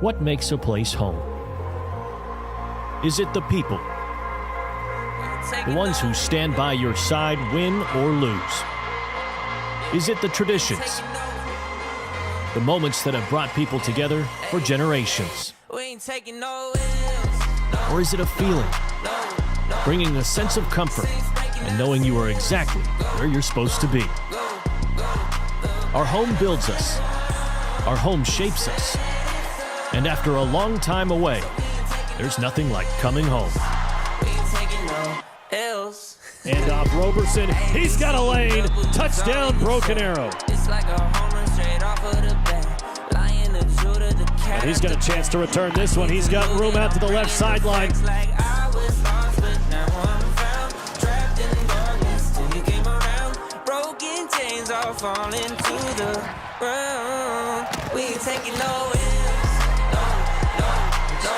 What makes a place home? Is it the people? The ones who stand by your side, win or lose? Is it the traditions? The moments that have brought people together for generations? Or is it a feeling? Bringing a sense of comfort and knowing you are exactly where you're supposed to be. Our home builds us. Our home shapes us. And after a long time away, there's nothing like coming home. And off Roberson, he's got a lane. Touchdown, Broken Arrow. And he's got a chance to return this one. He's got room out to the left sideline.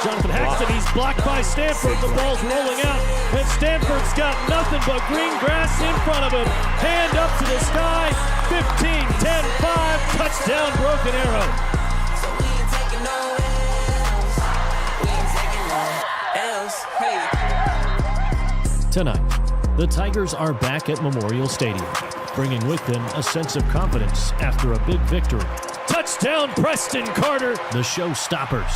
Jonathan Hicks, he's blocked by Stanford. The ball's rolling out, and Stanford's got nothing but green grass in front of him. Hand up to the sky, 15, 10, 5, touchdown, Broken Arrow. Tonight, the Tigers are back at Memorial Stadium, bringing with them a sense of confidence after a big victory. Touchdown, Preston Carter. The showstoppers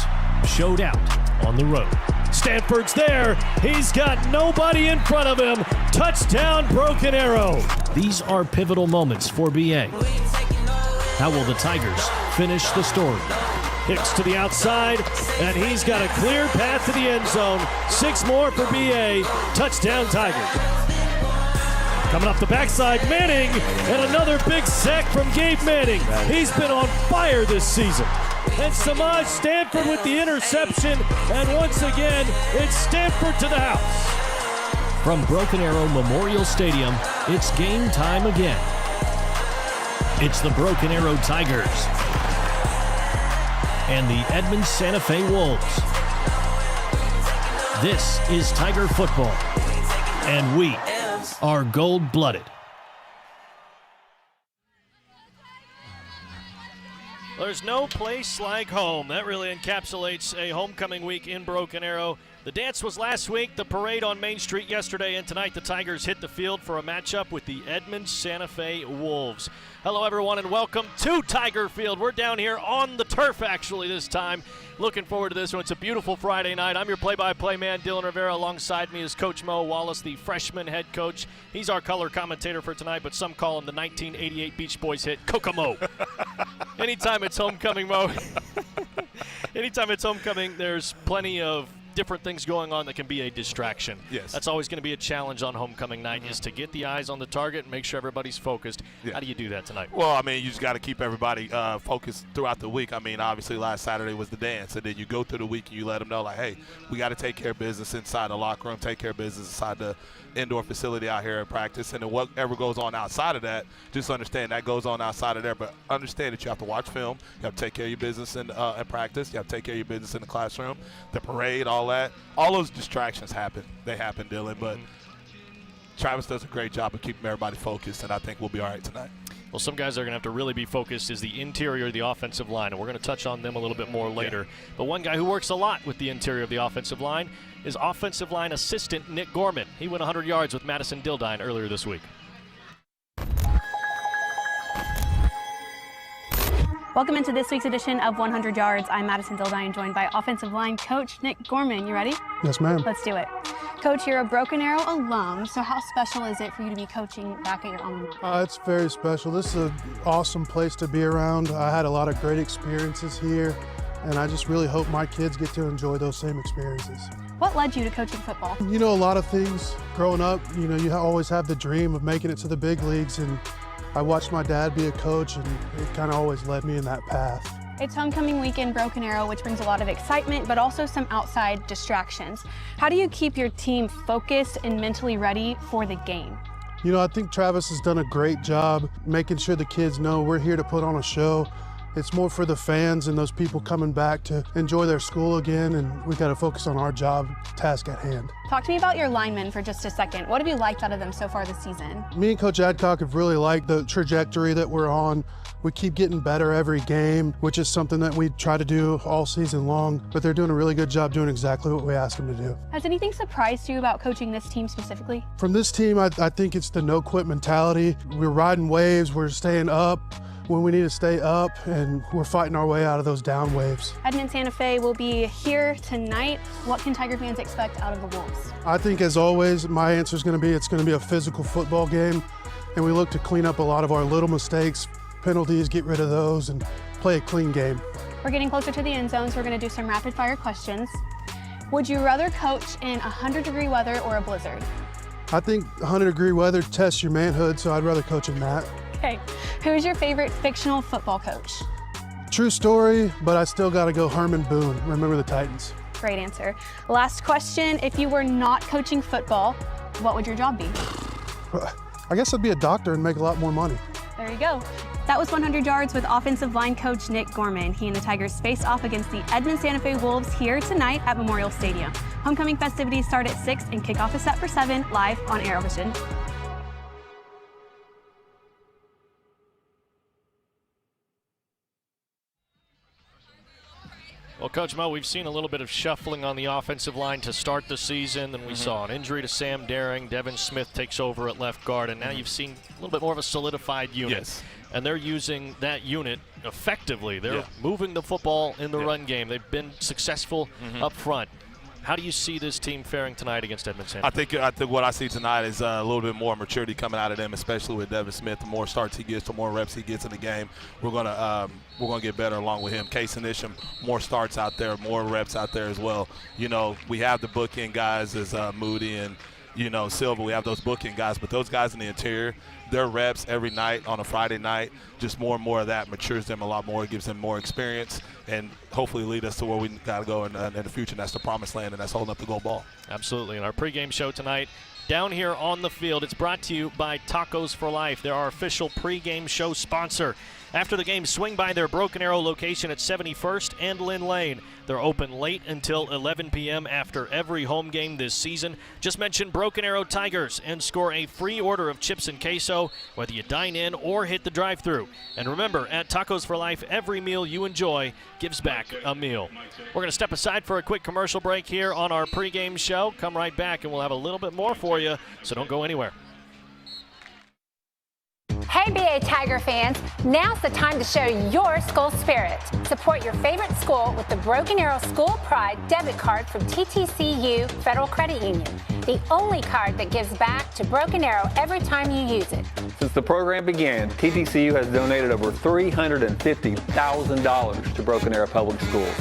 showed out on the road. Stanford's there. He's got nobody in front of him. Touchdown, Broken Arrow. These are pivotal moments for BA. How will the Tigers finish the story? Hicks to the outside, and he's got a clear path to the end zone. 6 more for BA. Touchdown, Tigers. Coming off the backside, Manning, and another big sack from Gabe Manning. He's been on fire this season. And Samaj Stanford with the interception, and once again, it's Stanford to the house. From Broken Arrow Memorial Stadium, it's game time again. It's the Broken Arrow Tigers and the Edmond Santa Fe Wolves. This is Tiger football, and we are gold-blooded. There's no place like home. That really encapsulates a homecoming week in Broken Arrow. The dance was last week, the parade on Main Street yesterday, and tonight the Tigers hit the field for a matchup with the Edmond Santa Fe Wolves. Hello, everyone, and welcome to Tiger Field. We're down here on the turf, actually, this time. Looking forward to this one. It's a beautiful Friday night. I'm your play-by-play man, Dylan Rivera. Alongside me is Coach Mo Wallace, the freshman head coach. He's our color commentator for tonight, but some call him the 1988 Beach Boys hit, Kokomo. Anytime it's homecoming, Mo. Anytime it's homecoming, there's plenty of different things going on that can be a distraction. Yes. That's always going to be a challenge on homecoming night, is to get the eyes on the target and make sure everybody's focused. Yeah. How do you do that tonight? Well, I mean, you just got to keep everybody focused throughout the week. I mean, obviously last Saturday was the dance, and then you go through the week and you let them know, like, hey, we got to take care of business inside the locker room, take care of business inside the indoor facility out here at practice, and then whatever goes on outside of that, just understand that goes on outside of there, but understand that you have to watch film, you have to take care of your business in practice, you have to take care of your business in the classroom, the parade, all that. All those distractions happen. They happen, Dylan, but Travis does a great job of keeping everybody focused, and I think we'll be all right tonight. Well, some guys that are going to have to really be focused is the interior of the offensive line, and we're going to touch on them a little bit more later. Yeah. But one guy who works a lot with the interior of the offensive line is offensive line assistant Nick Gorman. He went 100 yards with Madison Dildine earlier this week. Welcome into this week's edition of 100 Yards. I'm Madison Dildine, joined by offensive line coach Nick Gorman. You ready? Yes, ma'am. Let's do it. Coach, you're a Broken Arrow alum, so how special is it for you to be coaching back at your alma mater? It's very special. This is an awesome place to be around. I had a lot of great experiences here, and I just really hope my kids get to enjoy those same experiences. What led you to coaching football? You know, a lot of things growing up, you know, you always have the dream of making it to the big leagues, and I watched my dad be a coach, and it kind of always led me in that path. It's homecoming week in Broken Arrow, which brings a lot of excitement, but also some outside distractions. How do you keep your team focused and mentally ready for the game? You know, I think Travis has done a great job making sure the kids know we're here to put on a show, It's more for the fans and those people coming back to enjoy their school again, and we got to focus on our job, task at hand. Talk to me about your linemen for just a second. What have you liked out of them so far this season? Me and Coach Adcock have really liked the trajectory that we're on. We keep getting better every game, which is something that we try to do all season long, but they're doing a really good job doing exactly what we ask them to do. Has anything surprised you about coaching this team specifically? From this team, I think it's the no-quit mentality. We're riding waves, we're staying up when we need to stay up, and we're fighting our way out of those down waves. Edmond Santa Fe will be here tonight. What can Tiger fans expect out of the Wolves? I think, as always, my answer is going to be it's going to be a physical football game, and we look to clean up a lot of our little mistakes, penalties, get rid of those, and play a clean game. We're getting closer to the end zone, so we're going to do some rapid-fire questions. Would you rather coach in 100-degree weather or a blizzard? I think 100-degree weather tests your manhood, so I'd rather coach in that. Okay. Who's your favorite fictional football coach? True story, but I still got to go Herman Boone. Remember the Titans. Great answer. Last question. If you were not coaching football, what would your job be? I guess I'd be a doctor and make a lot more money. There you go. That was 100 yards with offensive line coach Nick Gorman. He and the Tigers face off against the Edmond Santa Fe Wolves here tonight at Memorial Stadium. Homecoming festivities start at 6 and kickoff is set for 7 live on ArrowVision. Well, Coach Mo, we've seen a little bit of shuffling on the offensive line to start the season, and we saw an injury to Sam Daring. Devin Smith takes over at left guard, and now you've seen a little bit more of a solidified unit. Yes. And they're using that unit effectively. They're moving the football in the run game. They've been successful up front. How do you see this team faring tonight against Edmond Santa Fe? I think what I see tonight is a little bit more maturity coming out of them, especially with Devin Smith. The more starts he gets, the more reps he gets in the game, we're gonna get better along with him. Case Inisham, more starts out there, more reps out there as well. You know, we have the bookend guys as Moody and Silva. We have those bookend guys, but those guys in the interior, their reps every night on a Friday night, just more and more of that matures them a lot more, gives them more experience, and hopefully lead us to where we got to go in the future, and that's the promised land, and that's holding up the gold ball. Absolutely. And our pregame show tonight, down here on the field, it's brought to you by Tacos for Life. They're our official pregame show sponsor. After the game, swing by their Broken Arrow location at 71st and Lynn Lane. They're open late until 11 p.m. after every home game this season. Just mention Broken Arrow Tigers and score a free order of chips and queso, whether you dine in or hit the drive-thru. And remember, at Tacos for Life, every meal you enjoy gives back a meal. We're going to step aside for a quick commercial break here on our pregame show. Come right back, and we'll have a little bit more for you, so don't go anywhere. Hey BA Tiger fans, now's the time to show your school spirit. Support your favorite school with the Broken Arrow School Pride debit card from TTCU Federal Credit Union, the only card that gives back to Broken Arrow every time you use it. Since the program began, TTCU has donated over $350,000 to Broken Arrow Public Schools.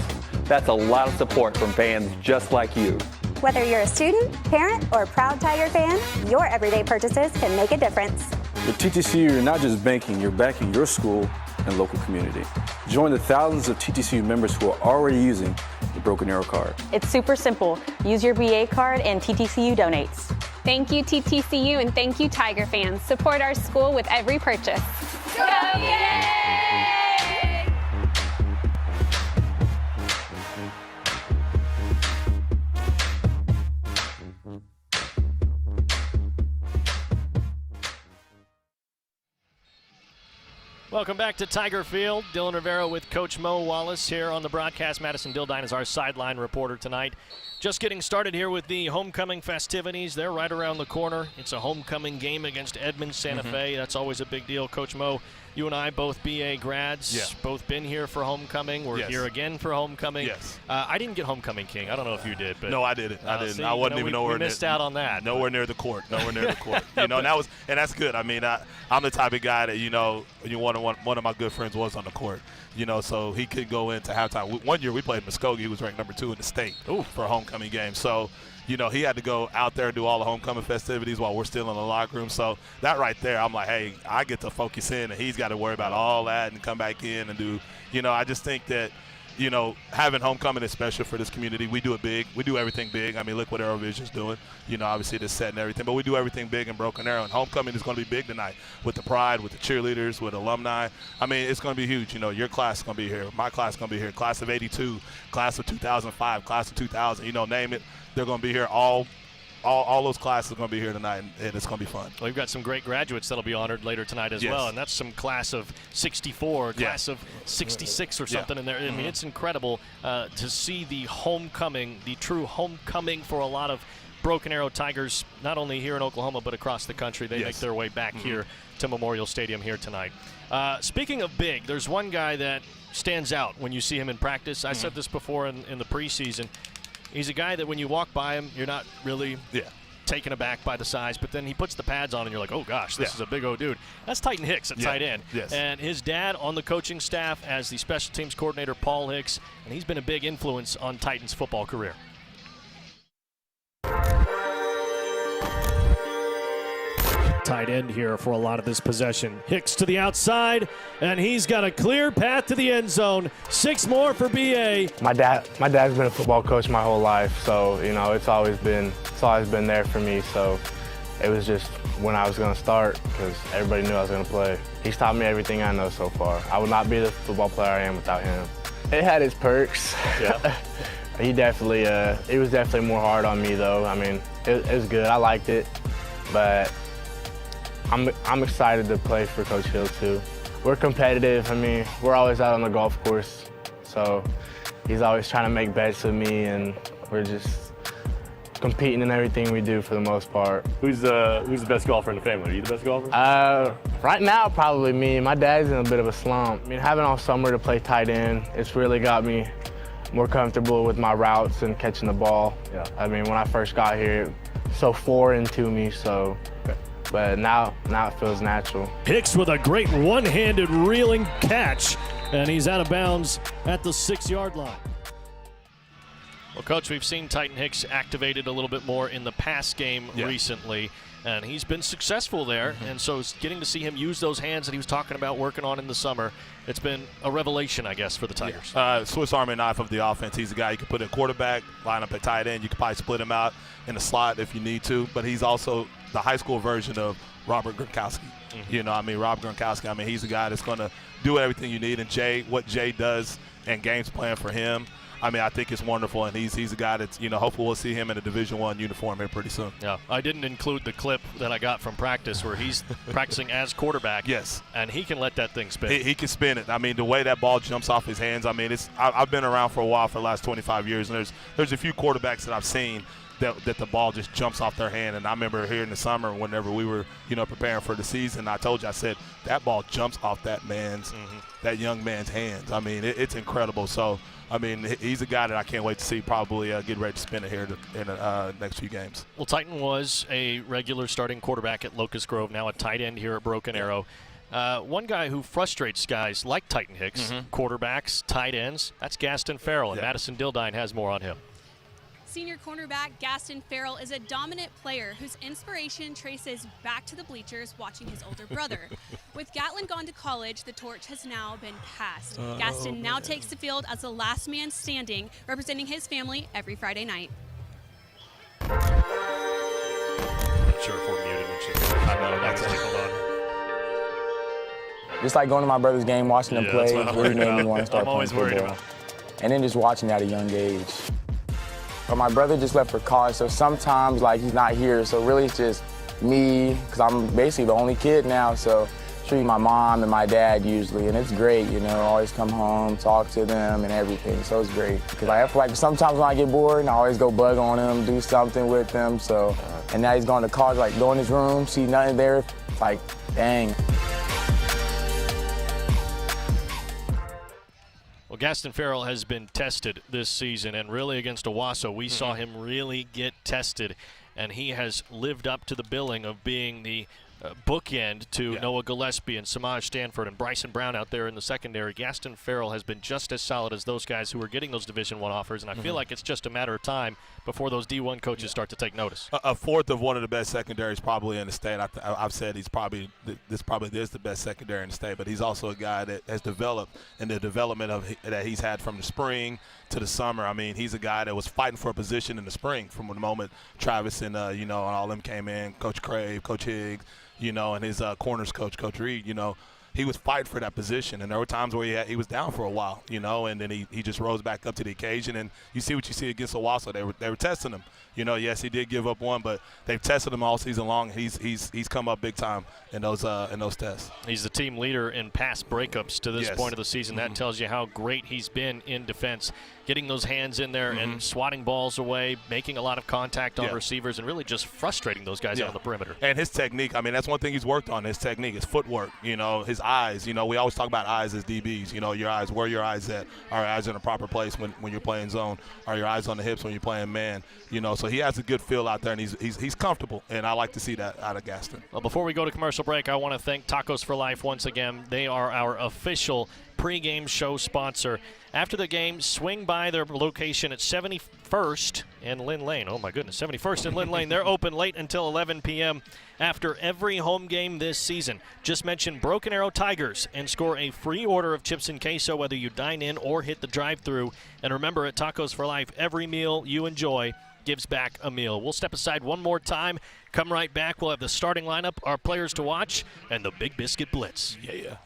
That's a lot of support from fans just like you. Whether you're a student, parent, or a proud Tiger fan, your everyday purchases can make a difference. With TTCU, you're not just banking, you're backing your school and local community. Join the thousands of TTCU members who are already using the Broken Arrow card. It's super simple. Use your BA card and TTCU donates. Thank you, TTCU, and thank you, Tiger fans. Support our school with every purchase. Go Yay! Welcome back to Tiger Field. Dylan Rivera with Coach Mo Wallace here on the broadcast. Madison Dildine is our sideline reporter tonight. Just getting started here with the homecoming festivities. They're right around the corner. It's a homecoming game against Edmond Santa Fe. That's always a big deal. Coach Mo, you and I both BA grads, both been here for homecoming. We're here again for homecoming. I didn't get homecoming king. I don't know if you did. But no, I didn't. I didn't. I wasn't even nowhere. We missed out on that. Nowhere near the court. Nowhere near the court. And that's good. I mean, I'm the type of guy that one of my good friends was on the court. So he could go into halftime. One year we played Muskogee. He was ranked number 2 in the state for a homecoming game. So, he had to go out there and do all the homecoming festivities while we're still in the locker room. So that right there, I'm like, hey, I get to focus in, and he's got to worry about all that and come back in and do. I just think that you know, having homecoming is special for this community. We do it big. We do everything big. I mean, look what ArrowVision's doing. You know, obviously this set and everything, but we do everything big in Broken Arrow. And homecoming is going to be big tonight with the pride, with the cheerleaders, with alumni. I mean, it's going to be huge. You know, your class is going to be here. My class is going to be here. Class of 82, class of 2005, class of 2000. You know, name it. They're going to be here. All those classes are going to be here tonight, and it's going to be fun. Well, we've got some great graduates that'll be honored later tonight as well, and that's some class of 64, class of 66 or something in there. I mean, it's incredible to see the homecoming, the true homecoming for a lot of Broken Arrow Tigers, not only here in Oklahoma but across the country. They make their way back here to Memorial Stadium here tonight. Speaking of big, there's one guy that stands out when you see him in practice. I said this before in the preseason. He's a guy that when you walk by him, you're not really taken aback by the size, but then he puts the pads on and you're like, oh gosh, this is a big old dude. That's Titan Hicks at tight end. And his dad on the coaching staff as the special teams coordinator, Paul Hicks, and he's been a big influence on Titans' football career. Tight end here for a lot of this possession. Hicks to the outside, and he's got a clear path to the end zone. 6 more for BA. My dad's been a football coach my whole life, so you know it's always been there for me. So it was just when I was going to start because everybody knew I was going to play. He's taught me everything I know so far. I would not be the football player I am without him. It had its perks. It was definitely more hard on me though. I mean, it was good. I liked it, but I'm excited to play for Coach Hill too. We're competitive. I mean, we're always out on the golf course, so he's always trying to make bets with me, and we're just competing in everything we do for the most part. Who's the best golfer in the family? Are you the best golfer? Right now, probably me. My dad's in a bit of a slump. I mean, having all summer to play tight end, it's really got me more comfortable with my routes and catching the ball. I mean, when I first got here, it was so foreign to me, so. But now it feels natural. Hicks with a great one-handed reeling catch, and he's out of bounds at the 6-yard line. Well, Coach, we've seen Titan Hicks activated a little bit more in the pass game recently, and he's been successful there. And so getting to see him use those hands that he was talking about working on in the summer, it's been a revelation, I guess, for the Tigers. Swiss Army knife of the offense. He's a guy you can put in quarterback, line up at tight end. You can probably split him out in the slot if you need to, but he's also the high school version of Robert Gronkowski. You know, I mean, Rob Gronkowski, I mean, he's a guy that's going to do everything you need. And what Jay does and games plan for him, I mean, I think it's wonderful. And he's a guy that's, you know, hopefully we'll see him in a Division I uniform here pretty soon. Yeah, I didn't include the clip that I got from practice where he's practicing as quarterback. Yes. And he can let that thing spin. He can spin it. I mean, the way that ball jumps off his hands, I mean, I've been around for a while, for the last 25 years, and there's a few quarterbacks that I've seen that the ball just jumps off their hand. And I remember here in the summer whenever we were, you know, preparing for the season, I told you, I said, that ball jumps off that that young man's hands. I mean, it's incredible. So, I mean, he's a guy that I can't wait to see probably get ready to spin it here in the next few games. Well, Titan was a regular starting quarterback at Locust Grove, now a tight end here at Broken Arrow. One guy who frustrates guys like Titan Hicks, quarterbacks, tight ends, that's Gaston Ferrell, and Madison Dildine has more on him. Senior cornerback Gaston Ferrell is a dominant player whose inspiration traces back to the bleachers watching his older brother. With Gatlin gone to college, the torch has now been passed. Gaston now takes the field as the last man standing, representing his family every Friday night. Not sure if we're muted when she I know, that's hold on. Just like going to my brother's game, watching him play, really made me want to start playing football. And then just watching at a young age. But my brother just left for college, so sometimes like he's not here, so really it's just me, because I'm basically the only kid now, so it's really my mom and my dad usually, and it's great, you know, always come home, talk to them and everything, so it's great. Because I feel like sometimes when I get bored, I always go bug on him, do something with them, so, and now he's going to college, like go in his room, see nothing there, like, dang. Well, Gaston Ferrell has been tested this season, and really against Owasso, we saw him really get tested, and he has lived up to the billing of being the bookend to Noah Gillespie and Samaj Stanford and Bryson Brown out there in the secondary. Gaston Ferrell has been just as solid as those guys who are getting those Division I offers, and I feel like it's just a matter of time before those D1 coaches start to take notice. A fourth of one of the best secondaries probably in the state. I've said this is the best secondary in the state, but he's also a guy that has developed in the development that he's had from the spring to the summer. I mean, he's a guy that was fighting for a position in the spring from the moment Travis and and all them came in, Coach Crave, Coach Hicks, and his corners coach, Coach Reed, he was fighting for that position, and there were times where he was down for a while, and then he just rose back up to the occasion. And you see what you see against Owasso. They were testing him. Yes, he did give up one, but they've tested him all season long. He's come up big time in those tests. He's the team leader in pass breakups to this point of the season. That tells you how great he's been in defense, getting those hands in there and swatting balls away, making a lot of contact on receivers, and really just frustrating those guys out on the perimeter. And his technique, I mean, that's one thing he's worked on, his technique, his footwork, his eyes. We always talk about eyes as DBs. Your eyes, where your eyes at? Are your eyes in a proper place when you're playing zone? Are your eyes on the hips when you're playing man? So he has a good feel out there, and he's comfortable, and I like to see that out of Gaston. Well, before we go to commercial break, I want to thank Tacos for Life once again. They are our official pregame show sponsor. After the game, swing by their location at 71st and Lynn Lane. Oh, my goodness, 71st and Lynn Lane. They're open late until 11 p.m. after every home game this season. Just mention Broken Arrow Tigers and score a free order of chips and queso, whether you dine in or hit the drive-thru. And remember, at Tacos for Life, every meal you enjoy gives back a meal. We'll step aside one more time. Come right back. We'll have the starting lineup, our players to watch, and the Big Biscuit Blitz. Yeah.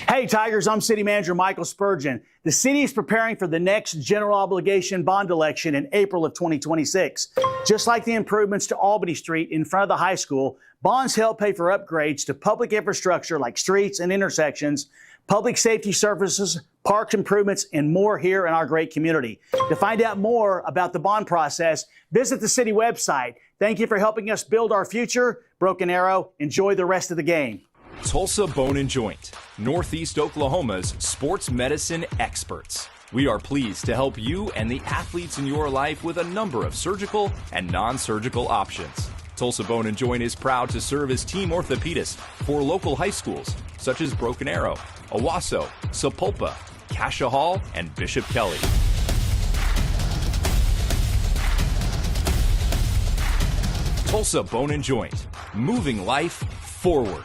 Hey, Tigers, I'm City Manager Michael Spurgeon. The city is preparing for the next general obligation bond election in April of 2026. Just like the improvements to Albany Street in front of the high school, bonds help pay for upgrades to public infrastructure like streets and intersections, public safety services, parks improvements, and more here in our great community. To find out more about the bond process, visit the city website. Thank you for helping us build our future. Broken Arrow, enjoy the rest of the game. Tulsa Bone and Joint, Northeast Oklahoma's sports medicine experts. We are pleased to help you and the athletes in your life with a number of surgical and non-surgical options. Tulsa Bone and Joint is proud to serve as team orthopedist for local high schools such as Broken Arrow, Owasso, Sapulpa, Cascia Hall, and Bishop Kelly. Tulsa Bone and Joint, moving life forward.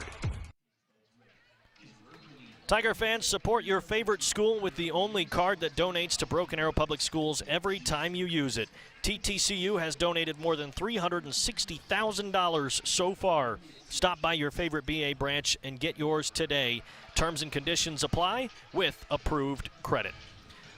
Tiger fans, support your favorite school with the only card that donates to Broken Arrow Public Schools every time you use it. TTCU has donated more than $360,000 so far. Stop by your favorite BA branch and get yours today. Terms and conditions apply with approved credit.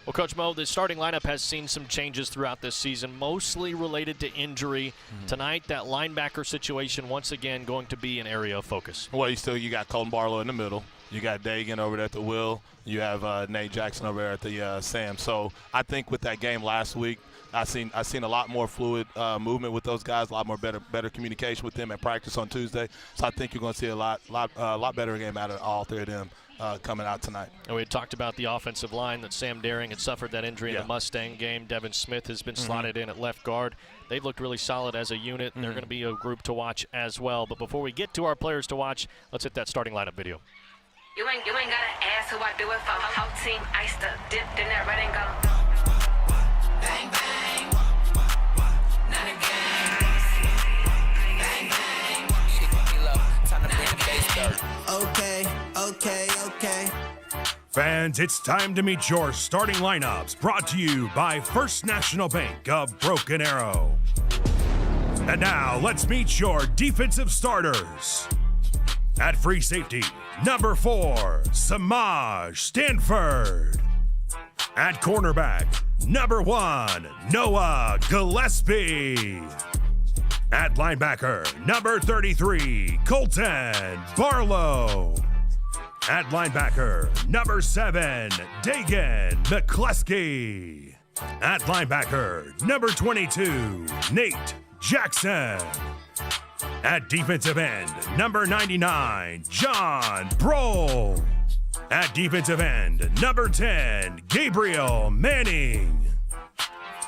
Well, Coach Mo, the starting lineup has seen some changes throughout this season, mostly related to injury. Tonight, that linebacker situation once again going to be an area of focus. Well, you got Colton Barlow in the middle. You got Dagan over there at the Will. You have Nate Jackson over there at the Sam. So I think with that game last week, I seen a lot more fluid movement with those guys, a lot more better communication with them at practice on Tuesday. So I think you're going to see a lot better game out of all three of them coming out tonight. And we had talked about the offensive line, that Sam Daring had suffered that injury in the Mustang game. Devin Smith has been slotted in at left guard. They've looked really solid as a unit, and they're going to be a group to watch as well. But before we get to our players to watch, let's hit that starting lineup video. You ain't gotta ask who I do it for. Whole team iced up, dipped in that red and gold. Bang, bang. Not again. Bang, bang. Okay. Fans, it's time to meet your starting lineups, brought to you by First National Bank of Broken Arrow. And now, let's meet your defensive starters. At free safety, number 4, Samaj Stanford. At cornerback, number 1, Noah Gillespie. At linebacker, number 33, Colton Barlow. At linebacker, number 7, Dagan McCleskey. At linebacker, number 22, Nate Jackson. At defensive end, number 99, John Broll. At defensive end, number 10, Gabriel Manning.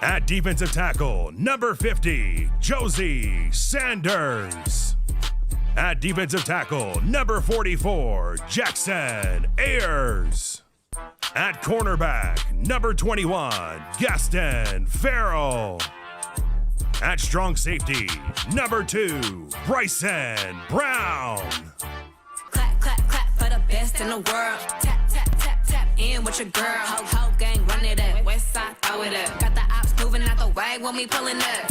At defensive tackle, number 50, Josie Sanders. At defensive tackle, number 44, Jackson Ayers. At cornerback, number 21, Gaston Ferrell. At strong safety, number 2, Bryson Brown. Clap, clap, clap for the best in the world. Tap, tap, tap, tap in with your girl. Whole gang run it up. West side throw it up. Got the ops moving out the way when we pulling up.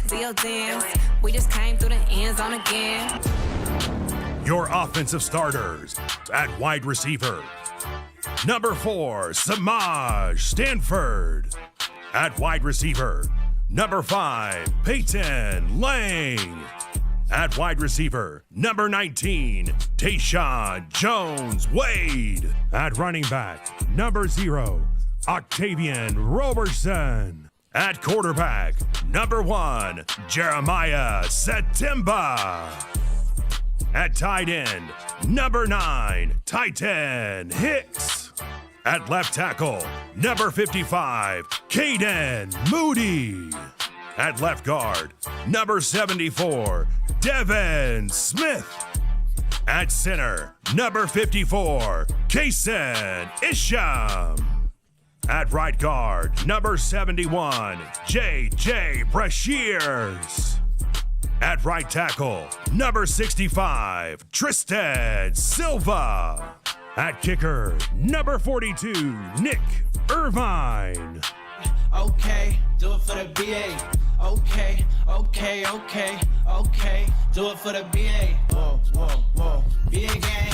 Deal dance. We just came through the end zone again. Your offensive starters at wide receiver. Number 4, Samaj Stanford. At wide receiver, number 5, Peyton Lang. At wide receiver, number 19, Tayshawn Jones-Wade. At running back, number 0, Octavian Robertson. At quarterback, number 1, Jeremiah Setimba. At tight end, number 9, Titan Hicks. At left tackle, number 55, Caden Moody. At left guard, number 74, Devin Smith. At center, number 54, Kason Isham. At right guard, number 71, J.J. Brashears. At right tackle, number 65, Tristan Silva. At kicker, number 42, Nick Irvine. Okay, do it for the BA. Okay, do it for the BA. Whoa, BA gang.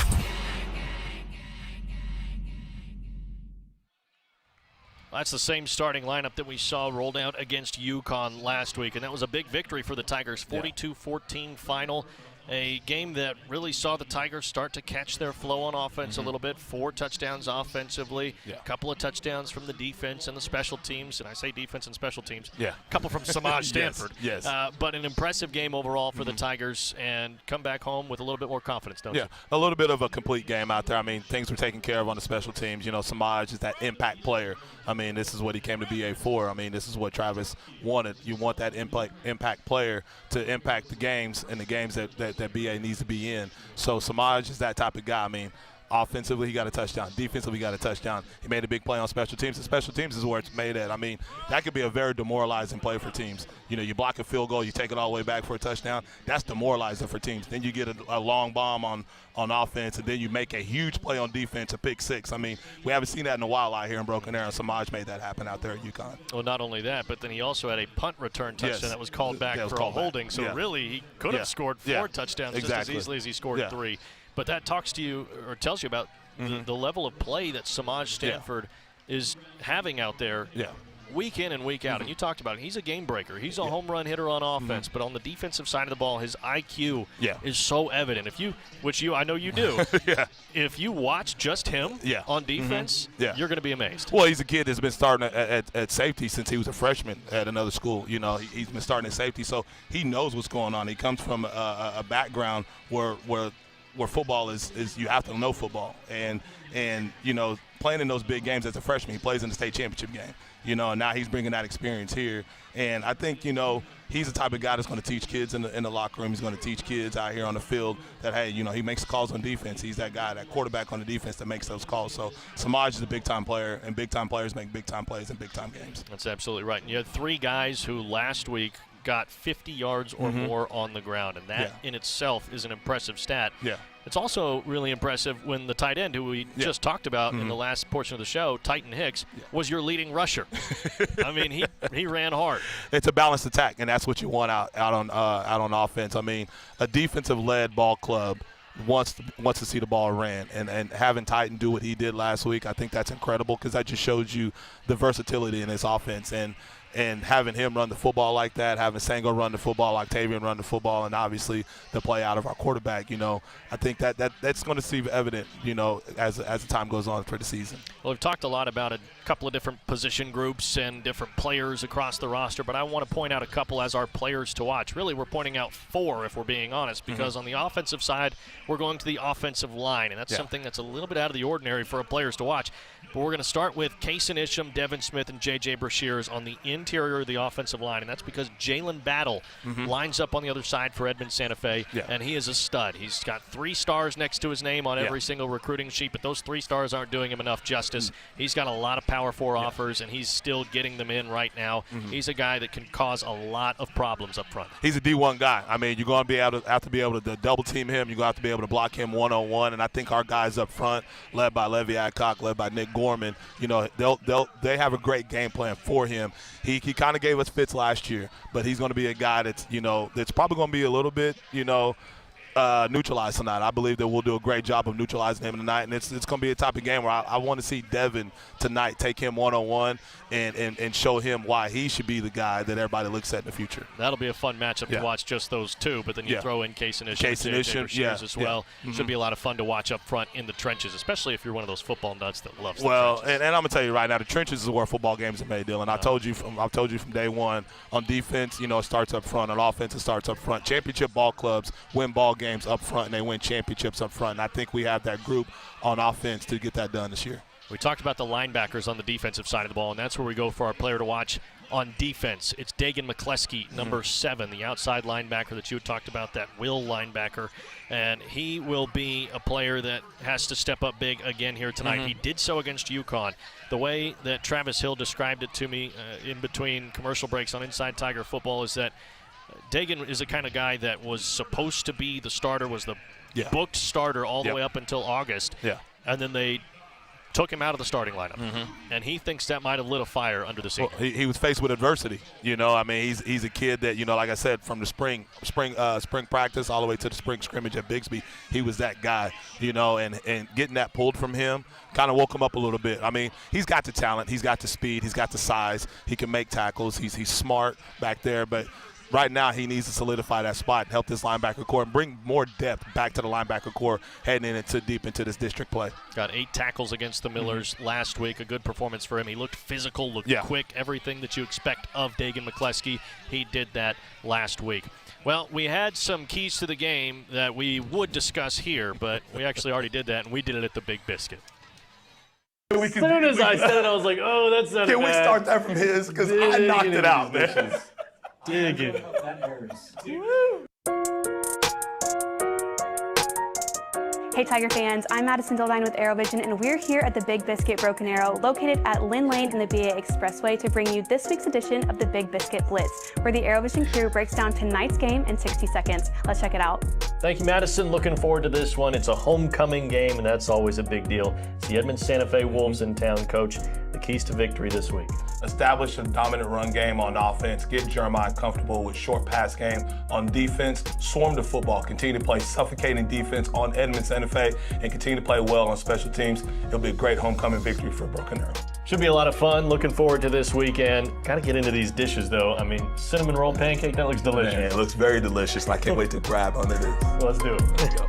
That's the same starting lineup that we saw rolled out against UConn last week, and that was a big victory for the Tigers, 42-14 final. A game that really saw the Tigers start to catch their flow on offense a little bit. 4 touchdowns offensively, a couple of touchdowns from the defense and the special teams. And I say defense and special teams. A couple from Samaj Stanford. Yes. But an impressive game overall for the Tigers, and come back home with a little bit more confidence, don't you? A little bit of a complete game out there. I mean, things were taken care of on the special teams. You know, Samaj is that impact player. I mean, this is what he came to BA for. I mean, this is what Travis wanted. You want that impact player to impact the games and the games that BA needs to be in. So Samaj is that type of guy. I mean, offensively, he got a touchdown. Defensively, he got a touchdown. He made a big play on special teams. And special teams is where it's made at. I mean, that could be a very demoralizing play for teams. You know, you block a field goal, you take it all the way back for a touchdown. That's demoralizing for teams. Then you get a long bomb on offense, and then you make a huge play on defense, a pick 6. I mean, we haven't seen that in a while out here in Broken Arrow. Samaj made that happen out there at UConn. Well, not only that, but then he also had a punt return touchdown that was called back for a holding. Back. So really, he could have scored 4 touchdowns just as easily as he scored 3. But that talks to you, or tells you about the level of play that Samaj Stanford is having out there week in and week out. And you talked about it. He's a game breaker. He's a home run hitter on offense, but on the defensive side of the ball, his IQ is so evident. I know you do. If you watch just him on defense, you're going to be amazed. Well, he's a kid that's been starting at safety since he was a freshman at another school. You know, he's been starting at safety, so he knows what's going on. He comes from a background where football is you have to know football, and you know, playing in those big games as a freshman, he plays in the state championship game, you know, and now he's bringing that experience here. And I think, you know, he's the type of guy that's going to teach kids in the locker room. He's going to teach kids out here on the field that, hey, you know, he makes calls on defense. He's that guy, that quarterback on the defense that makes those calls. So Samaj is a big-time player, and big-time players make big-time plays in big-time games. That's absolutely right. And you had 3 guys who last week got 50 yards or more on the ground, and that in itself is an impressive stat. It's also really impressive when the tight end, who we just talked about in the last portion of the show, Titan Hicks, was your leading rusher. I mean, he ran hard. It's a balanced attack, and that's what you want out on offense. I mean, a defensive-led ball club wants to see the ball ran, and having Titan do what he did last week, I think that's incredible, because that just shows you the versatility in his offense. And having him run the football like that, having Sango run the football, Octavian run the football, and obviously the play out of our quarterback, you know, I think that's going to seem evident, you know, as the time goes on for the season. Well, we've talked a lot about a couple of different position groups and different players across the roster, but I want to point out a couple as our players to watch. Really, we're pointing out 4, if we're being honest, because on the offensive side, we're going to the offensive line, and that's something that's a little bit out of the ordinary for players to watch. But we're going to start with Kason Isham, Devin Smith, and J.J. Brashears on the interior of the offensive line, and that's because Jalen Battle lines up on the other side for Edmond Santa Fe, and he is a stud. He's got 3 stars next to his name on every single recruiting sheet, but those 3 stars aren't doing him enough justice. He's got a lot of Power 4 offers, and he's still getting them in right now. He's a guy that can cause a lot of problems up front. He's a D1 guy. I mean, you're going to have to be able to double team him. You're going to have to be able to block him one-on-one, and I think our guys up front, led by Levy Adcock, led by Nick Gorman, you know, they have a great game plan for him. He kind of gave us fits last year, but he's going to be a guy that's, you know, that's probably going to be a little bit, you know, neutralized tonight. I believe that we'll do a great job of neutralizing him tonight, and it's going to be a type of game where I want to see Devin tonight take him one-on-one and show him why he should be the guy that everybody looks at in the future. That'll be a fun matchup to watch, just those 2, but then you throw in Case Initiative as well. Should be a lot of fun to watch up front in the trenches, especially if you're one of those football nuts that loves the trenches. And I'm going to tell you right now, the trenches is where football games are made, Dylan. I've told you from day one. On defense, you know, it starts up front. On offense, it starts up front. Championship ball clubs win ball games up front, and they win championships up front. And I think we have that group on offense to get that done this year. We talked about the linebackers on the defensive side of the ball, and that's where we go for our player to watch on defense. It's Dagan McCleskey, number 7, the outside linebacker that you had talked about, that will linebacker. And he will be a player that has to step up big again here tonight. He did so against UConn. The way that Travis Hill described it to me in between commercial breaks on Inside Tiger Football is that Dagan is the kind of guy that was supposed to be the starter, was the booked starter all the way up until August. And then they took him out of the starting lineup, and he thinks that might have lit a fire under the seat. Well, he was faced with adversity. You know, I mean, he's a kid that, you know, like I said, from the spring practice all the way to the spring scrimmage at Bixby, he was that guy. You know, and getting that pulled from him kind of woke him up a little bit. I mean, he's got the talent, he's got the speed, he's got the size, he can make tackles, he's smart back there, but right now he needs to solidify that spot and help this linebacker core and bring more depth back to the linebacker core heading deep into this district play. Got 8 tackles against the Millers last week. A good performance for him. He looked physical, looked quick, everything that you expect of Dagan McCleskey. He did that last week. Well, we had some keys to the game that we would discuss here, but we actually already did that, and we did it at the Big Biscuit. As soon as I said it, I was like, oh, that's not bad. Can we start that from his? Because I knocked it out, man. Digging. Hey Tiger fans, I'm Madison Dildine with ArrowVision, and we're here at the Big Biscuit Broken Arrow, located at Lynn Lane in the BA Expressway, to bring you this week's edition of the Big Biscuit Blitz, where the ArrowVision crew breaks down tonight's game in 60 seconds. Let's check it out. Thank you, Madison. Looking forward to this one. It's a homecoming game, and that's always a big deal. It's the Edmond Santa Fe Wolves in town, Coach. The keys to victory this week. Establish a dominant run game on offense. Get Jeremiah comfortable with short pass game on defense. Swarm the football. Continue to play suffocating defense on Edmond Santa Fe and continue to play well on special teams. It'll be a great homecoming victory for Broken Arrow. Should be a lot of fun. Looking forward to this weekend. Got to get into these dishes, though. I mean, cinnamon roll pancake, that looks delicious. Man, it looks very delicious, and I can't wait to grab on it. Well, let's do it. There you go.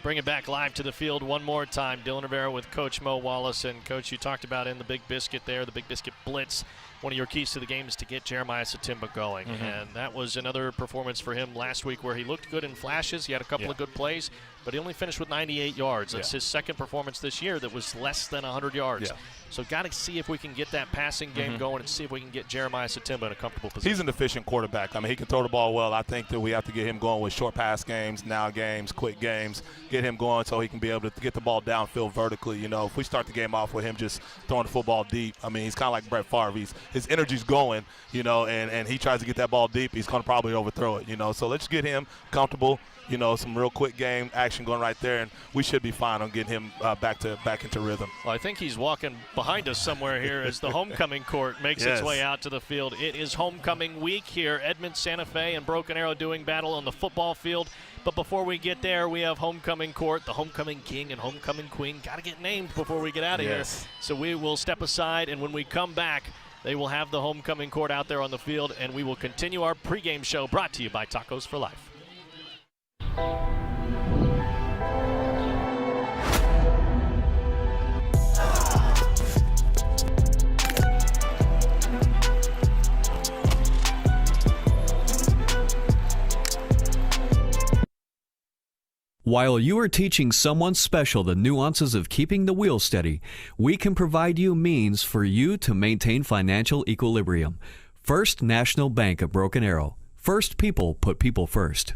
Bring it back live to the field one more time. Dylan Rivera with Coach Mo Wallace. And, Coach, you talked about in the Big Biscuit there, the Big Biscuit Blitz, one of your keys to the game is to get Jeremiah Satimba going. And that was another performance for him last week where he looked good in flashes. He had a couple of good plays, but he only finished with 98 yards. That's his second performance this year that was less than 100 yards. So got to see if we can get that passing game going and see if we can get Jeremiah Satimba in a comfortable position. He's an efficient quarterback. I mean, he can throw the ball well. I think that we have to get him going with short pass games, now games, quick games, get him going so he can be able to get the ball downfield vertically. You know, if we start the game off with him just throwing the football deep, I mean, he's kind of like Brett Favre. His energy's going, you know, and he tries to get that ball deep, he's going to probably overthrow it, you know. So let's get him comfortable, you know, some real quick game action going right there, and we should be fine on getting him back into rhythm. Well, I think he's walking behind us somewhere here as the homecoming court makes its way out to the field. It is homecoming week here. Edmond, Santa Fe, and Broken Arrow doing battle on the football field. But before we get there, we have homecoming court, the homecoming king and homecoming queen. Got to get named before we get out of here. So we will step aside, and when we come back, they will have the homecoming court out there on the field, and we will continue our pregame show brought to you by Tacos for Life. While you are teaching someone special the nuances of keeping the wheel steady, we can provide you means for you to maintain financial equilibrium. First National Bank of Broken Arrow. First people put people first.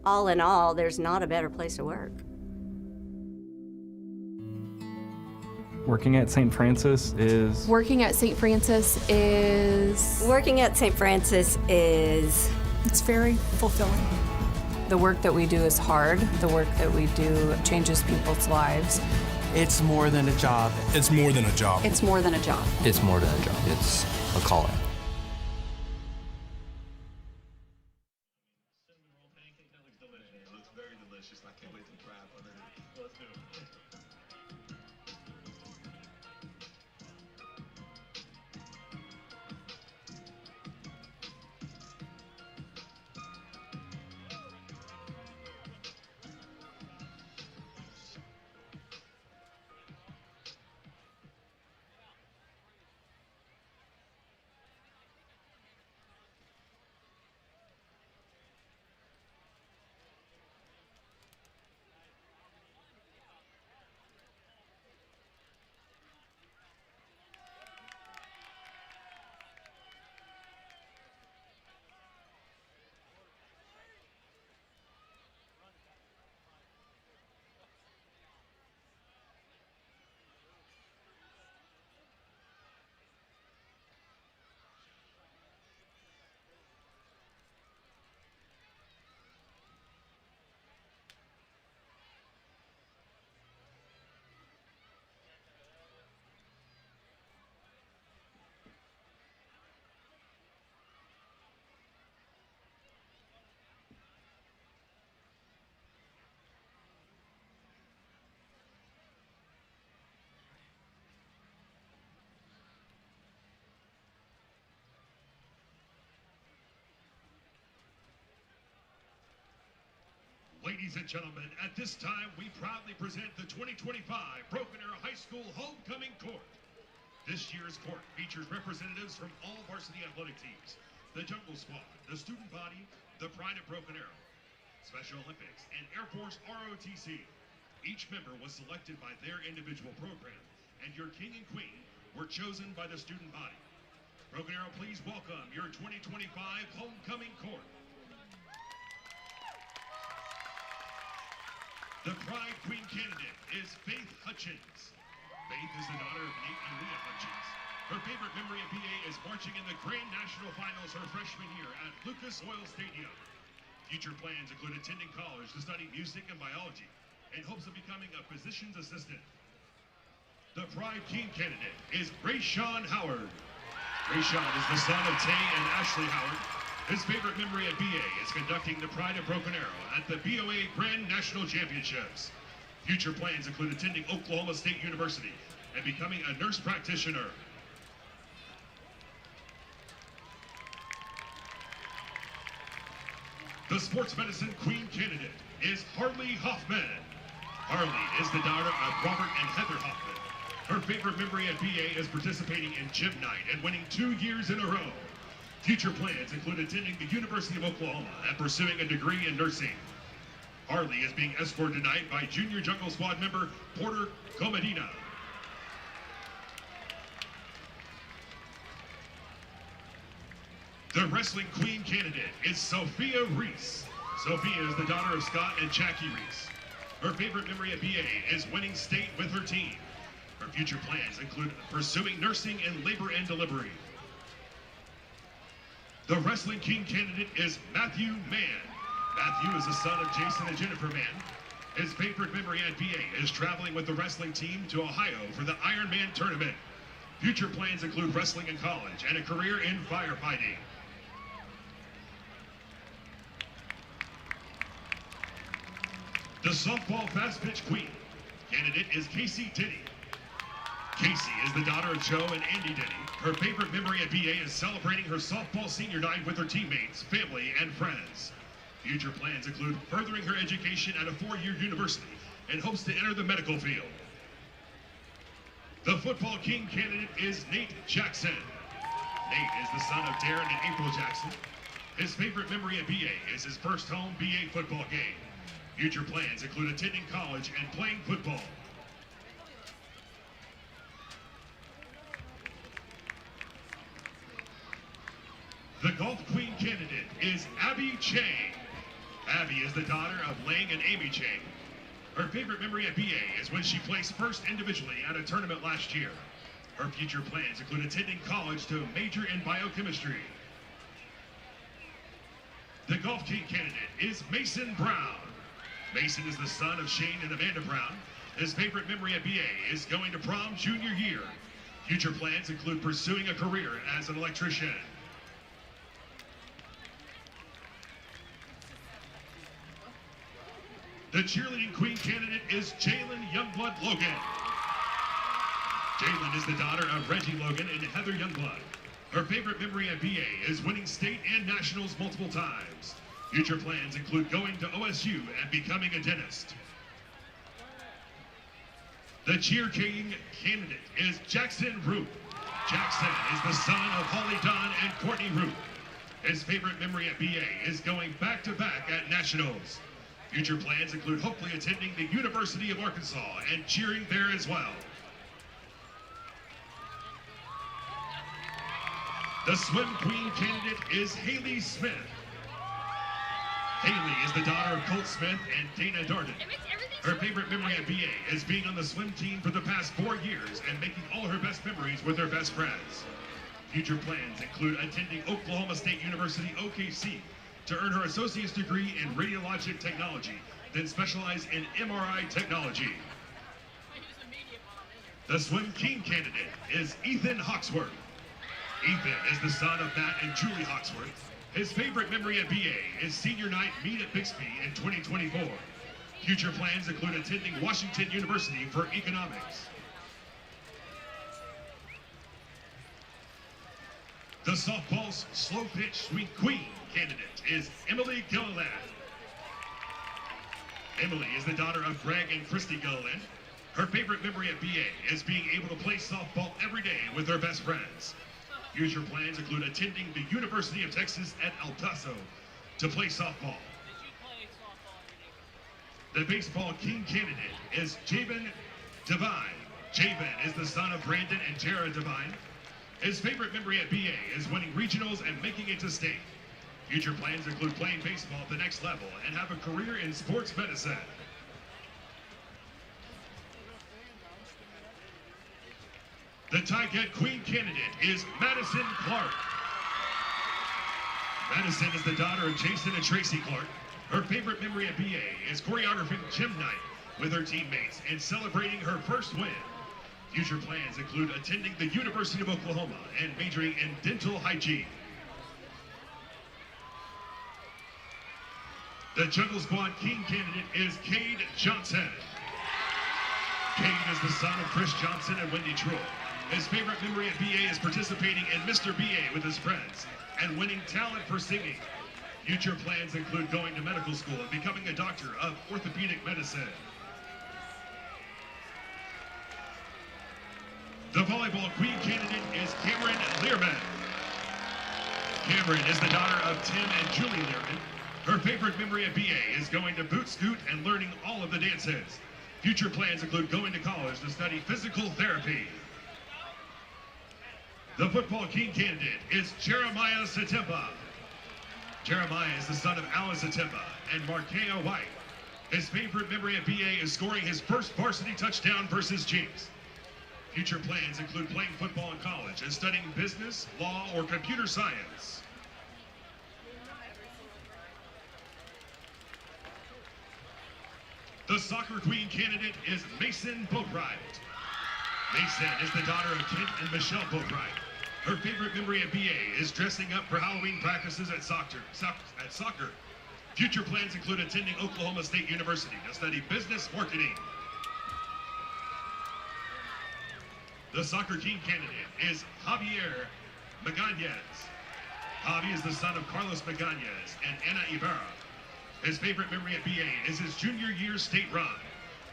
All in all, there's not a better place to work. Working at St. Francis is... Working at St. Francis is... Working at St. Francis is... It's very fulfilling. The work that we do is hard. The work that we do changes people's lives. It's more than a job. It's more than a job. It's more than a job. It's more than a job. It's a calling. Ladies and gentlemen, at this time, we proudly present the 2025 Broken Arrow High School Homecoming Court. This year's court features representatives from all varsity athletic teams, the Jungle Squad, the Student Body, the Pride of Broken Arrow, Special Olympics, and Air Force ROTC. Each member was selected by their individual program, and your king and queen were chosen by the student body. Broken Arrow, please welcome your 2025 Homecoming Court. The Pride Queen candidate is Faith Hutchins. Faith is the daughter of Nate and Leah Hutchins. Her favorite memory of BA is marching in the Grand National Finals her freshman year at Lucas Oil Stadium. Future plans include attending college to study music and biology in hopes of becoming a physician's assistant. The Pride King candidate is Rayshawn Howard. Rayshawn is the son of Tay and Ashley Howard. His favorite memory at BA is conducting the Pride of Broken Arrow at the BOA Grand National Championships. Future plans include attending Oklahoma State University and becoming a nurse practitioner. The Sports Medicine Queen candidate is Harley Hoffman. Harley is the daughter of Robert and Heather Hoffman. Her favorite memory at BA is participating in gym night and winning 2 years in a row. Future plans include attending the University of Oklahoma and pursuing a degree in nursing. Harley is being escorted tonight by Junior Jungle Squad member Porter Comedina. The Wrestling Queen candidate is Sophia Reese. Sophia is the daughter of Scott and Jackie Reese. Her favorite memory at BA is winning state with her team. Her future plans include pursuing nursing and labor and delivery. The Wrestling King candidate is Matthew Mann. Matthew is the son of Jason and Jennifer Mann. His favorite memory at BA is traveling with the wrestling team to Ohio for the Iron Man tournament. Future plans include wrestling in college and a career in firefighting. The Softball Fast Pitch Queen candidate is Casey Denny. Casey is the daughter of Joe and Andy Denny. Her favorite memory at BA is celebrating her softball senior night with her teammates, family, and friends. Future plans include furthering her education at a 4-year university and hopes to enter the medical field. The Football King candidate is Nate Jackson. Nate is the son of Darren and April Jackson. His favorite memory at BA is his first home BA football game. Future plans include attending college and playing football. The Golf Queen candidate is Abby Chang. Abby is the daughter of Lang and Amy Chang. Her favorite memory at BA is when she placed first individually at a tournament last year. Her future plans include attending college to major in biochemistry. The Golf King candidate is Mason Brown. Mason is the son of Shane and Amanda Brown. His favorite memory at BA is going to prom junior year. Future plans include pursuing a career as an electrician. The cheerleading queen candidate is Jalen Youngblood Logan. Jalen is the daughter of Reggie Logan and Heather Youngblood. Her favorite memory at BA is winning state and nationals multiple times. Future plans include going to OSU and becoming a dentist. The cheer king candidate is Jackson Root. Jackson is the son of Holly Don and Courtney Root. His favorite memory at BA is going back-to-back at nationals. Future plans include hopefully attending the University of Arkansas and cheering there as well. The swim queen candidate is Haley Smith. Haley is the daughter of Colt Smith and Dana Darden. Her favorite memory at BA is being on the swim team for the past 4 years and making all her best memories with her best friends. Future plans include attending Oklahoma State University, OKC, to earn her associate's degree in radiologic technology, then specialize in MRI technology. The swim king candidate is Ethan Hawksworth. Ethan is the son of Matt and Julie Hawksworth. His favorite memory at BA is senior night meet at Bixby in 2024. Future plans include attending Washington University for economics. The softball's slow pitch swing queen candidate is Emily Gilliland. Emily is the daughter of Greg and Christy Gilliland. Her favorite memory at BA is being able to play softball every day with her best friends. Future plans include attending the University of Texas at El Paso to play softball. The baseball king candidate is Javen Devine. Javen is the son of Brandon and Jared Devine. His favorite memory at BA is winning regionals and making it to state. Future plans include playing baseball at the next level and have a career in sports medicine. The Tigette Queen candidate is Madison Clark. Madison is the daughter of Jason and Tracy Clark. Her favorite memory at BA is choreographing gym night with her teammates and celebrating her first win. Future plans include attending the University of Oklahoma and majoring in dental hygiene. The Jungle Squad King candidate is Cade Johnson. Cade is the son of Chris Johnson and Wendy Truitt. His favorite memory at BA is participating in Mr. BA with his friends and winning talent for singing. Future plans include going to medical school and becoming a doctor of orthopedic medicine. The volleyball queen candidate is Cameron Learman. Cameron is the daughter of Tim and Julie Learman. Her favorite memory at BA is going to boot scoot and learning all of the dances. Future plans include going to college to study physical therapy. The football king candidate is Jeremiah Satempa. Jeremiah is the son of Alan Satempa and Markea White. His favorite memory at BA is scoring his first varsity touchdown versus Jinx. Future plans include playing football in college and studying business, law, or computer science. The soccer queen candidate is Mason Boatwright. Mason is the daughter of Kent and Michelle Boatwright. Her favorite memory at BA is dressing up for Halloween practices at soccer. Future plans include attending Oklahoma State University to study business marketing. The soccer king candidate is Javier Maganez. Javi is the son of Carlos Maganez and Ana Ibarra. His favorite memory at BA is his junior year state run.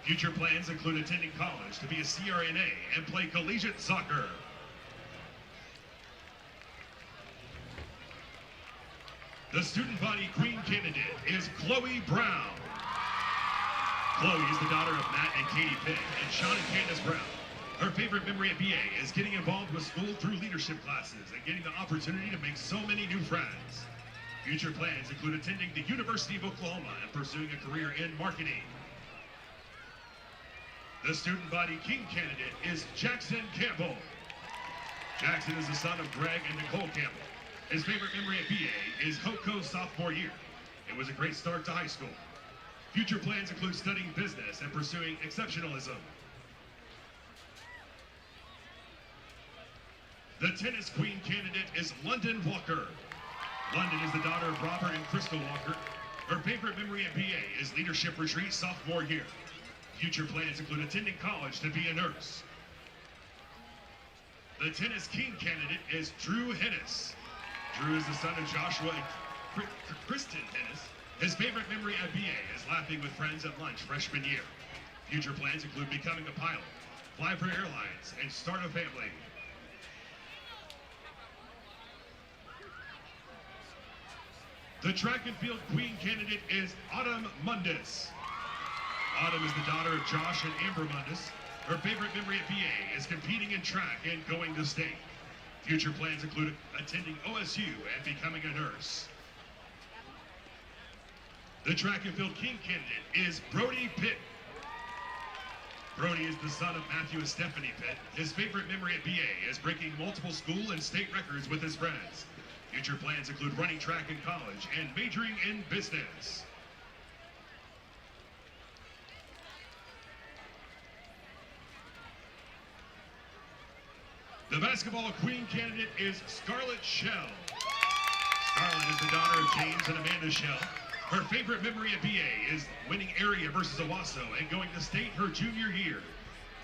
Future plans include attending college to be a CRNA and play collegiate soccer. The student body queen candidate is Chloe Brown. Chloe is the daughter of Matt and Katie Pitt and Sean and Candace Brown. Her favorite memory at BA is getting involved with school through leadership classes and getting the opportunity to make so many new friends. Future plans include attending the University of Oklahoma and pursuing a career in marketing. The student body king candidate is Jackson Campbell. Jackson is the son of Greg and Nicole Campbell. His favorite memory at BA is Hoko's sophomore year. It was a great start to high school. Future plans include studying business and pursuing exceptionalism. The tennis queen candidate is London Walker. London is the daughter of Robert and Crystal Walker. Her favorite memory at BA is leadership retreat sophomore year. Future plans include attending college to be a nurse. The tennis king candidate is Drew Hennis. Drew is the son of Joshua and Kristen Hennis. His favorite memory at BA is laughing with friends at lunch freshman year. Future plans include becoming a pilot, fly for airlines, and start a family. The track and field queen candidate is Autumn Mundis. Autumn is the daughter of Josh and Amber Mundis. Her favorite memory at BA is competing in track and going to state. Future plans include attending OSU and becoming a nurse. The track and field king candidate is Brody Pitt. Brody is the son of Matthew and Stephanie Pitt. His favorite memory at BA is breaking multiple school and state records with his friends. Future plans include running track in college and majoring in business. The basketball queen candidate is Scarlett Shell. Scarlett is the daughter of James and Amanda Shell. Her favorite memory at BA is winning area versus Owasso and going to state her junior year.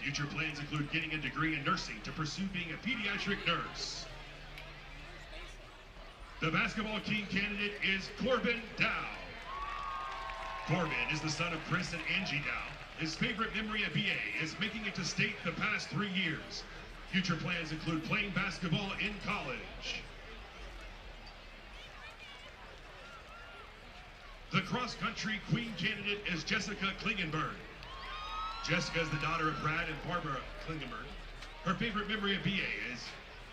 Future plans include getting a degree in nursing to pursue being a pediatric nurse. The basketball king candidate is Corbin Dow. Corbin is the son of Chris and Angie Dow. His favorite memory at BA is making it to state the past 3 years. Future plans include playing basketball in college. The cross-country queen candidate is Jessica Klingenberg. Jessica is the daughter of Brad and Barbara Klingenberg. Her favorite memory at BA is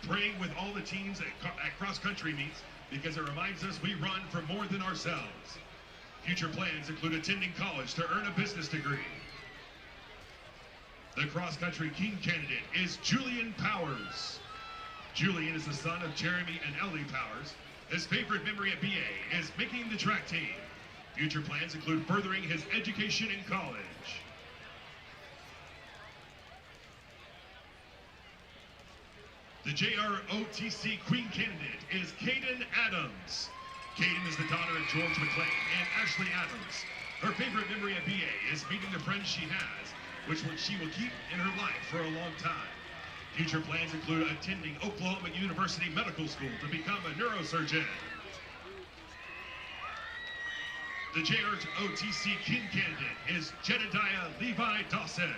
praying with all the teams at cross-country meets because it reminds us we run for more than ourselves. Future plans include attending college to earn a business degree. The cross-country king candidate is Julian Powers. Julian is the son of Jeremy and Ellie Powers. His favorite memory at BA is making the track team. Future plans include furthering his education in college. The JROTC Queen candidate is Kaden Adams. Kaden is the daughter of George McClain and Ashley Adams. Her favorite memory at BA is meeting the friends she has, which she will keep in her life for a long time. Future plans include attending Oklahoma University Medical School to become a neurosurgeon. The JROTC King candidate is Jedediah Levi Dawson.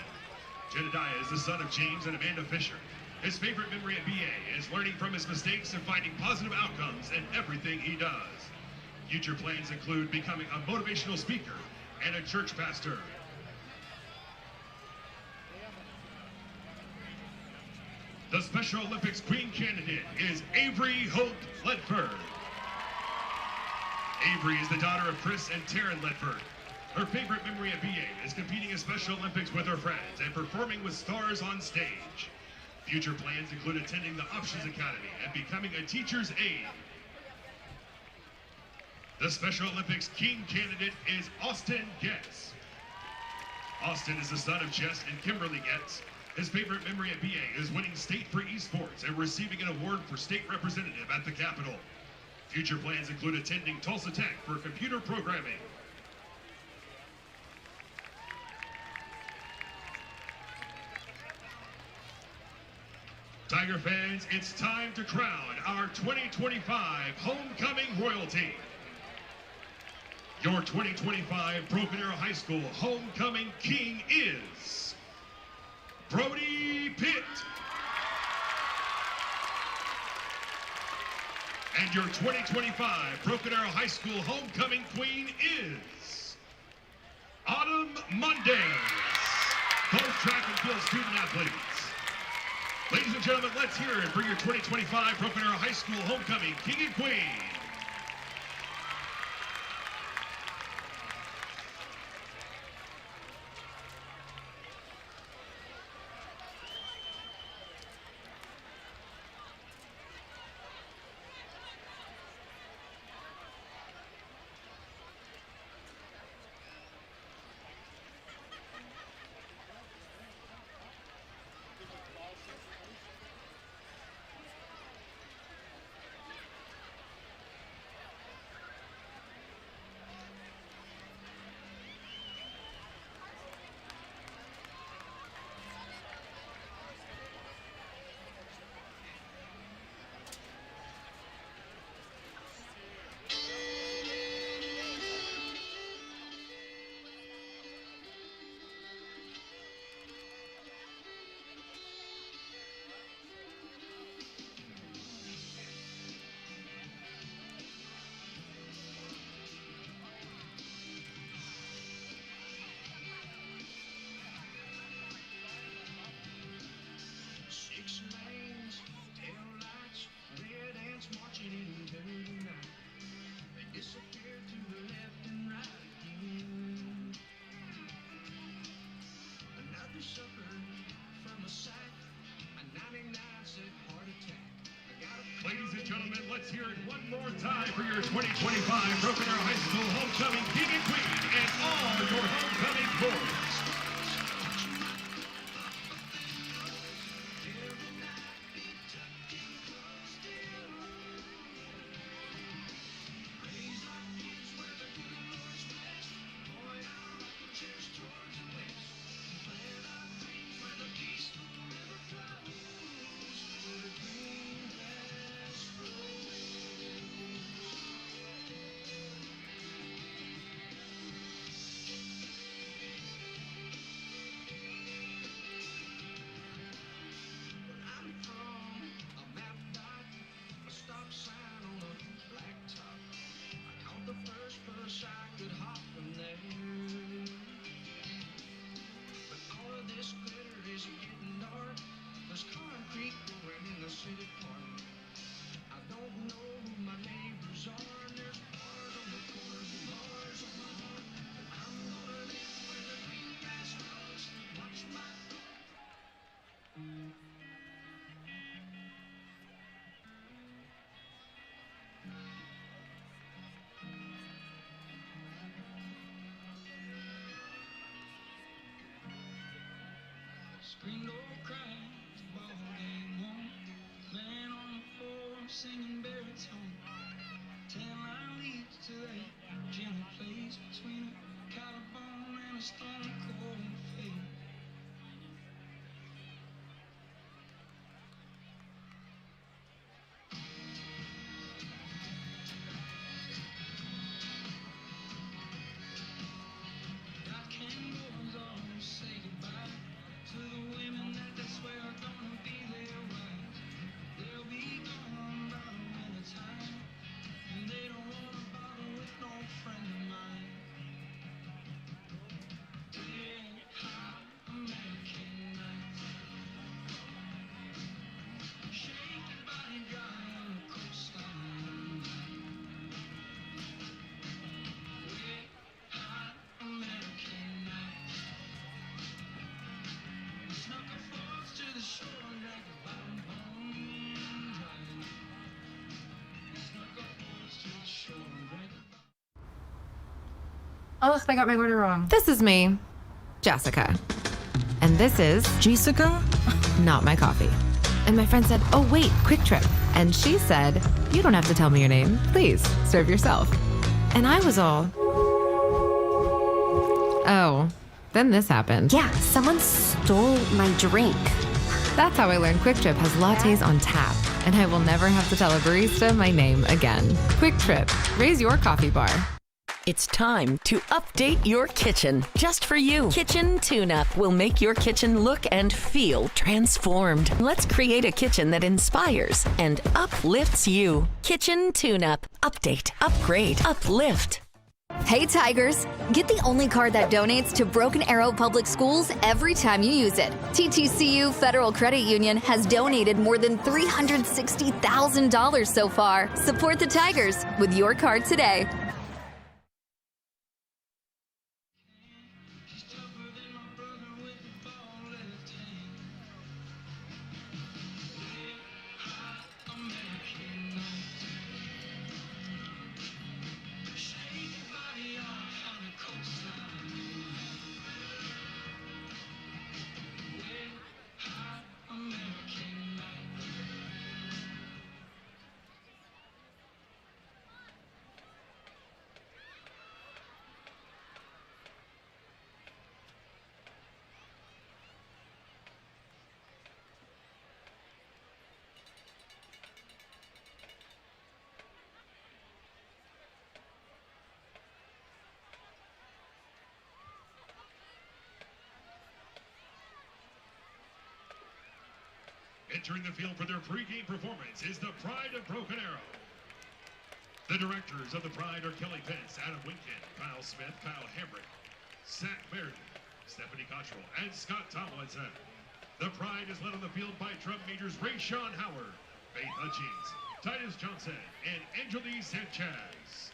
Jedediah is the son of James and Amanda Fisher. His favorite memory at BA is learning from his mistakes and finding positive outcomes in everything he does. Future plans include becoming a motivational speaker and a church pastor. The Special Olympics Queen candidate is Avery Hope Ledford. Avery is the daughter of Chris and Taryn Ledford. Her favorite memory at BA is competing in Special Olympics with her friends and performing with stars on stage. Future plans include attending the Options Academy and becoming a teacher's aide. The Special Olympics King candidate is Austin Getz. Austin is the son of Jess and Kimberly Getz. His favorite memory at BA is winning state for esports and receiving an award for state representative at the Capitol. Future plans include attending Tulsa Tech for computer programming. Tiger fans, it's time to crown our 2025 homecoming royalty. Your 2025 Broken Arrow High School homecoming king is Brody Pitt. And your 2025 Broken Arrow High School homecoming queen is Autumn Mondays, both track and field student athletes. Ladies and gentlemen, let's hear it for your 2025 Broken Arrow High School homecoming king and queen. Ladies and gentlemen, let's hear it one more time for your 2025 Broken Arrow High School homecoming king and queen and all your homecoming boys. Screen door cracked, ball game on. Man on the floor, singing baritone. 10-line leads to that gentle place between a collarbone and a stone cold fade. Oh, I got my order wrong. This is me, Jessica. And this is... Jessica? Not my coffee. And my friend said, oh wait, Quick Trip. And she said, you don't have to tell me your name. Please, serve yourself. And I was all... Oh, then this happened. Yeah, someone stole my drink. That's how I learned Quick Trip has lattes on tap. And I will never have to tell a barista my name again. Quick Trip, raise your coffee bar. It's time to update your kitchen just for you. Kitchen Tune-Up will make your kitchen look and feel transformed. Let's create a kitchen that inspires and uplifts you. Kitchen Tune-Up. Update, upgrade, uplift. Hey Tigers, get the only card that donates to Broken Arrow Public Schools every time you use it. TTCU Federal Credit Union has donated more than $360,000 so far. Support the Tigers with your card today. Entering the field for their pregame performance is the Pride of Broken Arrow. The directors of the Pride are Kelly Pence, Adam Winkin, Kyle Smith, Kyle Hamrick, Zach Meredith, Stephanie Cottrell, and Scott Tomlinson. The Pride is led on the field by drum majors Rayshawn Howard, Faith Hutchings, Titus Johnson, and Angelique Sanchez.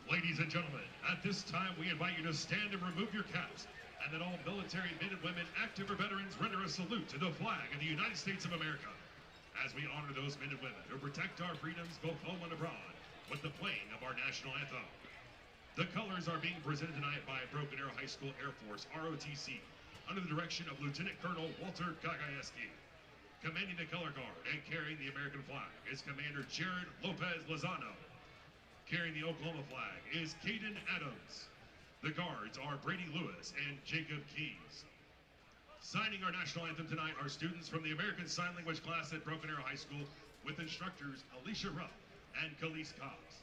Ladies and gentlemen, at this time we invite you to stand and remove your caps, and that all military men and women, active or veterans, render a salute to the flag of the United States of America, as we honor those men and women who protect our freedoms both home and abroad with the playing of our national anthem. The colors are being presented tonight by Broken Arrow High School Air Force, ROTC, under the direction of Lieutenant Colonel Walter Gagayeski. Commanding the color guard and carrying the American flag is Commander Jared Lopez Lozano. Carrying the Oklahoma flag is Caden Adams. The guards are Brady Lewis and Jacob Keys. Signing our national anthem tonight are students from the American Sign Language class at Broken Arrow High School with instructors Alicia Ruff and Khalees Cobbs.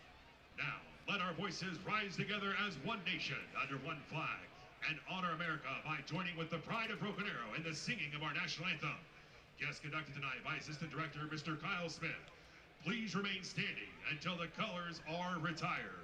Now, let our voices rise together as one nation under one flag and honor America by joining with the Pride of Broken Arrow in the singing of our national anthem. Guest conducted tonight by Assistant Director Mr. Kyle Smith. Please remain standing until the colors are retired.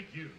Thank you.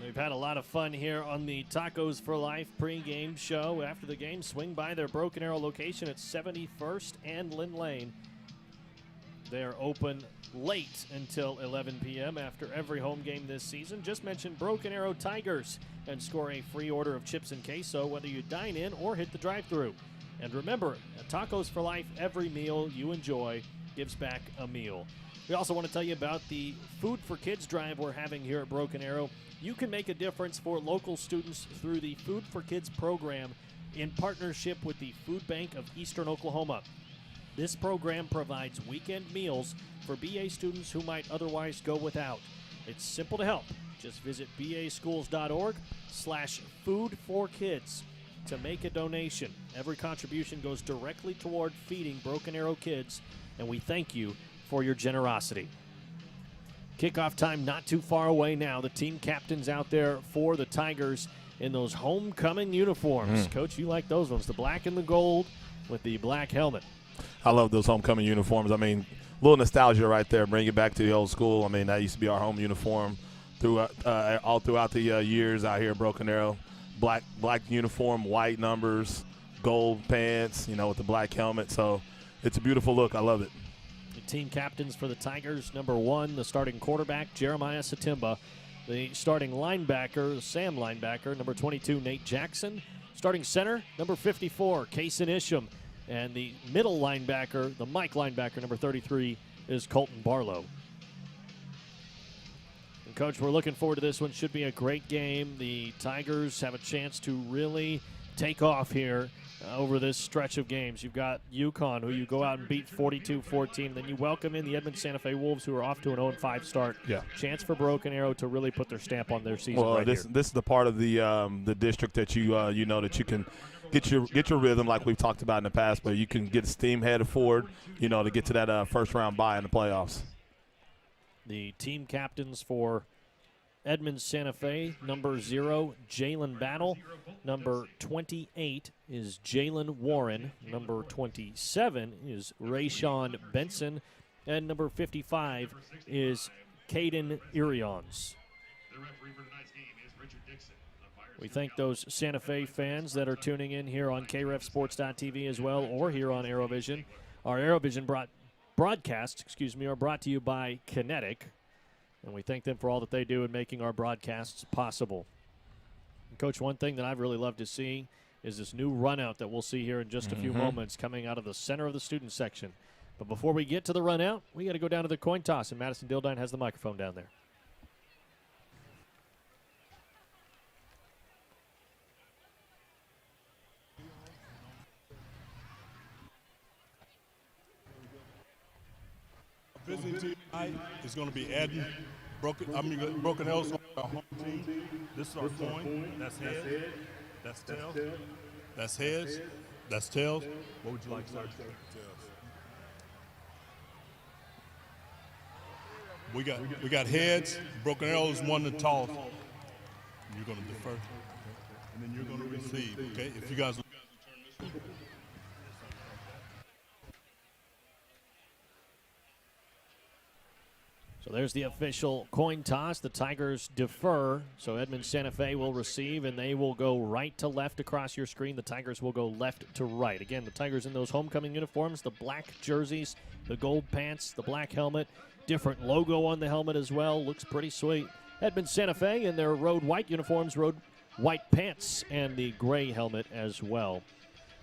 We've had a lot of fun here on the Tacos for Life pregame show. After the game, swing by their Broken Arrow location at 71st and Lynn Lane. They're open late until 11 p.m. after every home game this season. Just mention Broken Arrow Tigers and score a free order of chips and queso, whether you dine in or hit the drive-thru. And remember, at Tacos for Life, every meal you enjoy gives back a meal. We also want to tell you about the Food for Kids drive we're having here at Broken Arrow. You can make a difference for local students through the Food for Kids program in partnership with the Food Bank of Eastern Oklahoma. This program provides weekend meals for BA students who might otherwise go without. It's simple to help. Just visit baschools.org/food4kids to make a donation. Every contribution goes directly toward feeding Broken Arrow kids, and we thank you for your generosity. Kickoff time not too far away now. The team captains out there for the Tigers in those homecoming uniforms. Coach, you like those ones, the black and the gold with the black helmet. I love those homecoming uniforms. I mean, a little nostalgia right there. Bring it back to the old school. I mean, that used to be our home uniform all throughout the years out here at Broken Arrow. Black uniform, white numbers, gold pants, with the black helmet. So it's a beautiful look. I love it. The team captains for the Tigers, number 1, the starting quarterback, Jeremiah Satimba. The starting linebacker, Sam linebacker, number 22, Nate Jackson. Starting center, number 54, Kason Isham. And the middle linebacker, the Mike linebacker, number 33, is Colton Barlow. And Coach, we're looking forward to this one. Should be a great game. The Tigers have a chance to really take off here over this stretch of games. You've got UConn, who you go out and beat 42-14. Then you welcome in the Edmond Santa Fe Wolves, who are off to an 0-5 start. Yeah. Chance for Broken Arrow to really put their stamp on their season. Well, right this here. is the part of the district that you that you can get your rhythm, like we've talked about in the past, but you can get steam headed forward, to get to that first round bye in the playoffs. The team captains for Edmond Santa Fe, number 0, Jalen Battle. Number 28 is Jalen Warren. Number 27 is Rayshawn Benson. And number 55 is Caden Irions. We thank those Santa Fe fans that are tuning in here on KREFSports.tv as well, or here on ArrowVision. Our ArrowVision broadcasts are brought to you by Kinetic. And we thank them for all that they do in making our broadcasts possible. And Coach, one thing that I've really loved to see is this new run out that we'll see here in just a few moments coming out of the center of the student section. But before we get to the run out, we got to go down to the coin toss, and Madison Dildine has the microphone down there. visiting team tonight is going to be Edmond. Broken Arrow's our home team. This is our coin. That's heads. That's tails. That's heads. That's tails. What would you like, sir? We got heads. Broken Arrow is one to toss. You're going to defer, and then you're going to receive. Okay, if you guys. So there's the official coin toss. The Tigers defer, so Edmond Santa Fe will receive, and they will go right to left across your screen. The Tigers will go left to right. Again, the Tigers in those homecoming uniforms, the black jerseys, the gold pants, the black helmet, different logo on the helmet as well. Looks pretty sweet. Edmond Santa Fe in their road white uniforms, road white pants, and the gray helmet as well.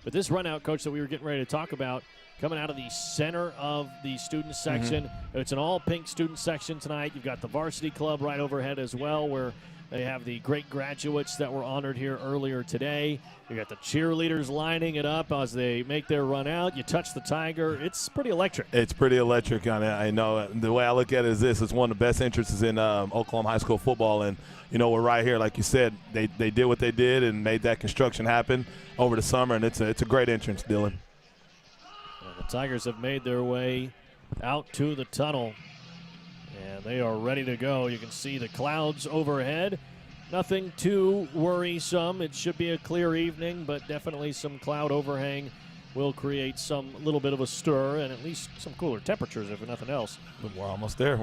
But this run out, Coach, that we were getting ready to talk about, coming out of the center of the student section. It's an all-pink student section tonight. You've got the varsity club right overhead as well, where they have the great graduates that were honored here earlier today. You got the cheerleaders lining it up as they make their run out. You touch the Tiger. It's pretty electric. It's pretty electric. I know the way I look at it is this. It's one of the best entrances in Oklahoma high school football. And, we're right here. Like you said, they did what they did and made that construction happen over the summer. And it's a great entrance, Dylan. The Tigers have made their way out to the tunnel, and they are ready to go. You can see the clouds overhead. Nothing too worrisome. It should be a clear evening, but definitely some cloud overhang will create some little bit of a stir and at least some cooler temperatures, if nothing else. We're almost there.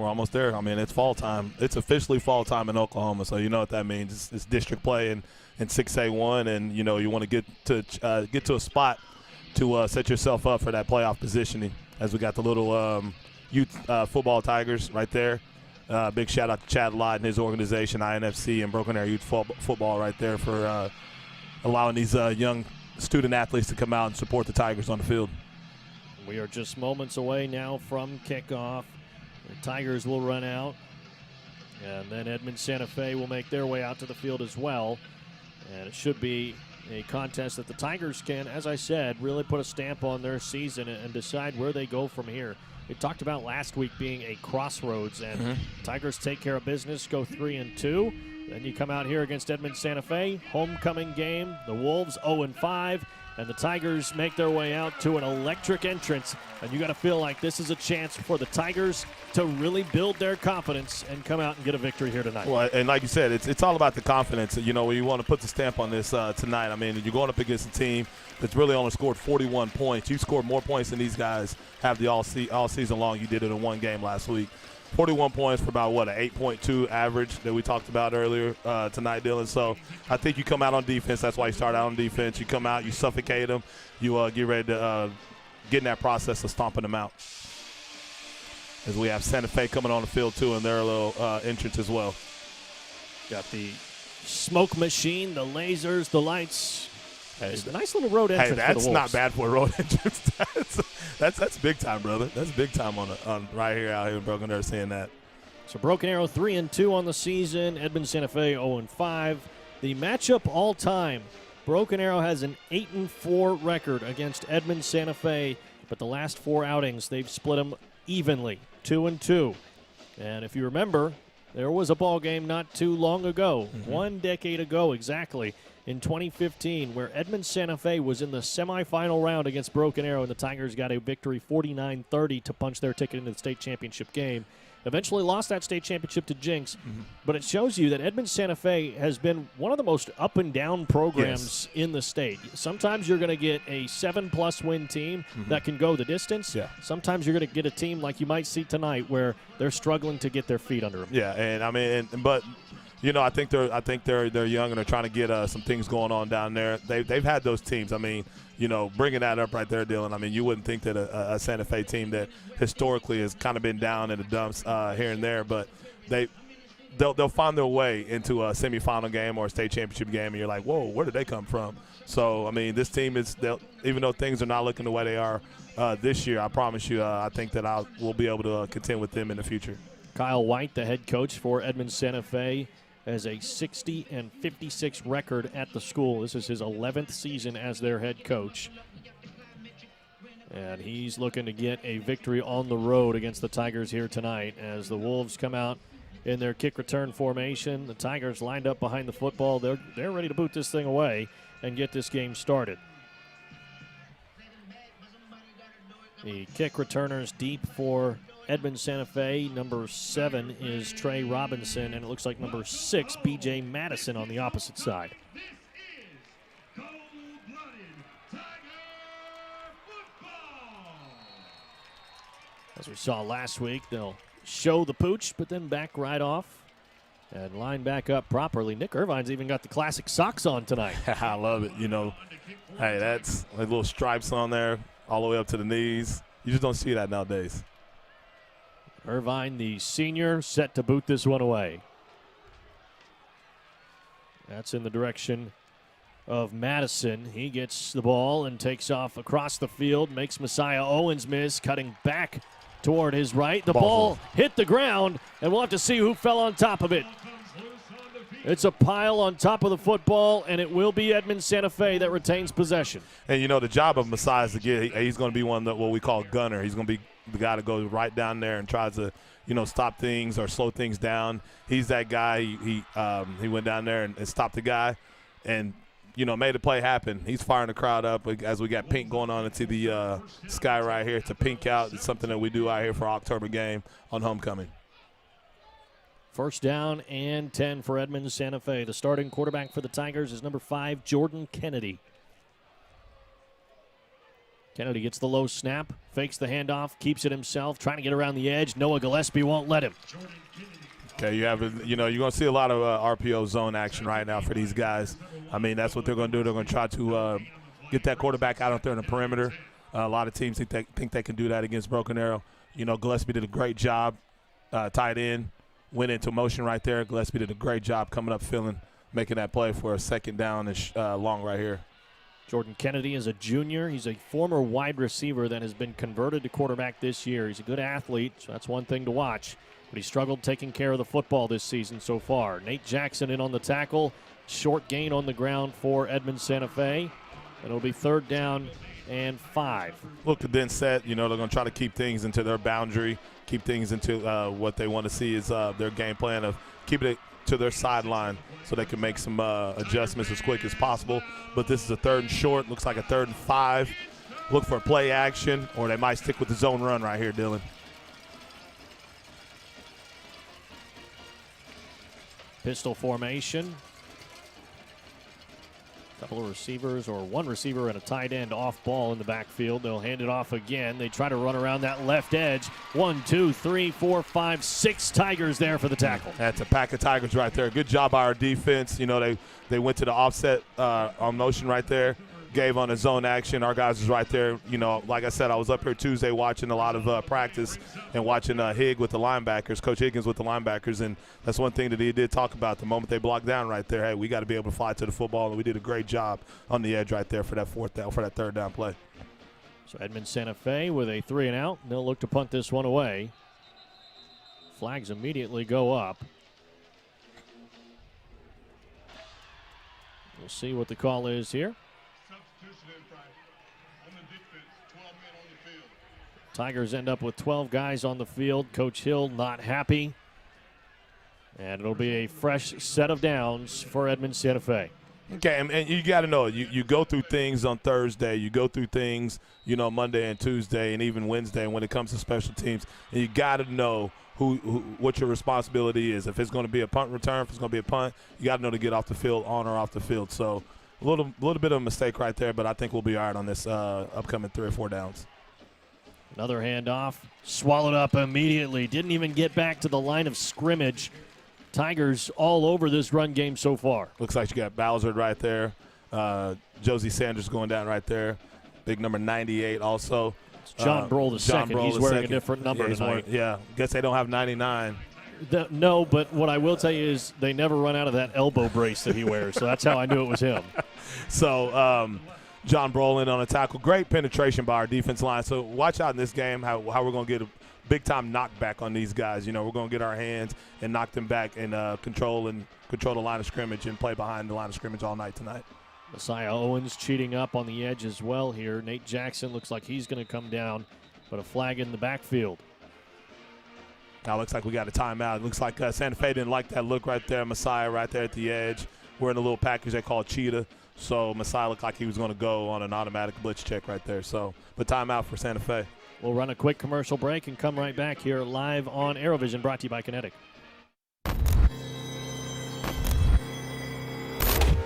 I mean, it's fall time. It's officially fall time in Oklahoma, so you know what that means. It's district play in 6A1, and, you want to get to a spot to set yourself up for that playoff positioning, as we got the little youth football Tigers right there. Big shout out to Chad Lott and his organization, INFC, and Broken Arrow Youth Football right there for allowing these young student athletes to come out and support the Tigers on the field. We are just moments away now from kickoff. The Tigers will run out, and then Edmond Santa Fe will make their way out to the field as well. And it should be a contest that the Tigers can, as I said, really put a stamp on their season and decide where they go from here. We talked about last week being a crossroads, and Tigers take care of business, go 3-2. Then you come out here against Edmond Santa Fe, homecoming game. The Wolves 0-5, and the Tigers make their way out to an electric entrance. And you got to feel like this is a chance for the Tigers to really build their confidence and come out and get a victory here tonight. Well, and like you said, it's all about the confidence. When you want to put the stamp on this tonight. I mean, you're going up against a team that's really only scored 41 points. You scored more points than these guys have all season long. You did it in one game last week. 41 points for about, an 8.2 average that we talked about earlier tonight, Dylan. So I think you come out on defense. That's why you start out on defense. You come out, you suffocate them. You get ready to get in that process of stomping them out. As we have Santa Fe coming on the field, too, in their little entrance as well. Got the smoke machine, the lasers, the lights. It's a nice little road entrance for the Wolves. That's not bad for a road entrance. That's big time, brother. That's big time on right here out here in Broken Arrow, seeing that. So Broken Arrow 3-2 on the season. Edmond Santa Fe 0-5. The matchup all time. Broken Arrow has an 8-4 record against Edmond Santa Fe, but the last 4 outings they've split them evenly, 2-2. And if you remember, there was a ball game not too long ago, 1 decade ago exactly, in 2015, where Edmond Santa Fe was in the semifinal round against Broken Arrow, and the Tigers got a victory 49-30 to punch their ticket into the state championship game. Eventually lost that state championship to Jinx, but it shows you that Edmond Santa Fe has been one of the most up-and-down programs in the state. Sometimes you're going to get a 7+ win team that can go the distance. Sometimes you're going to get a team like you might see tonight where they're struggling to get their feet under them. Yeah, and I mean, but I think they're young and they're trying to get some things going on down there. They've had those teams. I mean, bringing that up right there, Dylan. I mean, you wouldn't think that a Santa Fe team that historically has kind of been down in the dumps here and there, but they'll find their way into a semifinal game or a state championship game, and you're like, whoa, where did they come from? So I mean, this team even though things are not looking the way they are this year, I promise you, I think that we'll be able to contend with them in the future. Kyle White, the head coach for Edmond Santa Fe, has a 60-56 record at the school. This is his 11th season as their head coach. And he's looking to get a victory on the road against the Tigers here tonight as the Wolves come out in their kick return formation. The Tigers lined up behind the football. They're ready to boot this thing away and get this game started. The kick returners deep for Edmond Santa Fe. Number 7 is Trey Robinson, and it looks like number 6, B.J. Madison, on the opposite side. As we saw last week, they'll show the pooch, but then back right off and line back up properly. Nick Irvine's even got the classic socks on tonight. I love it. You know, hey, that's like little stripes on there all the way up to the knees. You just don't see that nowadays. Irvine, the senior, set to boot this one away. That's in the direction of Madison. He gets the ball and takes off across the field, makes Messiah Owens miss, cutting back toward his right. The ball hit the ground, and we'll have to see who fell on top of it. It's a pile on top of the football, and it will be Edmond Santa Fe that retains possession. And, you know, the job of Messiah is to get – he's going to be one that what we call gunner. He's going to be the guy that goes right down there and tries to, you know, stop things or slow things down. He's that guy. He went down there and stopped the guy and, you know, made the play happen. He's firing the crowd up as we got pink going on into the sky right here. It's a pink out. It's something that we do out here for October game on homecoming. First down and 10 for Edmond Santa Fe. The starting quarterback for the Tigers is number 5, Jordan Kennedy. Kennedy gets the low snap, fakes the handoff, keeps it himself, trying to get around the edge. Noah Gillespie won't let him. Okay, you're going to see a lot of RPO zone action right now for these guys. I mean, that's what they're going to do. They're going to try to get that quarterback out there in the perimeter. A lot of teams think they can do that against Broken Arrow. You know, Gillespie did a great job, tight end. Went into motion right there. Gillespie did a great job coming up, making that play for a second down and long right here. Jordan Kennedy is a junior. He's a former wide receiver that has been converted to quarterback this year. He's a good athlete, so that's one thing to watch. But he struggled taking care of the football this season so far. Nate Jackson in on the tackle. Short gain on the ground for Edmond Santa Fe. And it'll be 3rd down and 5. Look to then set. You know, they're going to try to keep things into their boundary, keep things into what they want to see is their game plan of keeping it to their sideline so they can make some adjustments as quick as possible. But this is a 3rd and short. Looks like a 3rd and 5. Look for play action, or they might stick with the zone run right here, Dylan. Pistol formation. Couple of receivers, or one receiver and a tight end off ball in the backfield. They'll hand it off again. They try to run around that left edge. 1, 2, 3, 4, 5, 6 Tigers there for the tackle. That's a pack of Tigers right there. Good job by our defense. You know, they went to the offset on motion right there. Gave on a zone action. Our guys was right there. You know, like I said, I was up here Tuesday watching a lot of practice and watching Hig with the linebackers, Coach Higgins with the linebackers, and that's one thing that he did talk about. The moment they blocked down right there, hey, we got to be able to fly to the football, and we did a great job on the edge right there for that 3rd down play. So Edmond Santa Fe with a 3 and out. They'll look to punt this one away. Flags immediately go up. We'll see what the call is here. Tigers end up with 12 guys on the field. Coach Hill not happy. And it'll be a fresh set of downs for Edmond Santa Fe. Okay, and you got to know, you go through things on Thursday. You go through things, you know, Monday and Tuesday and even Wednesday when it comes to special teams. And you got to know what your responsibility is. If it's going to be a punt return, if it's going to be a punt, you got to know to get off the field, on or off the field. So a little bit of a mistake right there, but I think we'll be all right on this upcoming 3 or 4 downs. Another handoff, swallowed up immediately. Didn't even get back to the line of scrimmage. Tigers all over this run game so far. Looks like you got Bowser right there. Josie Sanders going down right there. Big number 98 also. It's John Broll the second. He's wearing a different number tonight. Guess they don't have 99. No, but what I will tell you is they never run out of that elbow brace that he wears, so that's how I knew it was him. So John Brolin on a tackle. Great penetration by our defense line. So watch out in this game how we're going to get a big-time knockback on these guys. You know, we're going to get our hands and knock them back and control the line of scrimmage and play behind the line of scrimmage all night tonight. Messiah Owens cheating up on the edge as well here. Nate Jackson looks like he's going to come down, but a flag in the backfield. Now looks like we got a timeout. It looks like Santa Fe didn't like that look right there. Messiah right there at the edge. We're in a little package they call Cheetah. So Messiah looked like he was going to go on an automatic blitz check right there. So, but timeout for Santa Fe. We'll run a quick commercial break and come right back here live on ArrowVision, brought to you by Kinetic.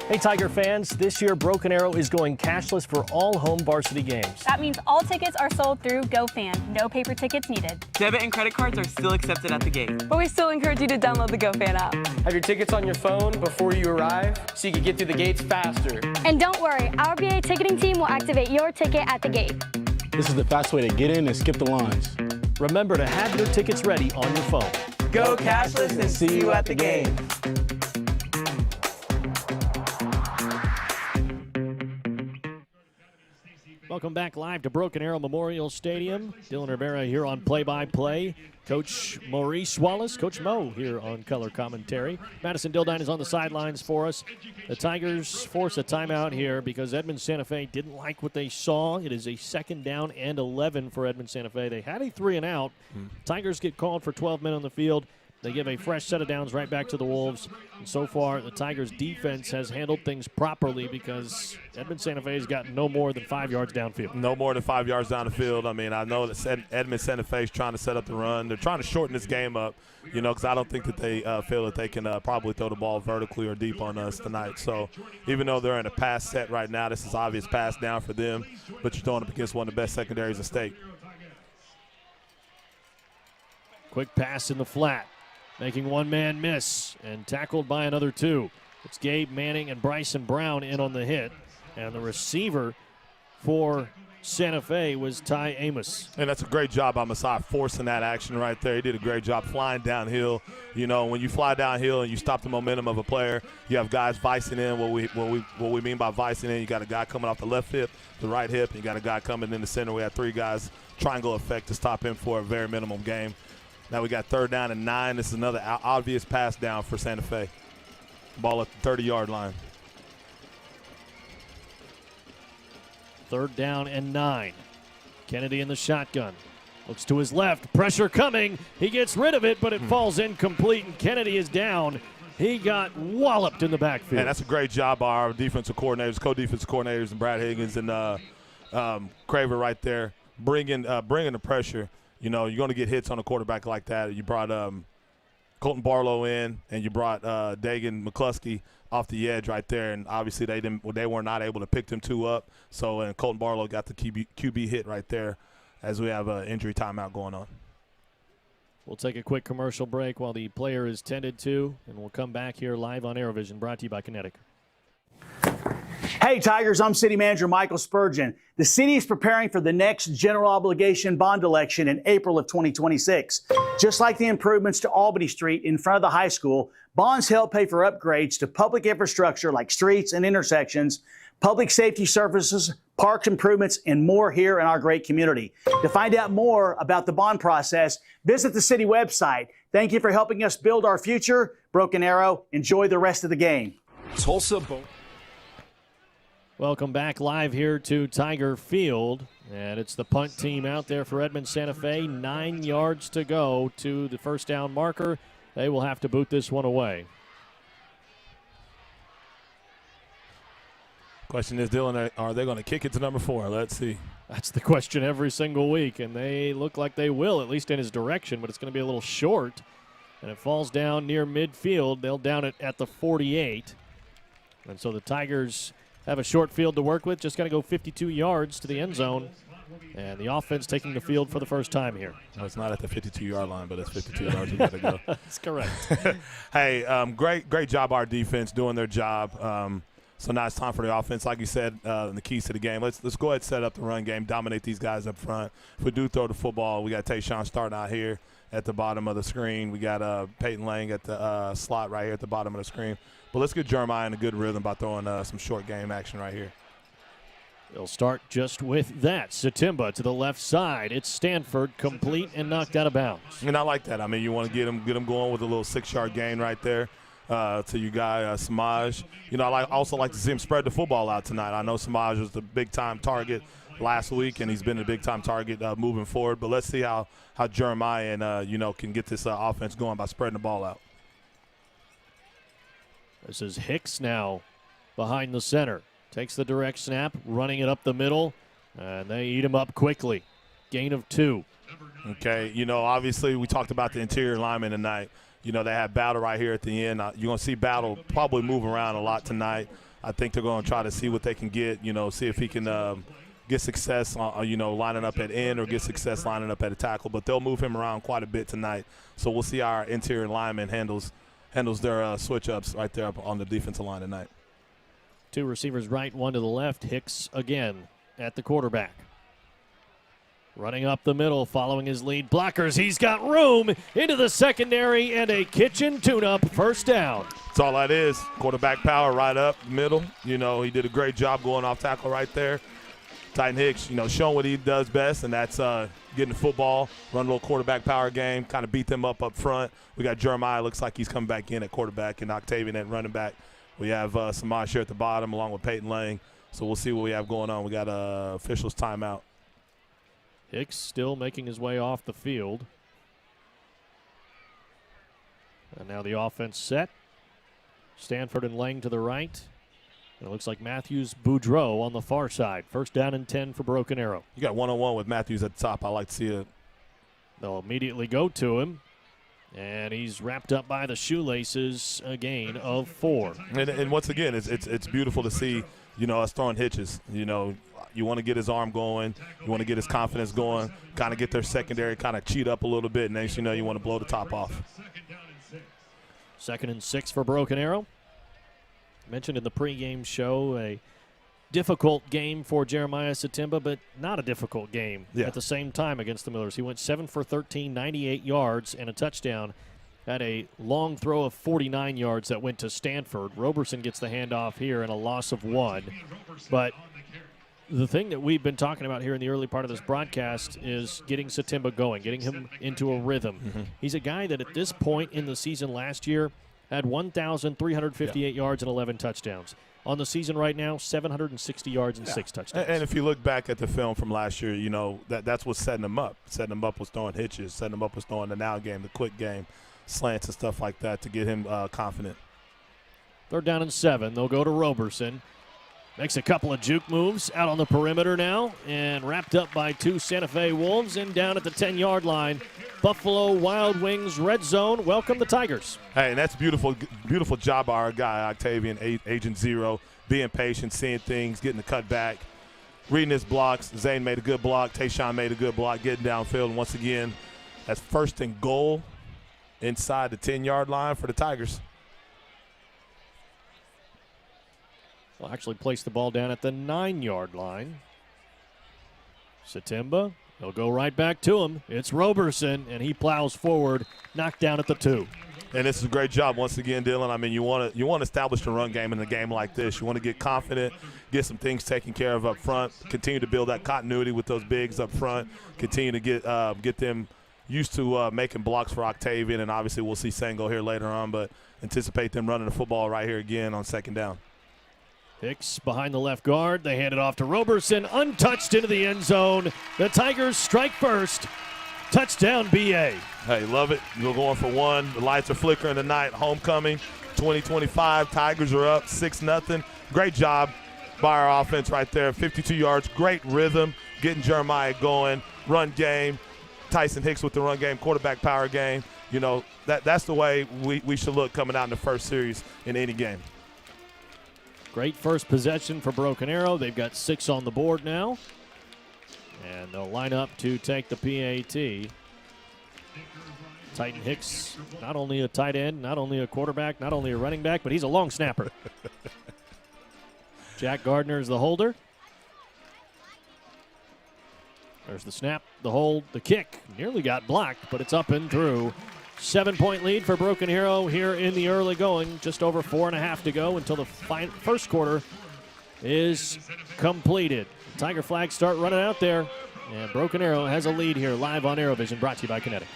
Hey, Tiger fans, this year Broken Arrow is going cashless for all home varsity games. That means all tickets are sold through GoFan. No paper tickets needed. Debit and credit cards are still accepted at the gate. But we still encourage you to download the GoFan app. Have your tickets on your phone before you arrive so you can get through the gates faster. And don't worry, our BA ticketing team will activate your ticket at the gate. This is the fast way to get in and skip the lines. Remember to have your tickets ready on your phone. Go cashless and see you at the game. Welcome back live to Broken Arrow Memorial Stadium. Dylan Rivera here on play-by-play. Coach Maurice Wallace, Coach Mo here on color commentary. Madison Dildine is on the sidelines for us. The Tigers force a timeout here because Edmond Santa Fe didn't like what they saw. It is a 2nd down and 11 for Edmond Santa Fe. They had a 3-and-out. Tigers get called for 12 men on the field. They give a fresh set of downs right back to the Wolves. And so far, the Tigers' defense has handled things properly because Edmond Santa Fe has gotten no more than 5 yards downfield. No more than 5 yards down the field. I mean, I know that Edmond Santa Fe is trying to set up the run. They're trying to shorten this game up, because I don't think that they feel that they can probably throw the ball vertically or deep on us tonight. So even though they're in a pass set right now, this is obvious pass down for them, but you're throwing up against one of the best secondaries in state. Quick pass in the flat. Making one man miss and tackled by another 2. It's Gabe Manning and Bryson Brown in on the hit. And the receiver for Santa Fe was Ty Amos. And that's a great job by Messiah forcing that action right there. He did a great job flying downhill. When you fly downhill and you stop the momentum of a player, you have guys vicing in. What we mean by vicing in, you got a guy coming off the left hip, the right hip, and you got a guy coming in the center. We had 3 guys, triangle effect to stop him for a very minimum gain. Now we got 3rd down and 9. This is another obvious pass down for Santa Fe. Ball at the 30-yard line. 3rd down and 9. Kennedy in the shotgun. Looks to his left. Pressure coming. He gets rid of it, but it falls incomplete, and Kennedy is down. He got walloped in the backfield. And that's a great job by our defensive coordinators, co-defensive coordinators, and Brad Higgins and Craver right there, bringing the pressure. You're going to get hits on a quarterback like that. You brought Colton Barlow in, and you brought Dagan McCluskey off the edge right there, and obviously they were not able to pick them 2 up. So, and Colton Barlow got the QB hit right there as we have an injury timeout going on. We'll take a quick commercial break while the player is tended to, and we'll come back here live on ArrowVision, brought to you by Kinetic. Hey, Tigers, I'm City Manager Michael Spurgeon. The city is preparing for the next general obligation bond election in April of 2026. Just like the improvements to Albany Street in front of the high school, bonds help pay for upgrades to public infrastructure like streets and intersections, public safety services, parks improvements, and more here in our great community. To find out more about the bond process, visit the city website. Thank you for helping us build our future. Broken Arrow, enjoy the rest of the game. Tulsa. Welcome back live here to Tiger Field. And it's the punt team out there for Edmond Santa Fe. 9 yards to go to the 1st down marker. They will have to boot this one away. Question is, Dylan, are they going to kick it to number 4? Let's see. That's the question every single week, and they look like they will, at least in his direction, but it's going to be a little short. And it falls down near midfield. They'll down it at the 48. And so the Tigers have a short field to work with. Just got to go 52 yards to the end zone. And the offense taking the field for the first time here. No, it's not at the 52-yard line, but it's 52 yards you got to go. That's correct. Hey, great job our defense doing their job. So now it's time for the offense. Like you said, the keys to the game. Let's go ahead and set up the run game, dominate these guys up front. If we do throw the football, we got Tayshawn starting out here at the bottom of the screen. We got Peyton Lang at the slot right here at the bottom of the screen. But let's get Jeremiah in a good rhythm by throwing some short game action right here. They'll start just with that. Satimba to the left side. It's Stanford, complete and knocked out of bounds. And I like that. I mean, you want to get them going with a little 6-yard gain right there. to you guys, Samaj. You know, I also like to see him spread the football out tonight. I know Samaj was the big-time target last week, and he's been a big-time target moving forward. But let's see how Jeremiah and, can get this offense going by spreading the ball out. This is Hicks now behind the center. Takes the direct snap, running it up the middle, and they eat him up quickly. Gain of 2. Okay, obviously we talked about the interior linemen tonight. They had Battle right here at the end. You're going to see Battle probably move around a lot tonight. I think they're going to try to see what they can get, see if he can get success, lining up at end or get success lining up at a tackle. But they'll move him around quite a bit tonight. So we'll see how our interior lineman handles their switch-ups right there on the defensive line tonight. 2 receivers right, 1 to the left. Hicks again at the quarterback. Running up the middle, following his lead blockers. He's got room into the secondary and a kitchen tune-up, first down. That's all that is. Quarterback power right up middle. He did a great job going off tackle right there. Titan Hicks, showing what he does best, and that's getting the football, run a little quarterback power game, kind of beat them up front. We got Jeremiah, looks like he's coming back in at quarterback, and Octavian at running back. We have Samaj here at the bottom along with Peyton Lang. So we'll see what we have going on. We got officials timeout. Hicks still making his way off the field. And now the offense set. Stanford and Lang to the right. And it looks like Matthews Boudreau on the far side. First down and 10 for Broken Arrow. You got one-on-one with Matthews at the top. I like to see it. They'll immediately go to him. And he's wrapped up by the shoelaces, a gain of 4. And once again, it's beautiful to see, us throwing hitches. You want to get his arm going. You want to get his confidence going, kind of get their secondary, kind of cheat up a little bit. Next you know, you want to blow the top off. 2nd and 6 for Broken Arrow. Mentioned in the pregame show, a difficult game for Jeremiah Satimba, but not a difficult game at the same time against the Millers. He went 7 for 13, 98 yards and a touchdown. Had a long throw of 49 yards that went to Stanford. Roberson gets the handoff here and a loss of 1. But the thing that we've been talking about here in the early part of this broadcast is getting Satimba going, getting him into a rhythm. Mm-hmm. He's a guy that at this point in the season last year had 1,358 yards and 11 touchdowns. On the season right now, 760 yards and 6 touchdowns. And if you look back at the film from last year, that's what's setting him up. Setting him up was throwing hitches. Setting him up was throwing the now game, the quick game, slants and stuff like that to get him confident. 3rd down and 7. They'll go to Roberson. Makes a couple of juke moves out on the perimeter now and wrapped up by 2 Santa Fe Wolves and down at the 10-yard line. Buffalo Wild Wings red zone. Welcome the Tigers. Hey, and that's beautiful job by our guy, Octavian, Agent Zero, being patient, seeing things, getting the cut back, reading his blocks. Zane made a good block. Tayshawn made a good block, getting downfield. And once again, that's 1st and goal inside the 10-yard line for the Tigers. Will actually place the ball down at the 9-yard line. Satimba, he'll go right back to him. It's Roberson, and he plows forward, knocked down at the 2. And this is a great job once again, Dylan. I mean, you want to establish the run game in a game like this. You want to get confident, get some things taken care of up front, continue to build that continuity with those bigs up front, continue to get them used to making blocks for Octavian, and obviously we'll see Sango here later on, but anticipate them running the football right here again on 2nd down. Hicks behind the left guard. They hand it off to Roberson, untouched into the end zone. The Tigers strike first. Touchdown, BA. Hey, love it. We're going for 1. The lights are flickering tonight. Homecoming 2025. Tigers are up 6-0. Great job by our offense right there. 52 yards. Great rhythm. Getting Jeremiah going. Run game. Tyson Hicks with the run game. Quarterback power game. That's the way we should look coming out in the first series in any game. Great first possession for Broken Arrow. They've got 6 on the board now. And they'll line up to take the PAT. Titan Hicks, not only a tight end, not only a quarterback, not only a running back, but he's a long snapper. Jack Gardner is the holder. There's the snap, the hold, the kick. Nearly got blocked, but it's up and through. 7-point lead for Broken Arrow here in the early going. Just over 4.5 to go until the first quarter is completed. Tiger flags start running out there. And Broken Arrow has a lead here live on ArrowVision, brought to you by Kinetic.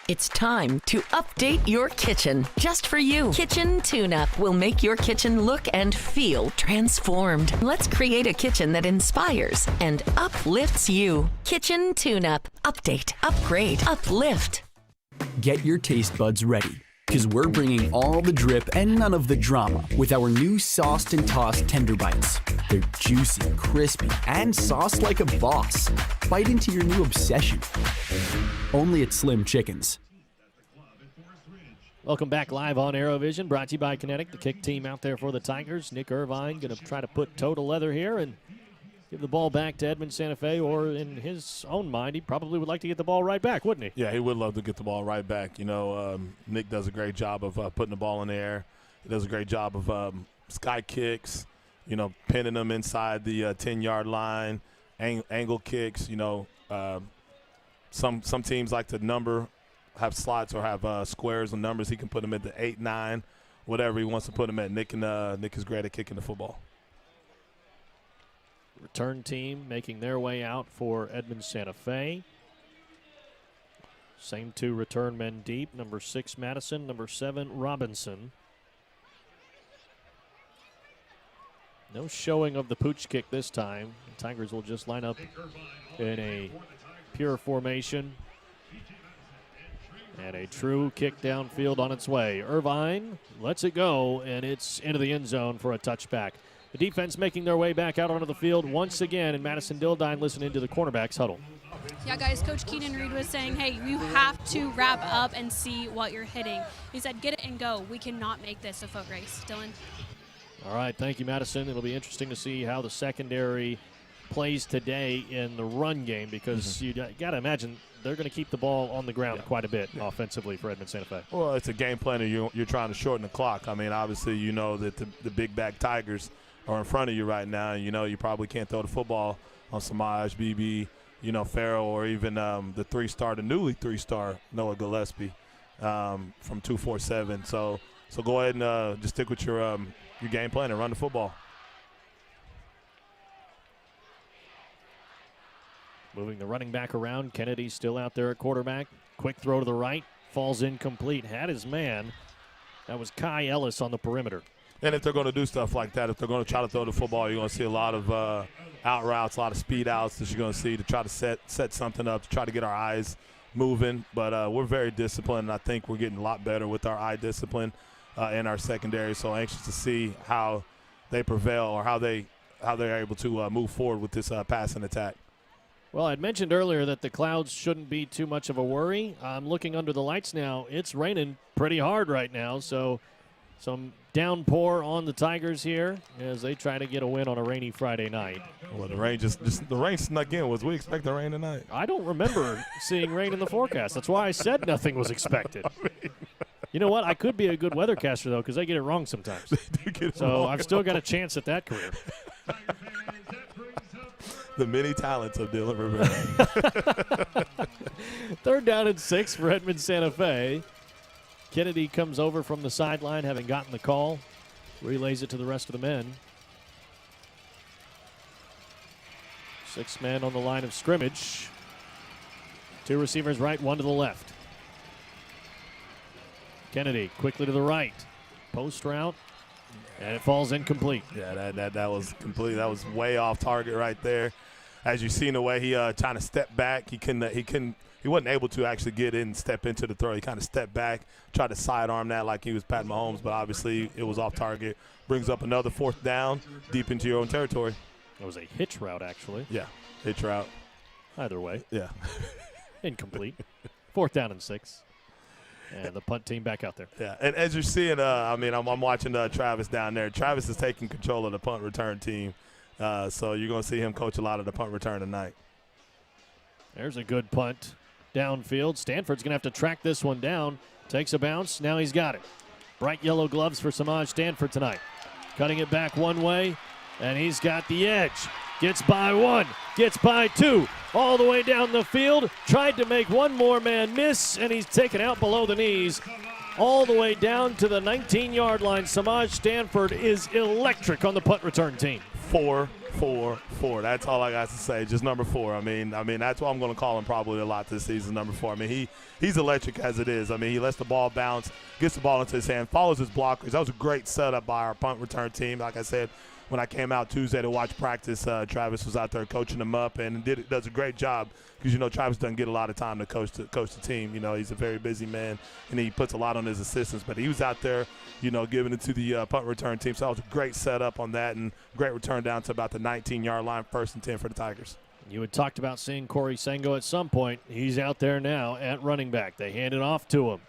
It's time to update your kitchen just for you. Kitchen Tune-Up will make your kitchen look and feel transformed. Let's create a kitchen that inspires and uplifts you. Kitchen Tune-Up. Update, upgrade, uplift. Get your taste buds ready, because we're bringing all the drip and none of the drama with our new sauced and tossed Tender Bites. They're juicy, crispy, and sauced like a boss. Bite into your new obsession. Only at Slim Chickens. Welcome back live on ArrowVision, brought to you by Kinetic, the kick team out there for the Tigers. Nick Irvine going to try to put toe to leather here and give the ball back to Edmond Santa Fe, or in his own mind, he probably would like to get the ball right back, wouldn't he? Yeah, he would love to get the ball right back. You know, Nick does a great job of putting the ball in the air. He does a great job of sky kicks, you know, pinning them inside the 10-yard line, angle kicks. You know, some teams like to have slots or have squares and numbers. He can put them at the 8, 9, whatever he wants to put them at. Nick is great at kicking the football. Return team making their way out for Edmond Santa Fe. Same two return men deep. Number 6, Madison. Number 7, Robinson. No showing of the pooch kick this time. The Tigers will just line up in a pure formation. And a true kick downfield on its way. Irvine lets it go, and it's into the end zone for a touchback. The defense making their way back out onto the field once again, and Madison Dildine listening to the cornerbacks huddle. Yeah, guys, Coach Keenan Reed was saying, hey, you have to wrap up and see what you're hitting. He said, get it and go. We cannot make this a foot race. Dylan? All right, thank you, Madison. It'll be interesting to see how the secondary plays today in the run game, because you got to imagine they're going to keep the ball on the ground quite a bit offensively for Edmond Santa Fe. Well, it's a game plan. You're trying to shorten the clock. I mean, obviously, you know that the big back Tigers are in front of you right now, and you know you probably can't throw the football on Samaj, BB, you know, Ferrell, or even the newly three-star Noah Gillespie from 247. So go ahead and just stick with your game plan and run the football. Moving the running back around. Kennedy still out there at quarterback. Quick throw to the right. Falls incomplete. Had his man. That was Kai Ellis on the perimeter. And if they're going to do stuff like that, if they're going to try to throw the football, you're going to see a lot of out routes, a lot of speed outs that you're going to see to try to set something up, to try to get our eyes moving. But we're very disciplined, and I think we're getting a lot better with our eye discipline in our secondary. So anxious to see how they prevail, or how they're able to move forward with this passing attack. Well, I'd mentioned earlier that the clouds shouldn't be too much of a worry. I'm looking under the lights now. It's raining pretty hard right now, so some downpour on the Tigers here as they try to get a win on a rainy Friday night. Well, the rain snuck in. Was we expecting rain tonight? I don't remember seeing rain in the forecast. That's why I said nothing was expected. You know what? I could be a good weathercaster, though, because I get it wrong sometimes. I've still got a chance at that career. The many talents of Dylan Rivera. 3rd down and 6 for Edmond Santa Fe. Kennedy comes over from the sideline, having gotten the call. Relays it to the rest of the men. 6 men on the line of scrimmage. 2 receivers right, 1 to the left. Kennedy quickly to the right. Post route. And it falls incomplete. Yeah, that was complete. That was way off target right there. As you see in the way he trying to step back, he wasn't able to actually get in and step into the throw. He kind of stepped back, tried to sidearm that like he was Pat Mahomes, but obviously it was off target. Brings up another 4th down, deep into your own territory. It was a hitch route, actually. Yeah, hitch route. Either way. Yeah. Incomplete. 4th down and 6. And the punt team back out there. Yeah, and as you're seeing, I'm watching Travis down there. Travis is taking control of the punt return team. So you're going to see him coach a lot of the punt return tonight. There's a good punt downfield. Stanford's going to have to track this one down. Takes a bounce. Now he's got it. Bright yellow gloves for Samaj Stanford tonight. Cutting it back one way, and he's got the edge. Gets by 1, gets by 2, all the way down the field. Tried to make one more man miss, and he's taken out below the knees. All the way down to the 19-yard line. Samaj Stanford is electric on the punt return team. 4 4. That's all I got to say. Just number 4. I mean, that's what I'm going to call him probably a lot this season. Number 4. I mean, he's electric as it is. I mean, he lets the ball bounce, gets the ball into his hand, follows his blockers. That was a great setup by our punt return team. Like I said, when I came out Tuesday to watch practice, Travis was out there coaching them up and does a great job because, you know, Travis doesn't get a lot of time to coach the team. You know, he's a very busy man, and he puts a lot on his assistants. But he was out there, you know, giving it to the punt return team. So that was a great setup on that and great return down to about the 19-yard line, 1st and 10 for the Tigers. You had talked about seeing Corey Sengo at some point. He's out there now at running back. They hand it off to him.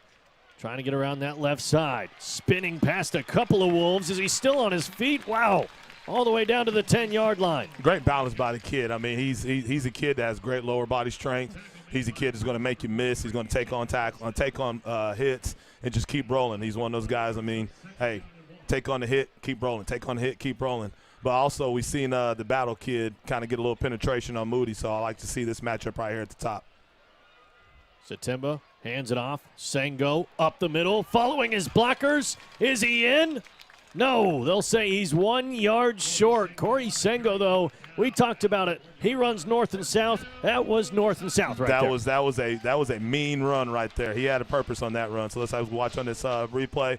Trying to get around that left side. Spinning past a couple of Wolves. Is he still on his feet? Wow. All the way down to the 10-yard line. Great balance by the kid. I mean, he's a kid that has great lower body strength. He's a kid that's going to make you miss. He's going to take on hits, and just keep rolling. He's one of those guys, I mean, hey, take on the hit, keep rolling. Take on the hit, keep rolling. But also we've seen the battle kid kind of get a little penetration on Moody, so I like to see this matchup right here at the top. Satimba hands it off. Sengo up the middle, following his blockers. Is he in? No, they'll say he's 1 yard short. Corey Sengo, though, we talked about it. He runs north and south. That was north and south right there. That was a mean run right there. He had a purpose on that run. So let's watch on this replay.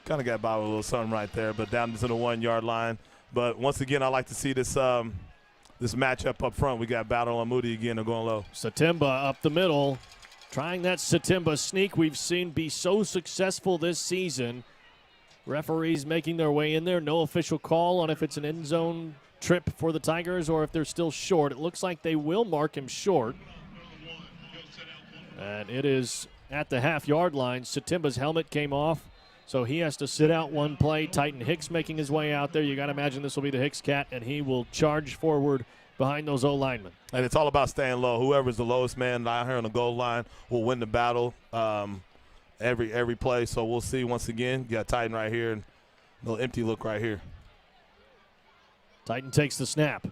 Kind of got by with a little something right there, but down to the 1 yard line. But once again, I like to see this this matchup up front. We got Battle on Moody again. They're going low. Satimba up the middle, trying that Satimba sneak we've seen be so successful this season. Referees making their way in there. No official call on if it's an end zone trip for the Tigers or if they're still short. It looks like they will mark him short. And it is at the half-yard line. Satimba's helmet came off, so he has to sit out one play. Titan Hicks making his way out there. You got to imagine this will be the Hicks cat, and he will charge forward behind those O-linemen. And it's all about staying low. Whoever's the lowest man down here on the goal line will win the battle. Every play, so we'll see once again. You got Titan right here and a little empty look right here. Titan takes the snap.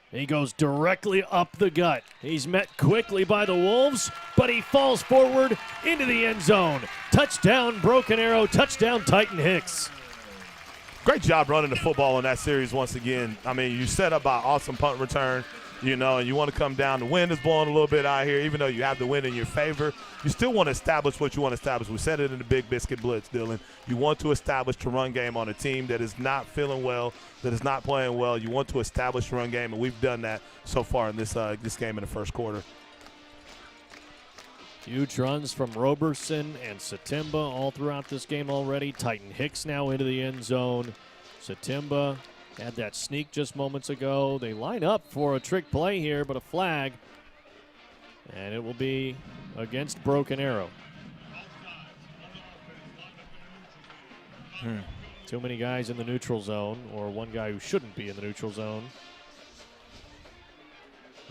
He goes directly up the gut. He's met quickly by the Wolves, but he falls forward into the end zone. Touchdown, Broken Arrow. Touchdown, Titan Hicks. Great job running the football in that series once again. I mean, you set up by awesome punt return, you know, and you want to come down. The wind is blowing a little bit out here. Even though you have the wind in your favor, you still want to establish what you want to establish. We said it in the big Biscuit Blitz, Dylan. You want to establish the run game on a team that is not feeling well, that is not playing well. You want to establish the run game, and we've done that so far in this game in the first quarter. Huge runs from Roberson and Satimba all throughout this game already. Titan Hicks now into the end zone. Satimba had that sneak just moments ago. They line up for a trick play here, but a flag. And it will be against Broken Arrow. Too many guys in the neutral zone, or one guy who shouldn't be in the neutral zone.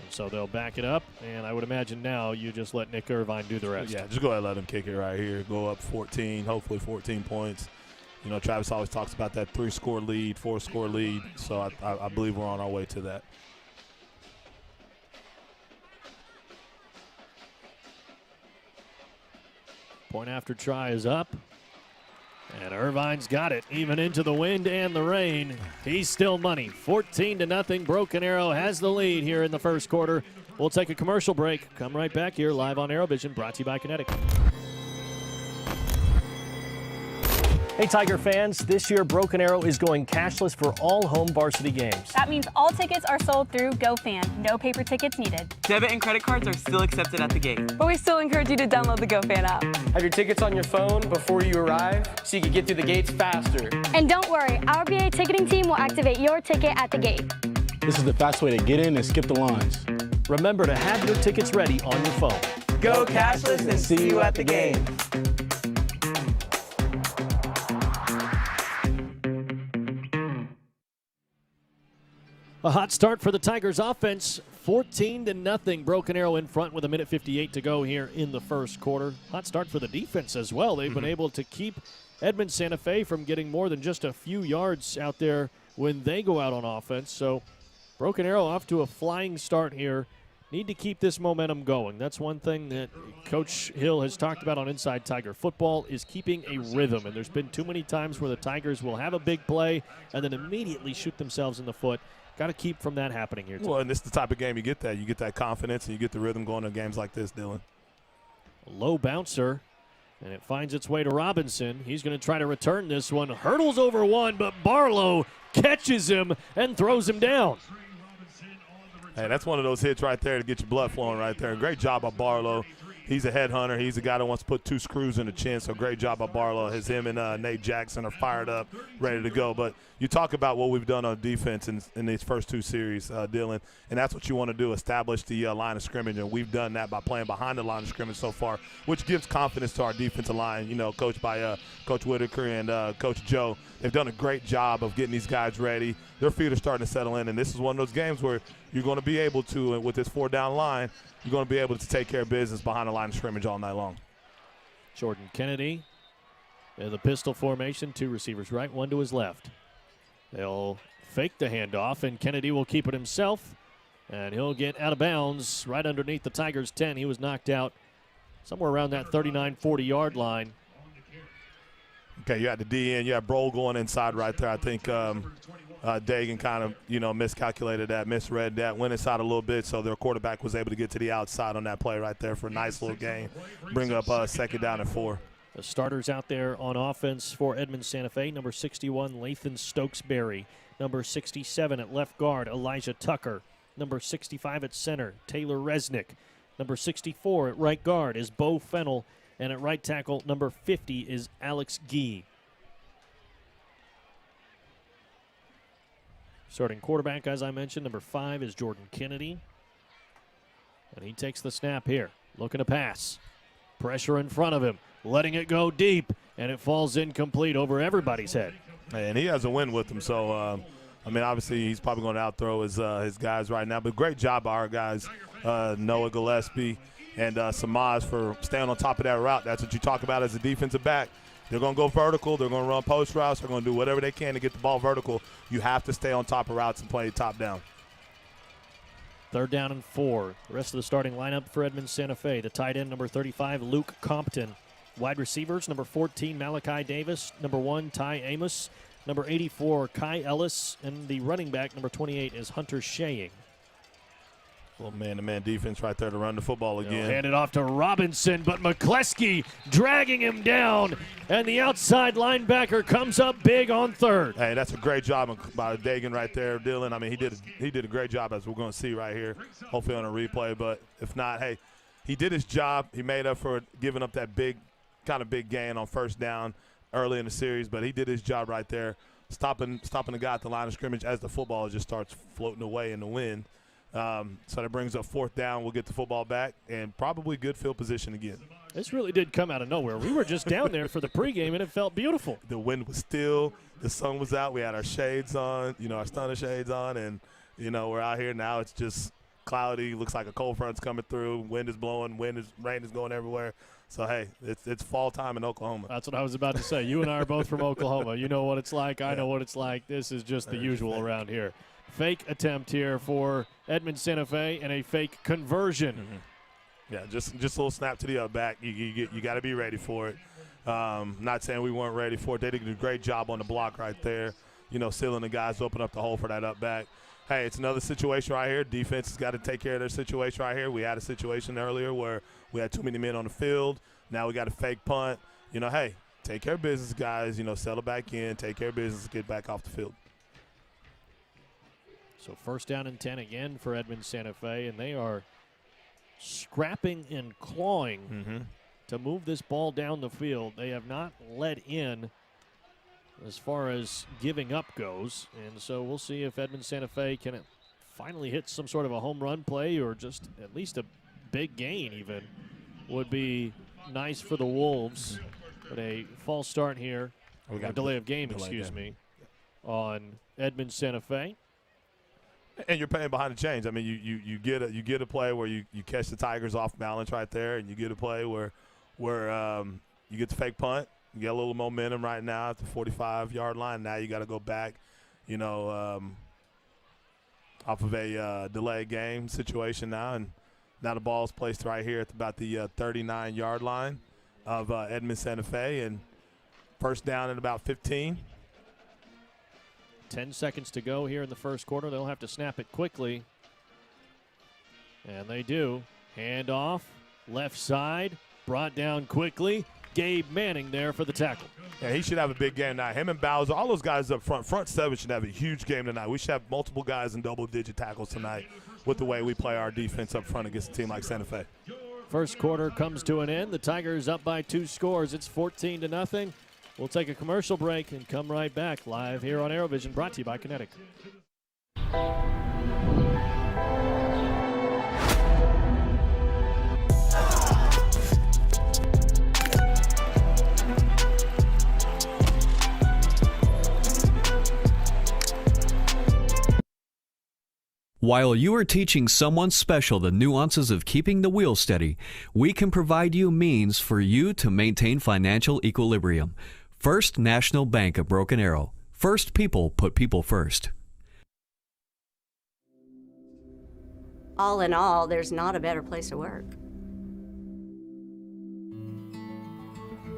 And so they'll back it up, and I would imagine now you just let Nick Irvine do the rest. Yeah, just go ahead and let him kick it right here. Go up 14, hopefully 14 points. You know, Travis always talks about that 3-score lead, 4-score lead, so I believe we're on our way to that. Point after try is up. And Irvine's got it, even into the wind and the rain. He's still money. 14-0. Broken Arrow has the lead here in the first quarter. We'll take a commercial break. Come right back here live on ArrowVision, brought to you by Kinetic. Hey, Tiger fans, this year Broken Arrow is going cashless for all home varsity games. That means all tickets are sold through GoFan. No paper tickets needed. Debit and credit cards are still accepted at the gate. But we still encourage you to download the GoFan app. Have your tickets on your phone before you arrive so you can get through the gates faster. And don't worry, our BA ticketing team will activate your ticket at the gate. This is the fast way to get in and skip the lines. Remember to have your tickets ready on your phone. Go cashless and see you at the game. A hot start for the Tigers offense, 14-0. Broken Arrow in front with 1:58 to go here in the first quarter. Hot start for the defense as well. They've been able to keep Edmond Santa Fe from getting more than just a few yards out there when they go out on offense. So Broken Arrow off to a flying start here. Need to keep this momentum going. That's one thing that Coach Hill has talked about on Inside Tiger Football is keeping a rhythm. And there's been too many times where the Tigers will have a big play and then immediately shoot themselves in the foot got to keep from that happening here tonight. Well, and this is the type of game you get that. You get that confidence and you get the rhythm going in games like this, Dylan. A low bouncer, and it finds its way to Robinson. He's going to try to return this one. Hurdles over one, but Barlow catches him and throws him down. Hey, that's one of those hits right there to get your blood flowing right there. Great job by Barlow. He's a headhunter. He's a guy that wants to put 2 screws in the chin, so great job by Barlow. Him and Nate Jackson are fired up, ready to go. But you talk about what we've done on defense in these first 2 series, Dylan, and that's what you want to do, establish the line of scrimmage, and we've done that by playing behind the line of scrimmage so far, which gives confidence to our defensive line, coached by Coach Whitaker and Coach Joe. They've done a great job of getting these guys ready. Their feet are starting to settle in, and this is one of those games where you're going to be able to, with this 4-down line, you're going to be able to take care of business behind the line of scrimmage all night long. Jordan Kennedy in the pistol formation, 2 receivers right, 1 to his left. They'll fake the handoff, and Kennedy will keep it himself, and he'll get out of bounds right underneath the Tigers' 10. He was knocked out somewhere around that 39, 40-yard line. Okay, you had the DN. You had Broll going inside right there. I think Dagan kind of, miscalculated that, misread that, went inside a little bit, so their quarterback was able to get to the outside on that play right there for a nice little gain. Bring up 2nd down and 4. The starters out there on offense for Edmond Santa Fe, number 61, Lathan Stokes-Berry. Number 67 at left guard, Elijah Tucker. Number 65 at center, Taylor Resnick. Number 64 at right guard is Bo Fennell. And at right tackle, number 50 is Alex Gee. Starting quarterback, as I mentioned, number 5 is Jordan Kennedy. And he takes the snap here, looking to pass. Pressure in front of him, letting it go deep, and it falls incomplete over everybody's head. And he has a win with him, so, obviously he's probably going to outthrow his guys right now. But great job by our guys, Noah Gillespie and Samaj, for staying on top of that route. That's what you talk about as a defensive back. They're going to go vertical. They're going to run post routes. They're going to do whatever they can to get the ball vertical. You have to stay on top of routes and play top down. 3rd down and 4. The rest of the starting lineup for Edmond Santa Fe. The tight end, number 35, Luke Compton. Wide receivers, number 14, Malachi Davis. Number 1, Ty Amos. Number 84, Kai Ellis. And the running back, number 28, is Hunter Shaying. Little man-to-man defense right there to run the football again. Hand it off to Robinson, but McCleskey dragging him down, and the outside linebacker comes up big on 3rd. Hey, that's a great job by Dagan right there, Dylan. He did a great job, as we're going to see right here, hopefully on a replay. But if not, hey, he did his job. He made up for giving up that big gain on 1st down early in the series, but he did his job right there, stopping the guy at the line of scrimmage as the football just starts floating away in the wind. So that brings up 4th down. We'll get the football back and probably good field position again. This really did come out of nowhere. We were just down there for the pregame, and it felt beautiful. The wind was still. The sun was out. We had our shades on, our stunner shades on, and, we're out here now. It's just cloudy. Looks like a cold front's coming through. Wind is blowing. Rain is going everywhere. So, hey, it's fall time in Oklahoma. That's what I was about to say. You and I are both from Oklahoma. You know what it's like. I know what it's like. This is just the usual around here. Fake attempt here for Edmond Santa Fe and a fake conversion. Mm-hmm. Yeah, just a little snap to the back. You got to be ready for it. Not saying we weren't ready for it. They did a great job on the block right there. Sealing the guys to open up the hole for that up back. Hey, it's another situation right here. Defense has got to take care of their situation right here. We had a situation earlier where we had too many men on the field. Now we got a fake punt. Hey, take care of business, guys. Settle back in, take care of business, get back off the field. So 1st down and 10 again for Edmond Santa Fe, and they are scrapping and clawing to move this ball down the field. They have not let in as far as giving up goes, and so we'll see if Edmond Santa Fe can finally hit some sort of a home run play or just at least a big gain even would be nice for the Wolves. But a false start here, a delay of game, on Edmond Santa Fe. And you're playing behind the chains. You get a play where you catch the Tigers off balance right there, and you get a play where you get the fake punt. You get a little momentum right now at the 45-yard line. Now you got to go back, off of a delay game situation now, and now the ball's placed right here at about the 39-yard line of Edmond Santa Fe, and 1st down at about 15. 10 seconds to go here in the first quarter. They'll have to snap it quickly. And they do. Hand off, left side, brought down quickly. Gabe Manning there for the tackle. Yeah, he should have a big game tonight. Him and Bowser, all those guys up front, front seven should have a huge game tonight. We should have multiple guys in double-digit tackles tonight with the way we play our defense up front against a team like Santa Fe. First quarter comes to an end. The Tigers up by 2 scores. It's 14-0. We'll take a commercial break and come right back live here on ArrowVision, brought to you by Kinetic. While you are teaching someone special the nuances of keeping the wheel steady, we can provide you means for you to maintain financial equilibrium. First National Bank of Broken Arrow. First people put people first. All in all, there's not a better place to work.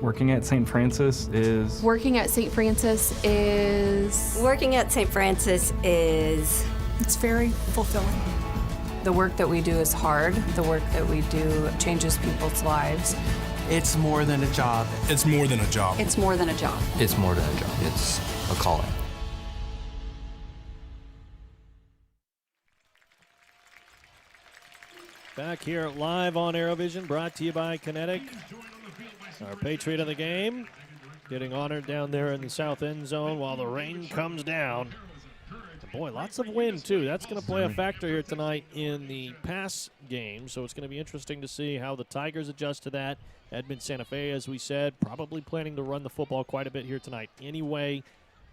Working at St. Francis is... Working at St. Francis is... Working at St. Francis is... It's very fulfilling. The work that we do is hard. The work that we do changes people's lives. It's more than a job. It's more than a job. It's more than a job. It's more than a job. It's a calling. Back here live on ArrowVision, brought to you by Kinetic. Our Patriot of the game getting honored down there in the south end zone while the rain comes down. Boy, lots of wind, too. That's going to play a factor here tonight in the pass game, so it's going to be interesting to see how the Tigers adjust to that. Edmond Santa Fe, as we said, probably planning to run the football quite a bit here tonight anyway,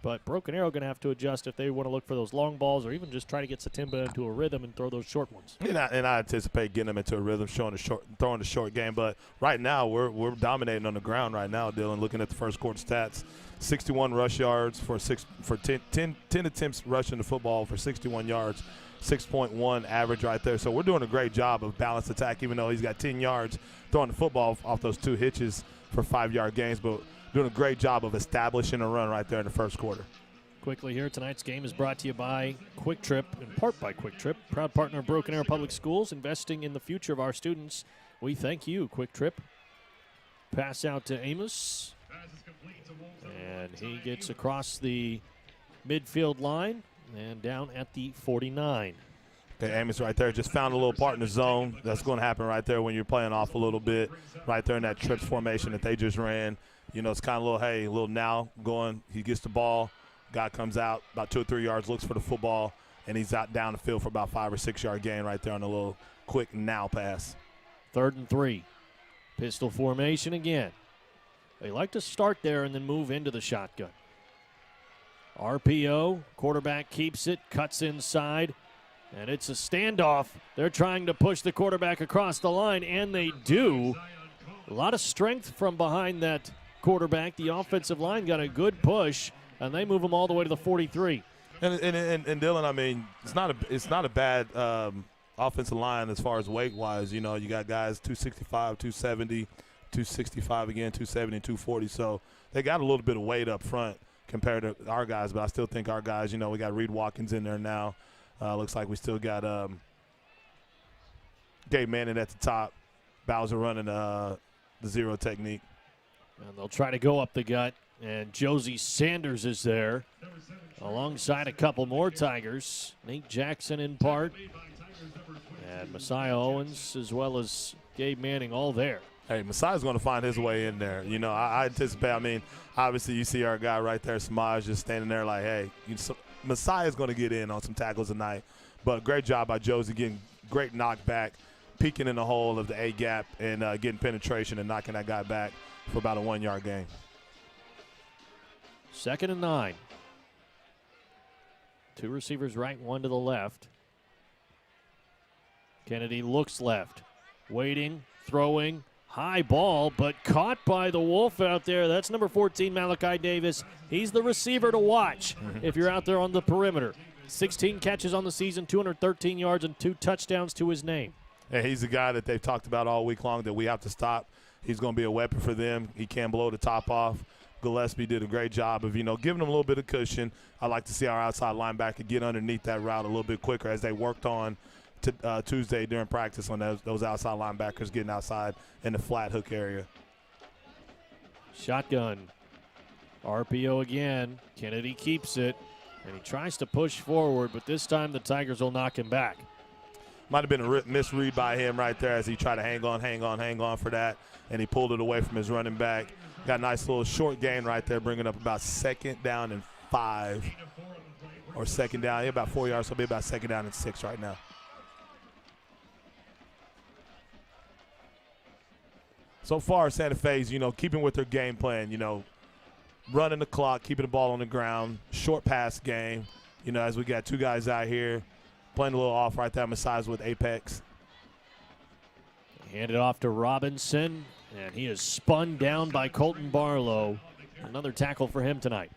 but Broken Arrow going to have to adjust if they want to look for those long balls or even just try to get Satimba into a rhythm and throw those short ones. And I anticipate getting them into a rhythm, throwing the short game, but right now we're dominating on the ground right now, Dylan, looking at the first quarter stats. 61 rush yards for 10 attempts rushing the football for 61 yards, 6.1 average right there. So we're doing a great job of balanced attack, even though he's got 10 yards throwing the football off those 2 hitches for 5-yard gains, but doing a great job of establishing a run right there in the first quarter. Quickly here, tonight's game is brought to you by Quick Trip, in part by Quick Trip, proud partner of Broken Arrow Public Schools, investing in the future of our students. We thank you, Quick Trip. Pass out to Amos. And he gets across the midfield line and down at the 49. Okay, Amos right there just found a little part in the zone. That's going to happen right there when you're playing off a little bit, right there in that trips formation that they just ran. You know, it's kind of a little now going. He gets the ball. Guy comes out about 2 or 3 yards, looks for the football, and he's out down the field for about 5 or 6 yard gain right there on a little quick now pass. 3rd and 3. Pistol formation again. They like to start there and then move into the shotgun. RPO, quarterback keeps it, cuts inside, and it's a standoff. They're trying to push the quarterback across the line, and they do. A lot of strength from behind that quarterback. The offensive line got a good push, and they move him all the way to the 43. And Dylan, I mean, it's not a bad offensive line as far as weight-wise. You know, you got guys 265, 270, 265 again, 270, and 240. So they got a little bit of weight up front compared to our guys, but I still think our guys, you know, we got Reed Watkins in there now. Looks like we still got Gabe Manning at the top. Bowser running the zero technique. And they'll try to go up the gut, and Josie Sanders is there alongside a couple more Tigers. Nate Jackson in part, and Messiah Owens as well as Gabe Manning all there. Hey, Messiah's going to find his way in there. You know, I anticipate, I mean, obviously you see our guy right there, Samaj, just standing there like, hey, Messiah's going to get in on some tackles tonight. But great job by Josie getting great knockback, peeking in the hole of the A-gap and getting penetration and knocking that guy back for about a 1 yard gain. 2nd and 9. 2 receivers right, 1 to the left. Kennedy looks left, waiting, throwing. High ball, but caught by the Wolf out there. That's number 14, Malachi Davis. He's the receiver to watch if you're out there on the perimeter. 16 catches on the season, 213 yards, and 2 touchdowns to his name. And he's the guy that they've talked about all week long that we have to stop. He's going to be a weapon for them. He can blow the top off. Gillespie did a great job of, giving them a little bit of cushion. I like to see our outside linebacker get underneath that route a little bit quicker as they worked on Tuesday during practice on those outside linebackers getting outside in the flat hook area. Shotgun. RPO again. Kennedy keeps it, and he tries to push forward, but this time the Tigers will knock him back. Might have been a misread by him right there as he tried to hang on for that, and he pulled it away from his running back. Got a nice little short gain right there, bringing up about 2nd down and 5, or 2nd down, about 4 yards, so it'll be about 2nd down and 6 right now. So far, Santa Fe's, keeping with their game plan, running the clock, keeping the ball on the ground, short pass game. As we got 2 guys out here playing a little off right there, Masai's with Apex. Hand it off to Robinson, and he is spun down by Colton Barlow. Another tackle for him tonight.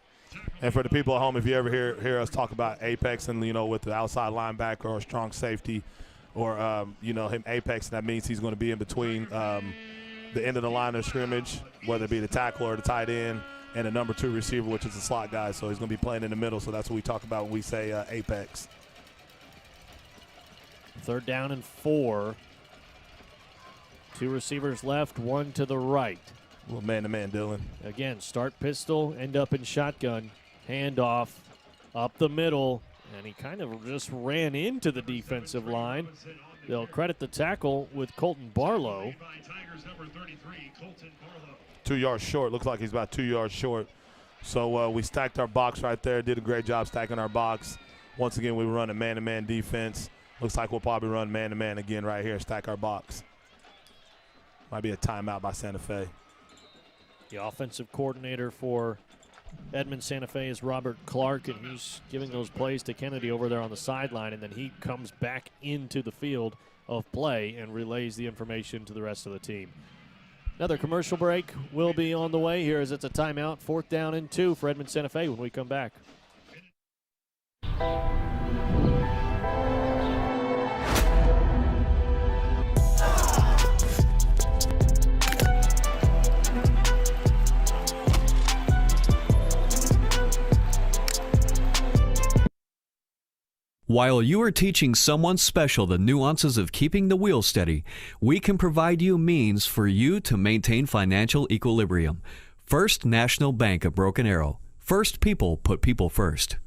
And for the people at home, if you ever hear us talk about Apex and, with the outside linebacker or strong safety or, him Apex, that means he's going to be in between the end of the line of scrimmage, whether it be the tackle or the tight end, and the number 2 receiver, which is the slot guy. So he's going to be playing in the middle. So that's what we talk about when we say Apex. 3rd down and 4. 2 receivers left, 1 to the right. A little man-to-man, Dylan. Again, start pistol, end up in shotgun. Handoff up the middle, and he kind of just ran into the defensive line. They'll credit the tackle with Colton Barlow. 2 yards short. Looks like he's about 2 yards short. So we stacked our box right there. Did a great job stacking our box. Once again, we were running man-to-man defense. Looks like we'll probably run man-to-man again right here, stack our box. Might be a timeout by Santa Fe. The offensive coordinator for Edmond Santa Fe is Robert Clark, and he's giving those plays to Kennedy over there on the sideline, and then he comes back into the field of play and relays the information to the rest of the team. Another commercial break will be on the way here as it's a timeout. 4th down and 2 for Edmond Santa Fe when we come back. While you are teaching someone special the nuances of keeping the wheel steady, we can provide you means for you to maintain financial equilibrium. First National Bank of Broken Arrow. First people put people first.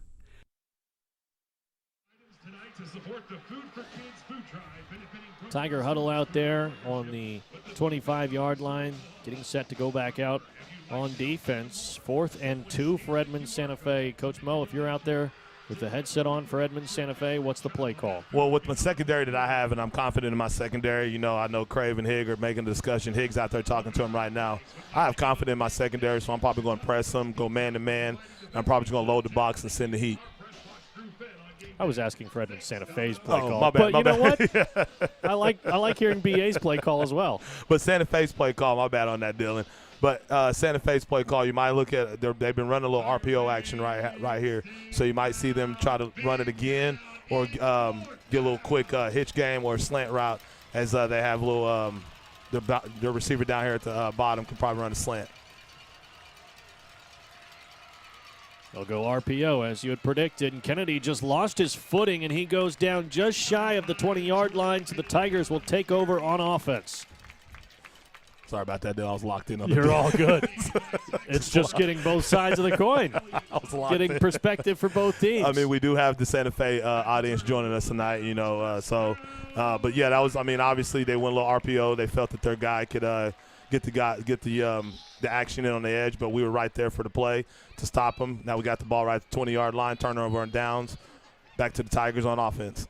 Tiger huddle out there on the 25-yard line, getting set to go back out on defense. 4th and 2 for Edmond Santa Fe. Coach Mo, if you're out there with the headset on for Edmond Santa Fe, what's the play call? Well, with my secondary that I have, and I'm confident in my secondary, I know Crave and Higg are making the discussion. Higg's out there talking to him right now. I have confidence in my secondary, so I'm probably going to press them, go man-to-man. I'm probably just going to load the box and send the heat. I was asking for Edmond Santa Fe's play call. My bad, but you know what? I like hearing BA's play call as well. But Santa Fe's play call, my bad on that, Dylan. But Santa Fe's play call, you might look at they've been running a little RPO action right here. So you might see them try to run it again or get a little quick hitch game or slant route as they have a little the receiver down here at the bottom can probably run a slant. They'll go RPO as you had predicted, and Kennedy just lost his footing, and he goes down just shy of the 20-yard line, so the Tigers will take over on offense. Sorry about that, Dylan. I was locked in. You're all good. It's just getting both sides of the coin. I was locked getting in. Perspective for both teams. I mean, we do have the Santa Fe audience joining us tonight, but yeah, that was. I mean, obviously they went a little RPO. They felt that their guy could get the action in on the edge, but we were right there for the play to stop them. Now we got the ball right at the 20-yard line, turnover and downs. Back to the Tigers on offense.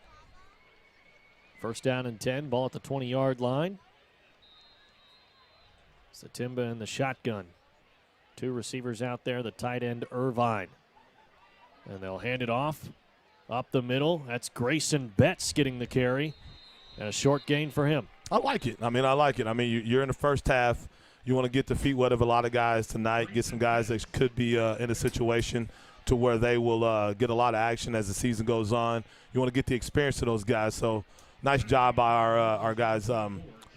1st down and 10, ball at the 20-yard line. Satimba in the shotgun. 2 receivers out there, the tight end Irvine. And they'll hand it off up the middle. That's Grayson Betts getting the carry. And a short gain for him. I like it. I mean, you're in the first half. You want to get the feet wet of a lot of guys tonight, get some guys that could be in a situation to where they will get a lot of action as the season goes on. You want to get the experience of those guys. So nice job by our guys,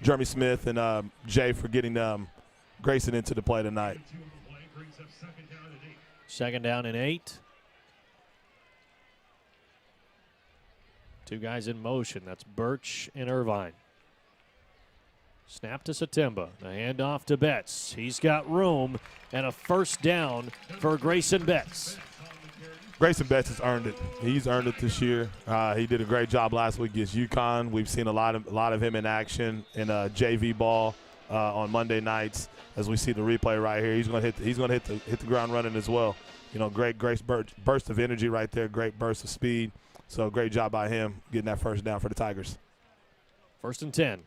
Jeremy Smith and Jay, for getting Grayson into the play tonight. Second down and 8. Two guys in motion. That's Birch and Irvine. Snap to Satemba. The handoff to Betts. He's got room and a first down for Grayson Betts. Grayson Betts has earned it. He's earned it this year. He did a great job last week against UConn. We've seen a lot of him in action in JV ball on Monday nights. As we see the replay right here, he's going to hit the ground running as well. You know, great burst of energy right there. Great burst of speed. So great job by him getting that first down for the Tigers. First and 10.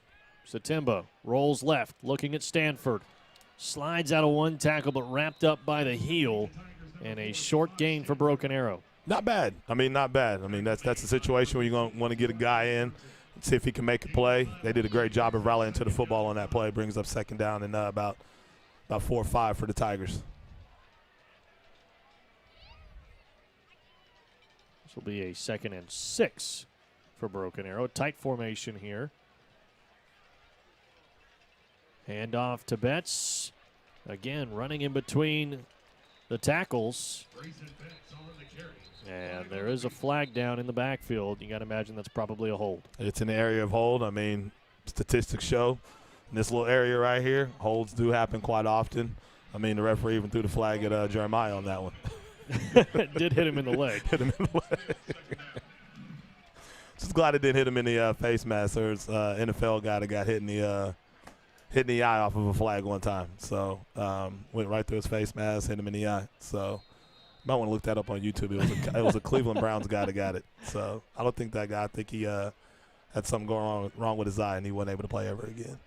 Satemba rolls left, looking at Stanford. Slides out of one tackle, but wrapped up by the heel. And a short gain for Broken Arrow. Not bad. Not bad. That's a situation where you're going to want to get a guy in, see if he can make a play. They did a great job of rallying to the football on that play. Brings up second down and about 4 or 5 for the Tigers. This will be a 2nd and 6 for Broken Arrow. Tight formation here. Handoff to Betts. Again, running in between the tackles. And there is a flag down in the backfield. You got to imagine that's probably a hold. It's an area of hold. Statistics show in this little area right here, holds do happen quite often. The referee even threw the flag at Jeremiah on that one. Did hit him in the leg. Just glad it didn't hit him in the face mask. There's an NFL guy that got hit in the eye off of a flag one time. So went right through his face mask, hit him in the eye. So might want to look that up on YouTube. It was a Cleveland Browns guy that got it. So I don't think that guy. I think he had something going wrong with his eye, and he wasn't able to play ever again.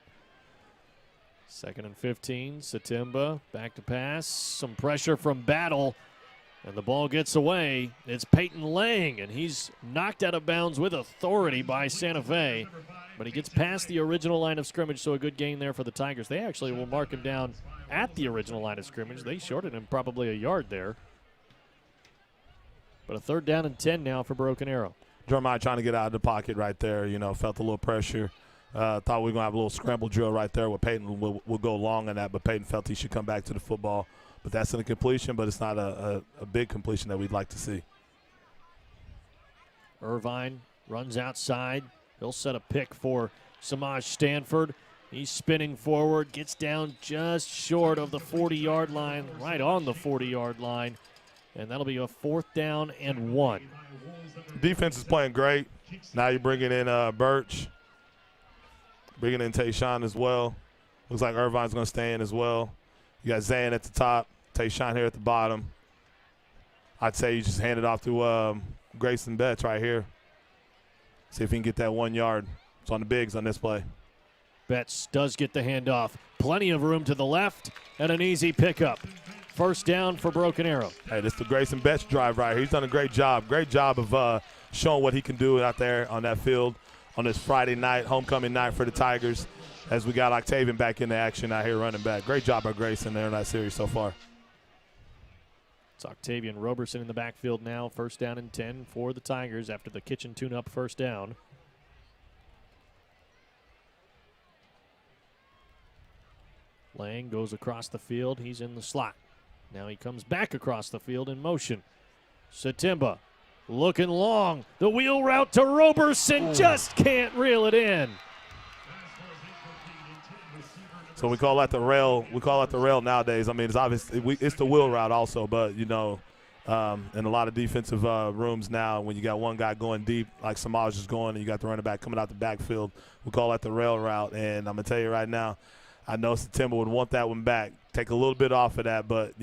2nd and 15. Satemba back to pass. Some pressure from Battle. And the ball gets away. It's Peyton Lang, and he's knocked out of bounds with authority by Santa Fe. But he gets past the original line of scrimmage, so a good gain there for the Tigers. They actually will mark him down at the original line of scrimmage. They shorted him probably a yard there. But a 3rd down and 10 now for Broken Arrow. Jeremiah trying to get out of the pocket right there. Felt a little pressure. Thought we were going to have a little scramble drill right there where Peyton will go long on that, but Peyton felt he should come back to the football. But that's an incompletion, but it's not a big completion that we'd like to see. Irvine runs outside. He'll set a pick for Samaj Stanford. He's spinning forward, gets down just short of the 40-yard line, right on the 40-yard line. And that'll be a 4th down and 1. Defense is playing great. Now you're bringing in Birch, bringing in Tayshawn as well. Looks like Irvine's going to stay in as well. You got Zan at the top, Tayshawn here at the bottom. I'd say you just hand it off to Grayson Betts right here. See if he can get that 1 yard. It's on the bigs on this play. Betts does get the handoff. Plenty of room to the left and an easy pickup. First down for Broken Arrow. Hey, this is the Grayson Betts drive right here. He's done a great job. Great job of showing what he can do out there on that field on this Friday night, homecoming night for the Tigers, as we got Octavian back into action out here running back. Great job by Grayson there in that series so far. It's Octavian Roberson in the backfield now. First down and 10 for the Tigers after the kitchen tune-up first down. Lang goes across the field. He's in the slot. Now he comes back across the field in motion. Satemba looking long. The wheel route to Roberson. Just can't reel it in. So we call that the rail. We call that the rail nowadays. It's obvious. It's the wheel route also, but in a lot of defensive rooms now, when you got one guy going deep like Samaj is going, and you got the running back coming out the backfield, we call that the rail route. And I'm gonna tell you right now, I know Satemba would want that one back. Take a little bit off of that, but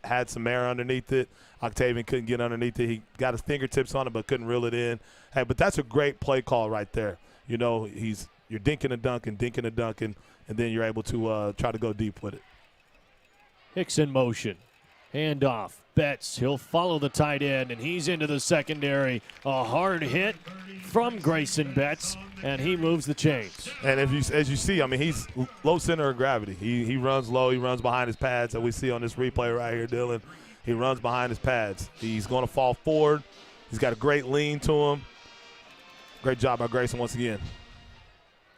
had some air underneath it. Octavian couldn't get underneath it. He got his fingertips on it, but couldn't reel it in. Hey, but that's a great play call right there. You're dinking and dunking, and then you're able to try to go deep with it. Hicks in motion. Handoff. Betts. He'll follow the tight end, and he's into the secondary. A hard hit from Grayson Betts, and he moves the chains. And as you see, he's low center of gravity. He runs low. He runs behind his pads that we see on this replay right here, Dylan. He runs behind his pads. He's going to fall forward. He's got a great lean to him. Great job by Grayson once again.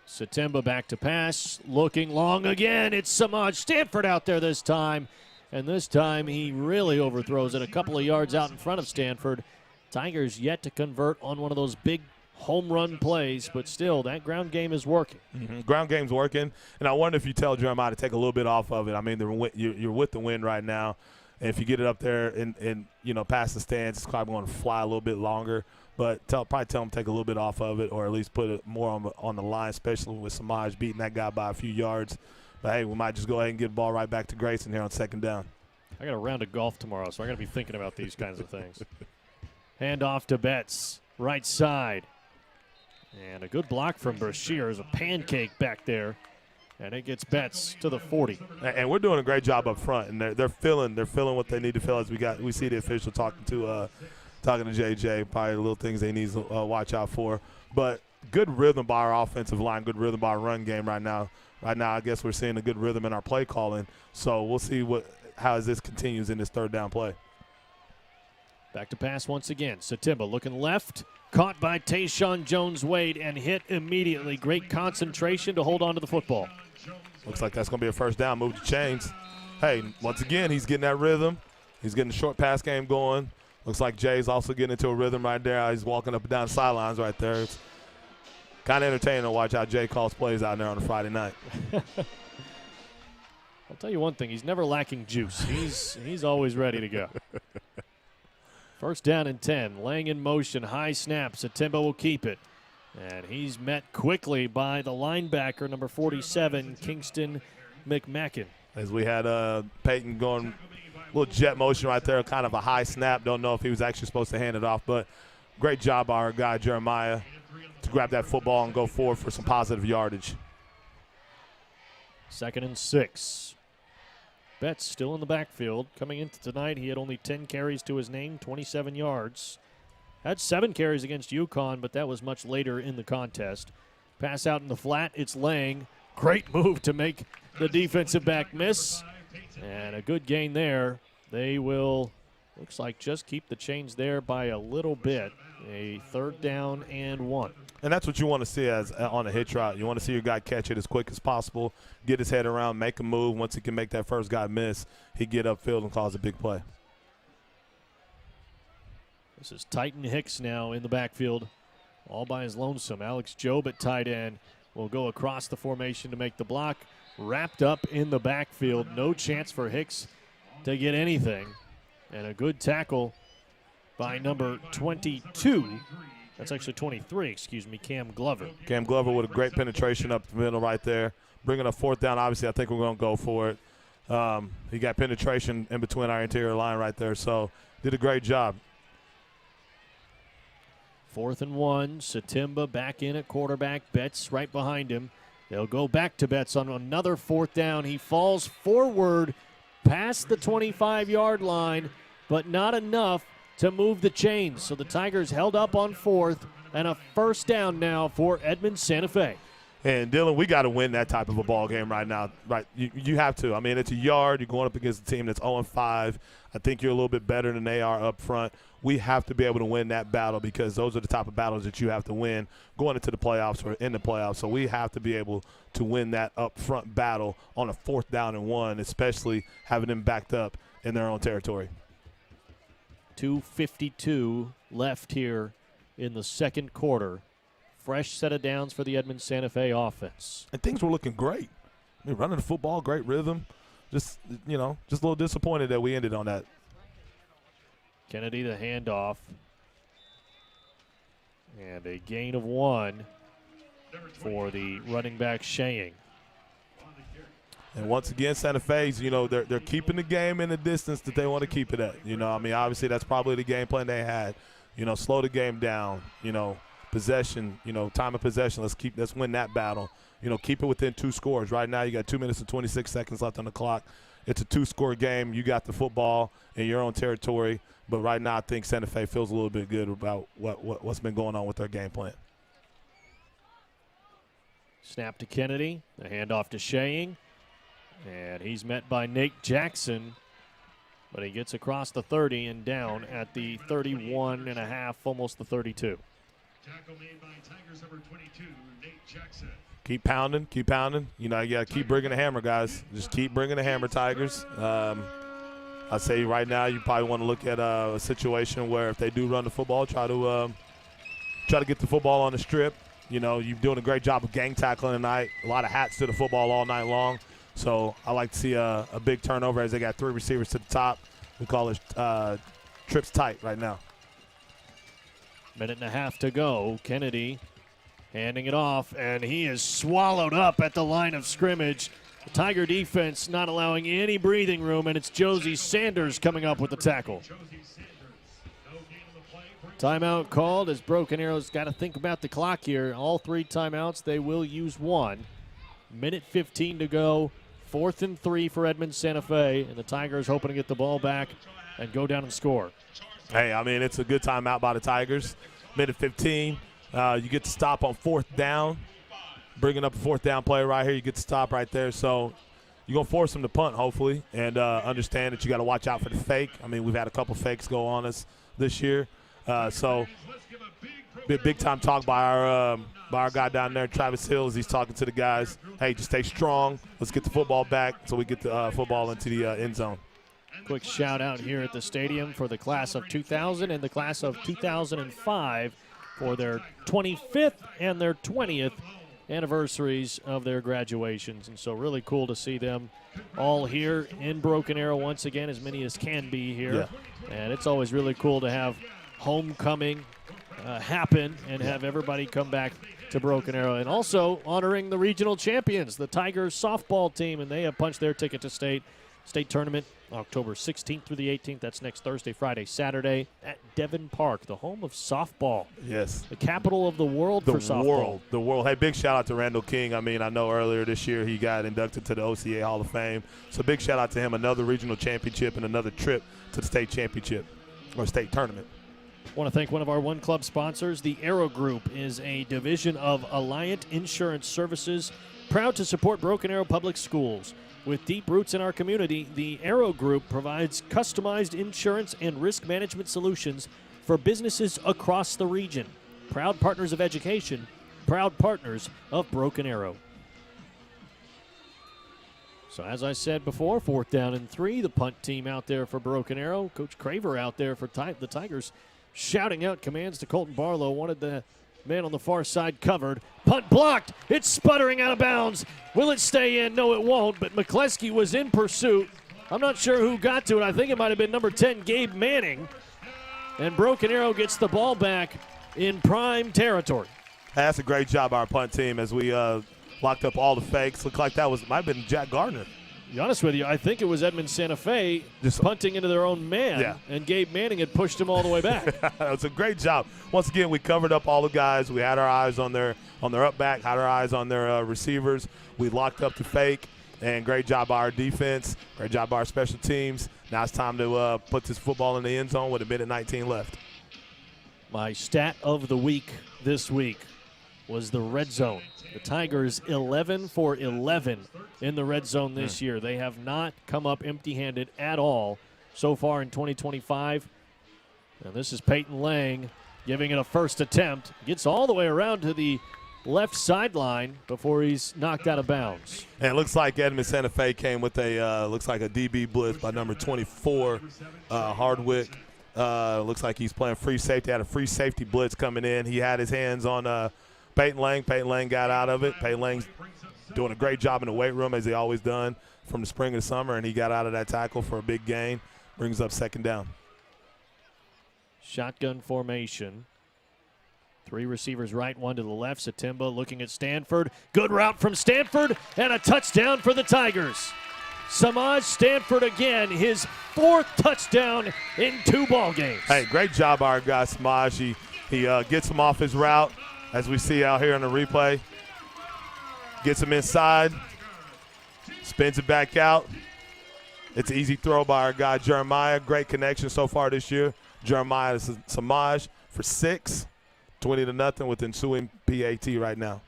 Satemba back to pass, looking long again. It's Samaj Stanford out there this time, And this time he really overthrows it a couple of yards out in front of Stanford. Tigers yet to convert on one of those big home run plays, but still, that ground game is working. Ground game's working, and I wonder if you tell Jeremiah to take a little bit off of it. I mean, you're with the wind right now, and if you get it up there and past the stands, it's probably going to fly a little bit longer. But probably tell him to take a little bit off of it, or at least put it more on the line, especially with Samaj beating that guy by a few yards. But, hey, we might just go ahead and get the ball right back to Grayson here on second down. I got a round of golf tomorrow, so I got to be thinking about these kinds of things. Hand off to Betts, right side. And a good block from Brashear. There's a pancake back there. And it gets Betts to the 40. And we're doing a great job up front, and they're feeling what they need to feel as we see the official talking to JJ, probably the little things they need to watch out for. But good rhythm by our offensive line, good rhythm by our run game right now. Right now, I guess we're seeing a good rhythm in our play calling. So we'll see how this continues in this third down play. Back to pass once again. Satimba looking left. Caught by Tayshawn Jones-Wade and hit immediately. Great concentration to hold on to the football. Looks like that's going to be a first down. Move the chains. Hey, once again, he's getting that rhythm. He's getting the short pass game going. Looks like Jay's also getting into a rhythm right there. He's walking up and down the sidelines right there. It's kind of entertaining to watch how Jay calls plays out there on a Friday night. I'll tell you one thing. He's never lacking juice. He's always ready to go. First down and 10. Laying in motion. High snap. Satimba will keep it. And he's met quickly by the linebacker, number 47, Kingston McMacken. As we had Peyton going a little jet motion right there, kind of a high snap. Don't know if he was actually supposed to hand it off, but great job by our guy, Jeremiah, to grab that football and go forward for some positive yardage. 2nd and 6. Betts still in the backfield. Coming into tonight, he had only 10 carries to his name, 27 yards. Had 7 carries against UConn, but that was much later in the contest. Pass out in the flat, it's Lang. Great move to make the defensive back miss. And a good gain there. They will, looks like, just keep the chains there by a little bit. A 3rd down and 1. And that's what you want to see as on a hitch route. You want to see your guy catch it as quick as possible, get his head around, make a move. Once he can make that first guy miss, he get upfield and cause a big play. This is Titan Hicks now in the backfield, all by his lonesome. Alex Jobe at tight end will go across the formation to make the block. Wrapped up in the backfield. No chance for Hicks to get anything. And a good tackle by number 22. That's actually 23, excuse me, Cam Glover. Cam Glover with a great penetration up the middle right there. Bringing a 4th down, obviously, I think we're going to go for it. He got penetration in between our interior line right there, so did a great job. 4th and 1, Satimba back in at quarterback. Betts right behind him. They'll go back to Betts on another 4th down. He falls forward past the 25-yard line, but not enough to move the chains. So the Tigers held up on 4th, and a first down now for Edmond Santa Fe. And, Dylan, we got to win that type of a ball game right now. Right, you have to. I mean, it's a yard. You're going up against a team that's 0-5. I think you're a little bit better than they are up front. We have to be able to win that battle because those are the type of battles that you have to win going into the playoffs or in the playoffs. So we have to be able to win that up front battle on a 4th down and 1, especially having them backed up in their own territory. 2:52 left here in the second quarter. Fresh set of downs for the Edmond Santa Fe offense. And things were looking great. I mean, running the football, great rhythm. Just a little disappointed that we ended on that. Kennedy the handoff. And a gain of 1 for the running back Shaying. And once again, Santa Fe's, they're keeping the game in the distance that they want to keep it at. Obviously that's probably the game plan they had. Slow the game down, possession, time of possession. Let's win that battle. Keep it within 2 scores. Right now you got 2 minutes and 26 seconds left on the clock. It's a 2-score game. You got the football in your own territory. But right now I think Santa Fe feels a little bit good about what's been going on with their game plan. Snap to Kennedy. The handoff to Shaying. And he's met by Nate Jackson. But he gets across the 30 and down at the 31.5, almost the 32. Tackle made by Tigers number 22, Nate Jackson. Keep pounding. You got to keep bringing the hammer, guys. Just keep bringing the hammer, Tigers. I'd say right now you probably want to look at a situation where if they do run the football, try to get the football on the strip. You know, you're doing a great job of gang tackling tonight. A lot of hats to the football all night long. So I like to see a big turnover as they got 3 receivers to the top. We call it trips tight right now. Minute and a half to go. Kennedy handing it off, and he is swallowed up at the line of scrimmage. The Tiger defense not allowing any breathing room, and it's Josie Sanders coming up with the tackle. Timeout called as Broken Arrow's got to think about the clock here. All 3 timeouts, they will use 1. Minute 15 to go. 4th and 3 for Edmond Santa Fe, and the Tigers hoping to get the ball back and go down and score. Hey, I mean, it's a good timeout by the Tigers. Minute 15. You get to stop on 4th down. Bringing up a 4th down play right here. You get to stop right there. So you're going to force them to punt, hopefully, and understand that you got to watch out for the fake. I mean, we've had a couple fakes go on us this year. So big-time talk by our guy down there, Travis Hills. He's talking to the guys. Hey, just stay strong. Let's get the football back so we get the football into the end zone. Quick shout out here at the stadium for the class of 2000 and the class of 2005 for their 25th and their 20th anniversaries of their graduations. And so really cool to see them all here in Broken Arrow once again, as many as can be here. Yeah. And it's always really cool to have homecoming happen and have everybody come back to Broken Arrow. And also honoring the regional champions, the Tigers softball team, and they have punched their ticket to state tournament October 16th through the 18th. That's next Thursday, Friday, Saturday at Devon Park, the home of softball. Yes. The capital of the world for softball. The world. Hey, big shout out to Randall King. I mean, I know earlier this year he got inducted to the OCA Hall of Fame. So big shout out to him. Another regional championship and another trip to the state championship or state tournament. I want to thank one of our One Club sponsors. The Arrow Group is a division of Alliant Insurance Services, proud to support Broken Arrow Public Schools. With deep roots in our community, the Arrow Group provides customized insurance and risk management solutions for businesses across the region. Proud partners of education, proud partners of Broken Arrow. So as I said before, 4th down and 3, the punt team out there for Broken Arrow. Coach Craver out there for the Tigers, shouting out commands to Colton Barlow. Wanted the man on the far side covered. Punt blocked. It's sputtering out of bounds. Will it stay in? No, it won't. But McCleskey was in pursuit. I'm not sure who got to it. I think it might have been number 10, Gabe Manning. And Broken Arrow gets the ball back in prime territory. That's a great job by our punt team as we locked up all the fakes. Looked like that might have been Jack Gardner. To be honest with you, I think it was Edmond Santa Fe just punting into their own man, and Gabe Manning had pushed him all the way back. It's a great job. Once again, we covered up all the guys. We had our eyes on their up back, had our eyes on their receivers. We locked up the fake, and great job by our defense. Great job by our special teams. Now it's time to put this football in the end zone with 1:19 left. My stat of the week this week was the red zone. The Tigers 11 for 11 in the red zone this year. They have not come up empty-handed at all so far in 2025. And this is Peyton Lang giving it a first attempt. Gets all the way around to the left sideline before he's knocked out of bounds. And it looks like Edmond Santa Fe came with a DB blitz by number 24, Hardwick. Looks like he's playing free safety. Had a free safety blitz coming in. He had his hands on Peyton Lang. Peyton Lang got out of it. Peyton Lang's doing a great job in the weight room, as he always done from the spring and summer, and he got out of that tackle for a big gain. Brings up 2nd down. Shotgun formation. 3 receivers right, 1 to the left. Satimba looking at Stanford. Good route from Stanford, and a touchdown for the Tigers. Samaj Stanford again, his 4th touchdown in 2 ball games. Hey, great job by our guy Samaj. He gets him off his route, as we see out here in the replay. Gets him inside, spins it back out. It's an easy throw by our guy Jeremiah. Great connection so far this year. Jeremiah to Samaj for 6, 20-0 with ensuing PAT right now.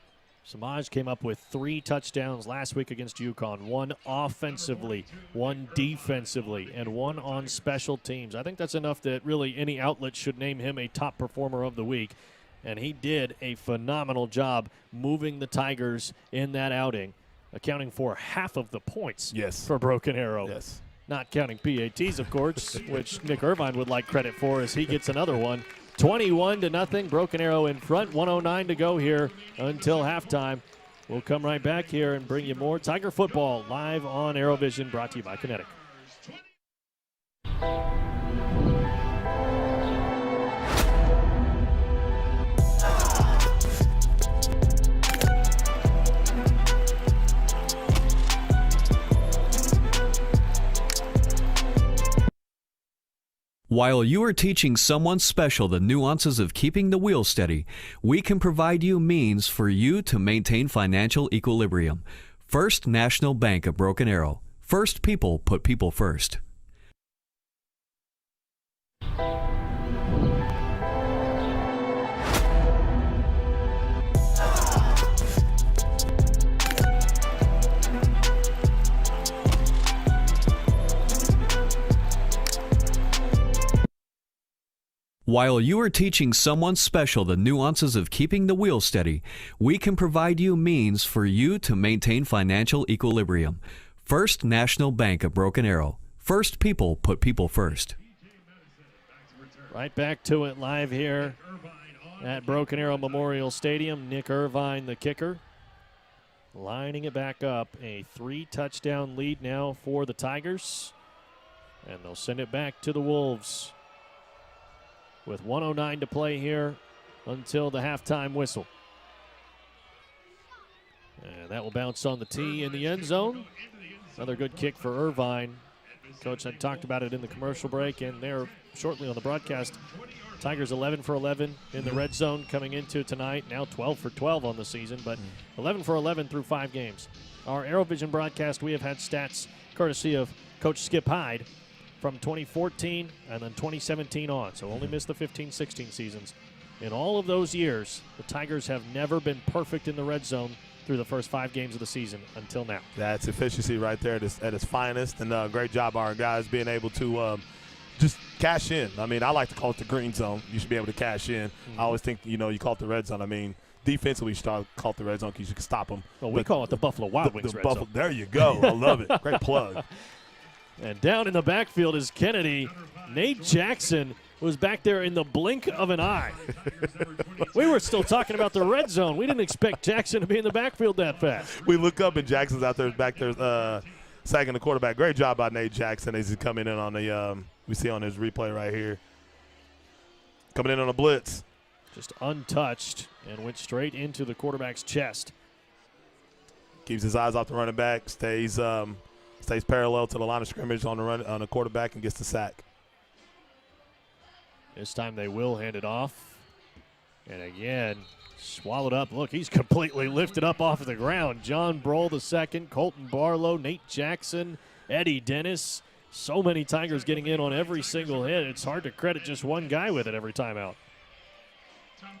Samaj came up with 3 touchdowns last week against UConn, 1 offensively, 1 defensively, and 1 on special teams. I think that's enough that really any outlet should name him a top performer of the week. And he did a phenomenal job moving the Tigers in that outing, accounting for half of the points for Broken Arrow. Yes. Not counting PATs, of course, which Nick Irvine would like credit for as he gets another one. 21-0, Broken Arrow in front, 1:09 to go here until halftime. We'll come right back here and bring you more Tiger football live on ArrowVision, brought to you by Kinetic. While you are teaching someone special the nuances of keeping the wheel steady, we can provide you means for you to maintain financial equilibrium. First National Bank of Broken Arrow. First people put people first. While you are teaching someone special the nuances of keeping the wheel steady, we can provide you means for you to maintain financial equilibrium. First National Bank of Broken Arrow. First people put people first. Right back to it live here at Broken Arrow Memorial Stadium. Nick Irvine, the kicker, lining it back up. A 3-touchdown lead now for the Tigers, and they'll send it back to the Wolves with 1:09 to play here until the halftime whistle. And that will bounce on the tee in the end zone. Another good kick for Irvine. Coach had talked about it in the commercial break, and there shortly on the broadcast. Tigers 11 for 11 in the red zone coming into tonight. Now 12 for 12 on the season, but 11 for 11 through 5 games. Our ArrowVision broadcast, we have had stats courtesy of Coach Skip Hyde from 2014 and then 2017 on, so only missed the 15-16 seasons. In all of those years, the Tigers have never been perfect in the red zone through the first 5 games of the season until now. That's efficiency right there at its finest, and great job by our guys being able to just cash in. I mean, I like to call it the green zone. You should be able to cash in. I always think, you call it the red zone. I mean, defensively, you should call it the red zone because you can stop them. Well, we call it the Buffalo Wild Wings red zone. There you go. I love it. Great plug. And down in the backfield is Kennedy. Nate Jackson was back there in the blink of an eye. We were still talking about the red zone. We didn't expect Jackson to be in the backfield that fast. We look up and Jackson's out there back there sagging the quarterback. Great job by Nate Jackson as he's coming in on the we see on his replay right here. Coming in on a blitz. Just untouched and went straight into the quarterback's chest. Keeps his eyes off the running back, stays parallel to the line of scrimmage on the quarterback and gets the sack. This time they will hand it off. And again, swallowed up. Look, he's completely lifted up off of the ground. John Brohl II, Colton Barlow, Nate Jackson, Eddie Dennis. So many Tigers getting in on every single hit. It's hard to credit just one guy with it every time out.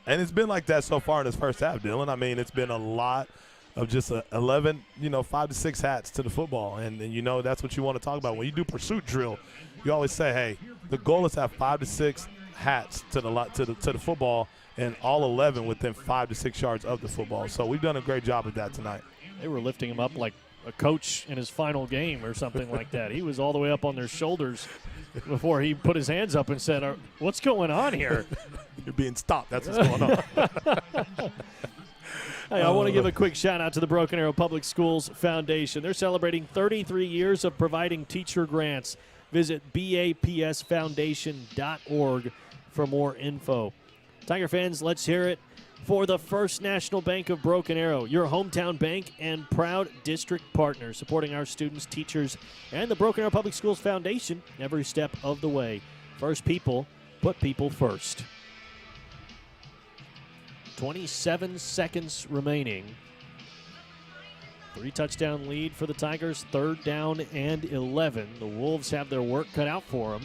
And it's been like that so far in this first half, Dylan. I mean, it's been a lot of just 11, 5 to 6 hats to the football. And that's what you want to talk about. When you do pursuit drill, you always say, hey, the goal is to have 5 to 6 hats to the football, and all 11 within 5 to 6 yards of the football. So we've done a great job of that tonight. They were lifting him up like a coach in his final game or something like that. He was all the way up on their shoulders before he put his hands up and said, what's going on here? You're being stopped. That's what's going on. Hey, I want to give a quick shout-out to the Broken Arrow Public Schools Foundation. They're celebrating 33 years of providing teacher grants. Visit bapsfoundation.org for more info. Tiger fans, let's hear it for the First National Bank of Broken Arrow, your hometown bank and proud district partner, supporting our students, teachers, and the Broken Arrow Public Schools Foundation every step of the way. First people, put people first. 27 seconds remaining. 3-touchdown lead for the Tigers, 3rd down and 11. The Wolves have their work cut out for them.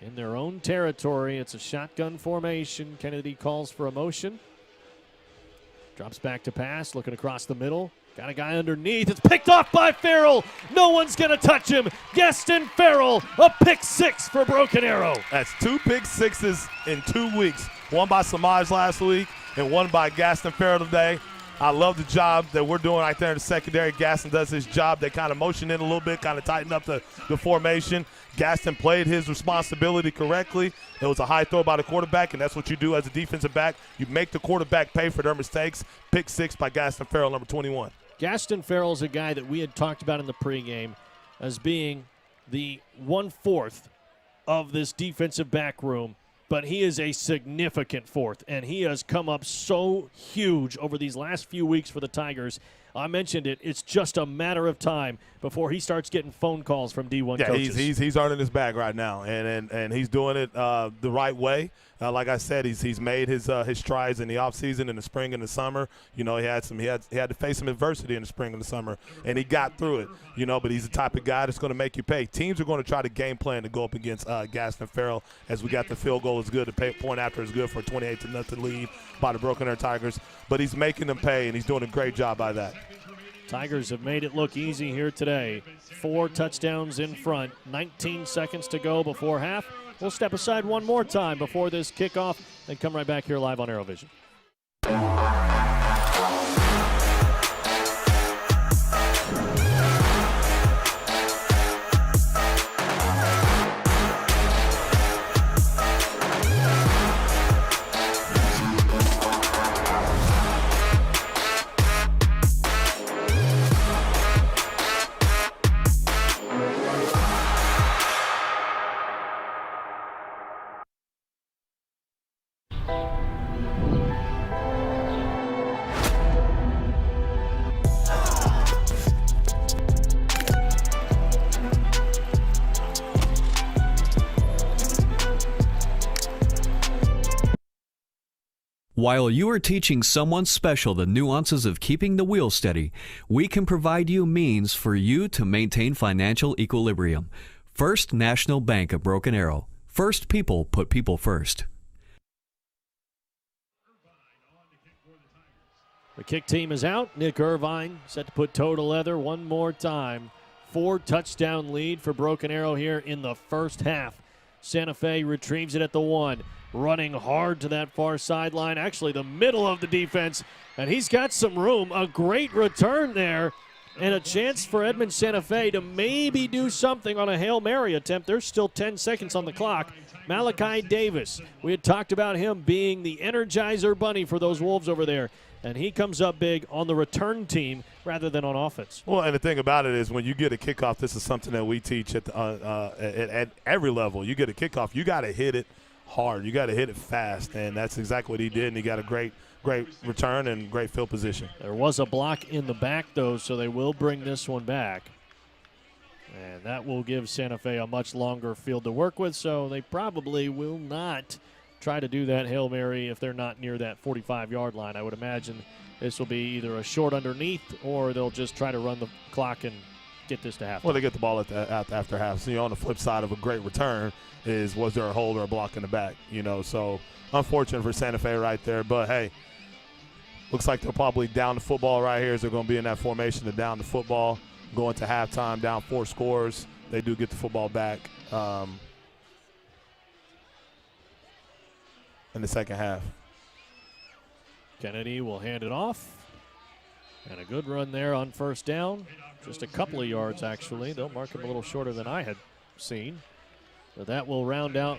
In their own territory, it's a shotgun formation. Kennedy calls for a motion. Drops back to pass, looking across the middle. Got a guy underneath. It's picked off by Ferrell. No one's going to touch him. Gaston Ferrell, a pick 6 for Broken Arrow. That's 2 pick 6s in 2 weeks. One by Samaj last week and one by Gaston Ferrell today. I love the job that we're doing right there in the secondary. Gaston does his job. They kind of motion in a little bit, kind of tighten up the formation. Gaston played his responsibility correctly. It was a high throw by the quarterback, and that's what you do as a defensive back. You make the quarterback pay for their mistakes. Pick 6 by Gaston Ferrell, number 21. Gaston Ferrell is a guy that we had talked about in the pregame as being the 1/4 of this defensive back room, but he is a significant 4th, and he has come up so huge over these last few weeks for the Tigers. I mentioned it. It's just a matter of time before he starts getting phone calls from D1 coaches. He's earning his bag right now, and he's doing it the right way. Like I said, he's made his strides in the offseason, in the spring and the summer. You know, he had to face some adversity in the spring and the summer, and he got through it. You know, but he's the type of guy that's going to make you pay. Teams are going to try to game plan to go up against Gaston Ferrell, as we got the field goal is good, the point after is good for a 28-0 lead by the Broken Arrow Tigers. But he's making them pay, and he's doing a great job by that. Tigers have made it look easy here today. 4 touchdowns in front, 19 seconds to go before half. We'll step aside one more time before this kickoff and come right back here live on ArrowVision. While you are teaching someone special the nuances of keeping the wheel steady, we can provide you means for you to maintain financial equilibrium. First National Bank of Broken Arrow. First people put people first. The kick team is out. Nick Irvine set to put toe to leather one more time. 4-touchdown lead for Broken Arrow here in the first half. Santa Fe retrieves it at the 1. Running hard to that far sideline, actually the middle of the defense, and he's got some room. A great return there, and a chance for Edmond Santa Fe to maybe do something on a Hail Mary attempt. There's still 10 seconds on the clock. Malachi Davis, we had talked about him being the Energizer Bunny for those Wolves over there, and he comes up big on the return team rather than on offense. Well, and the thing about it is when you get a kickoff, this is something that we teach at every level. You get a kickoff, you got to hit it hard. You got to hit it fast, and that's exactly what he did, and he got a great return and great field position. There was a block in the back, though, so they will bring this one back. And that will give Santa Fe a much longer field to work with, so they probably will not try to do that Hail Mary if they're not near that 45-yard line. I would imagine this will be either a short underneath or they'll just try to run the clock and get this to half. Well, they get the ball after half. So, on the flip side of a great return is, was there a hold or a block in the back? So unfortunate for Santa Fe right there. But, hey, looks like they'll probably down the football right here as they're going to be in that formation to down the football, going to halftime, down 4 scores. They do get the football back in the second half. Kennedy will hand it off. And a good run there on first down. Just a couple of yards, actually. They'll mark him a little shorter than I had seen. But that will round out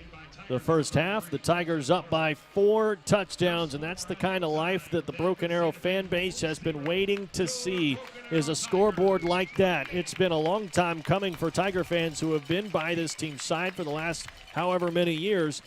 the first half. The Tigers up by 4 touchdowns, and that's the kind of life that the Broken Arrow fan base has been waiting to see, is a scoreboard like that. It's been a long time coming for Tiger fans who have been by this team's side for the last however many years,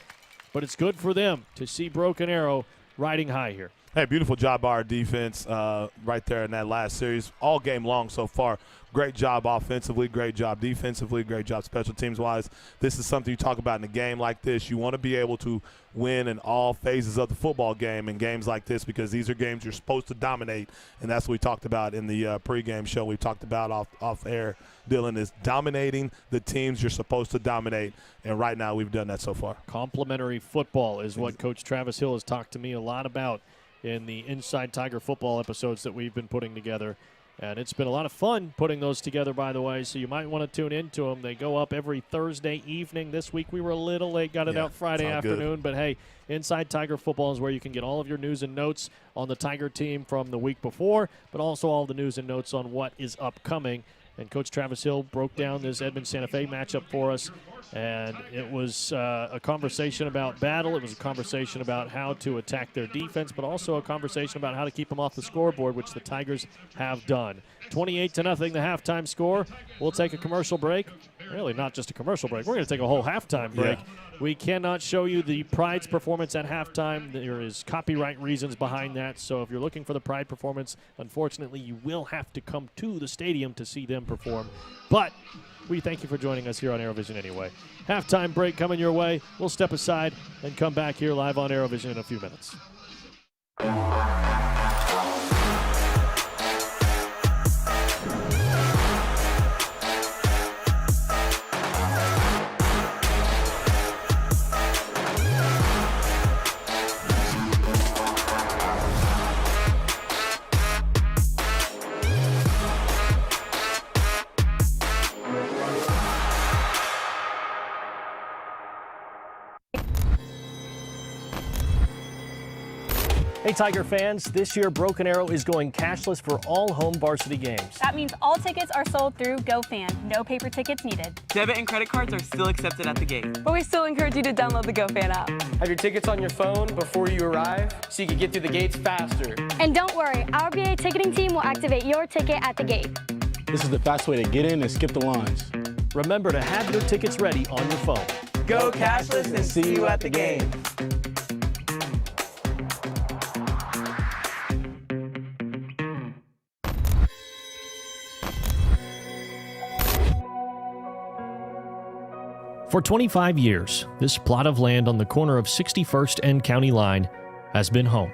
but it's good for them to see Broken Arrow riding high here. Hey, beautiful job by our defense right there in that last series. All game long so far. Great job offensively, great job defensively, great job special teams-wise. This is something you talk about in a game like this. You want to be able to win in all phases of the football game in games like this, because these are games you're supposed to dominate, and that's what we talked about in the pregame show. We talked about off air, Dylan, is dominating the teams you're supposed to dominate, and right now we've done that so far. Complementary football is what Coach Travis Hill has talked to me a lot about in the Inside Tiger Football episodes that we've been putting together. And it's been a lot of fun putting those together, by the way, so you might want to tune into them. They go up every Thursday evening. This week we were a little late, got it out Friday afternoon. But, hey, Inside Tiger Football is where you can get all of your news and notes on the Tiger team from the week before, but also all the news and notes on what is upcoming. And Coach Travis Hill broke down this Edmond Santa Fe matchup for us. And it was a conversation about battle. It was a conversation about how to attack their defense, but also a conversation about how to keep them off the scoreboard, which the Tigers have done. 28-0, the halftime score. We'll take a commercial break. Really, not just a commercial break. We're going to take a whole halftime break. Yeah. We cannot show you the Pride's performance at halftime. There is copyright reasons behind that. So if you're looking for the Pride performance, unfortunately, you will have to come to the stadium to see them perform. But we thank you for joining us here on ArrowVision anyway. Halftime break coming your way. We'll step aside and come back here live on ArrowVision in a few minutes. Hey, Tiger fans, this year Broken Arrow is going cashless for all home varsity games. That means all tickets are sold through GoFan. No paper tickets needed. Debit and credit cards are still accepted at the gate. But we still encourage you to download the GoFan app. Have your tickets on your phone before you arrive so you can get through the gates faster. And don't worry, our BA ticketing team will activate your ticket at the gate. This is the fast way to get in and skip the lines. Remember to have your tickets ready on your phone. Go cashless and see you at the game. For 25 years, this plot of land on the corner of 61st and County Line has been home.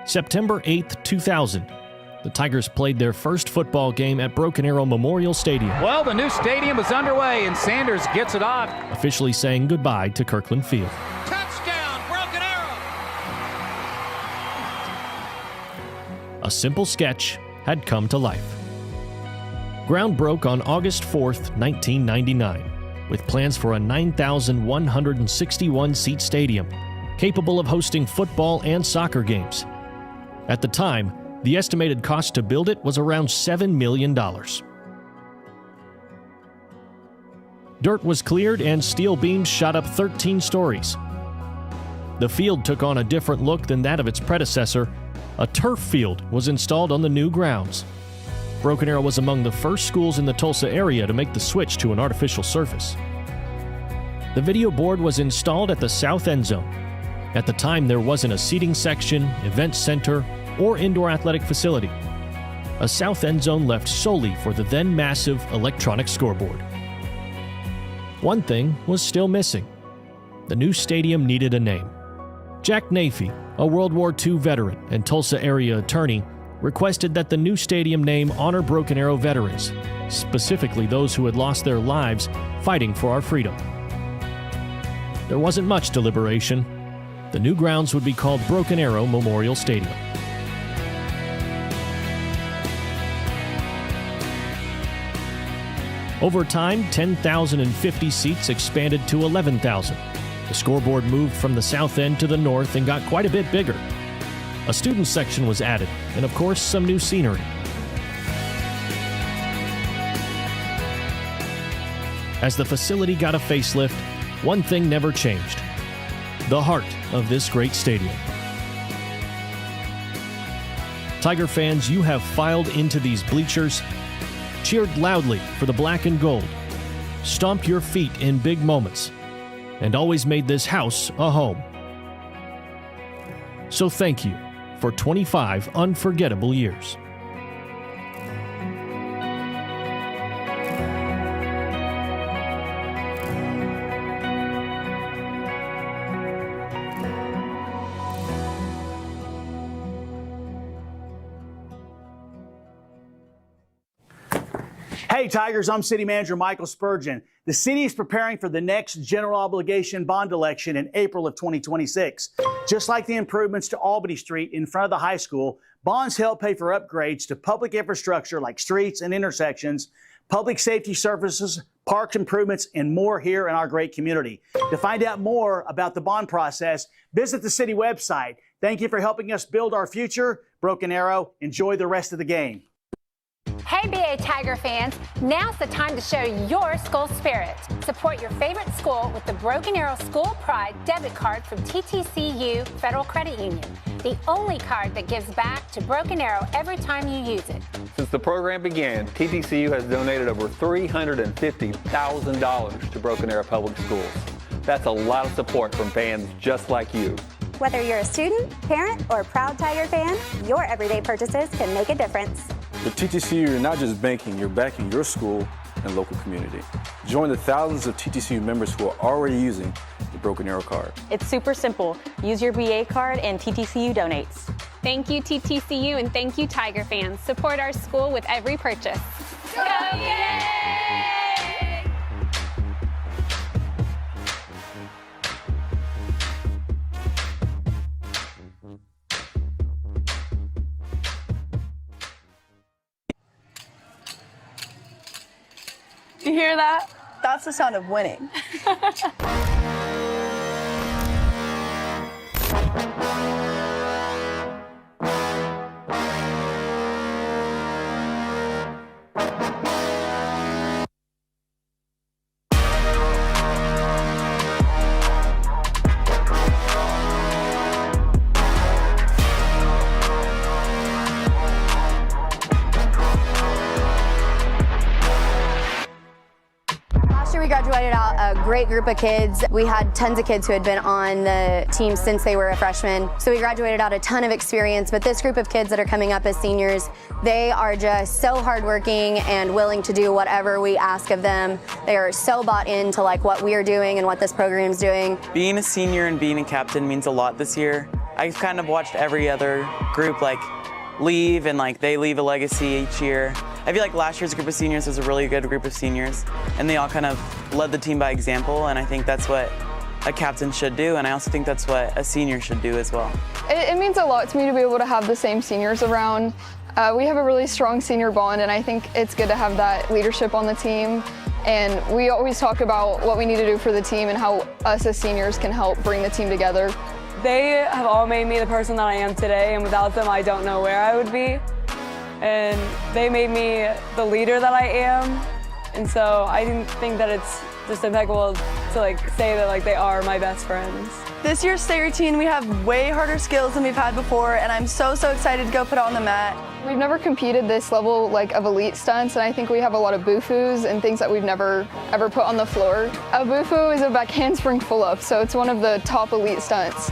September 8th, 2000, the Tigers played their first football game at Broken Arrow Memorial Stadium. Well, the new stadium is underway, and Sanders gets it off. Officially saying goodbye to Kirkland Field. Touchdown, Broken Arrow! A simple sketch had come to life. Ground broke on August 4th, 1999, with plans for a 9,161-seat stadium, capable of hosting football and soccer games. At the time, the estimated cost to build it was around $7 million. Dirt was cleared and steel beams shot up 13 stories. The field took on a different look than that of its predecessor. A turf field was installed on the new grounds. Broken Arrow was among the first schools in the Tulsa area to make the switch to an artificial surface. The video board was installed at the south end zone. At the time, there wasn't a seating section, event center, or indoor athletic facility. A south end zone left solely for the then massive electronic scoreboard. One thing was still missing. The new stadium needed a name. Jack Nafee, a World War II veteran and Tulsa area attorney, requested that the new stadium name honor Broken Arrow veterans, specifically those who had lost their lives fighting for our freedom. There wasn't much deliberation. The new grounds would be called Broken Arrow Memorial Stadium. Over time, 10,050 seats expanded to 11,000. The scoreboard moved from the south end to the north and got quite a bit bigger. A student section was added, and of course, some new scenery. As the facility got a facelift, one thing never changed: the heart of this great stadium. Tiger fans, you have filed into these bleachers, cheered loudly for the black and gold, stomped your feet in big moments, and always made this house a home. So thank you for 25 unforgettable years. Hey Tigers, I'm City Manager Michael Spurgeon. The city is preparing for the next general obligation bond election in April of 2026. Just like the improvements to Albany Street in front of the high school, bonds help pay for upgrades to public infrastructure like streets and intersections, public safety services, park improvements, and more here in our great community. To find out more about the bond process, visit the city website. Thank you for helping us build our future. Broken Arrow, enjoy the rest of the game. Hey BA Tiger fans, now's the time to show your school spirit. Support your favorite school with the Broken Arrow School Pride debit card from TTCU Federal Credit Union, the only card that gives back to Broken Arrow every time you use it. Since the program began, TTCU has donated over $350,000 to Broken Arrow Public Schools. That's a lot of support from fans just like you. Whether you're a student, parent, or a proud Tiger fan, your everyday purchases can make a difference. With TTCU, you're not just banking, you're backing your school and local community. Join the thousands of TTCU members who are already using the Broken Arrow card. It's super simple. Use your BA card and TTCU donates. Thank you, TTCU, and thank you, Tiger fans. Support our school with every purchase. Go BA! You hear that? That's the sound of winning. We graduated out a great group of kids. We had tons of kids who had been on the team since they were a freshman. So we graduated out a ton of experience, but this group of kids that are coming up as seniors, they are just so hardworking and willing to do whatever we ask of them. They are so bought into like what we are doing and what this program is doing. Being a senior and being a captain means a lot this year. I've kind of watched every other group like leave and like they leave a legacy each year. I feel like last year's group of seniors was a really good group of seniors, and they all kind of led the team by example, and I think that's what a captain should do, and I also think that's what a senior should do as well. It means a lot to me to be able to have the same seniors around. We have a really strong senior bond, and I think it's good to have that leadership on the team, and we always talk about what we need to do for the team and how us as seniors can help bring the team together. They have all made me the person that I am today, and without them, I don't know where I would be. And they made me the leader that I am, and so I think that it's just impeccable to like say that like they are my best friends. This year's state routine, we have way harder skills than we've had before, and I'm so excited to go put it on the mat. We've never competed this level like of elite stunts, and I think we have a lot of boo-foos and things that we've never ever put on the floor. A boo-foo is a back handspring full-up, so it's one of the top elite stunts.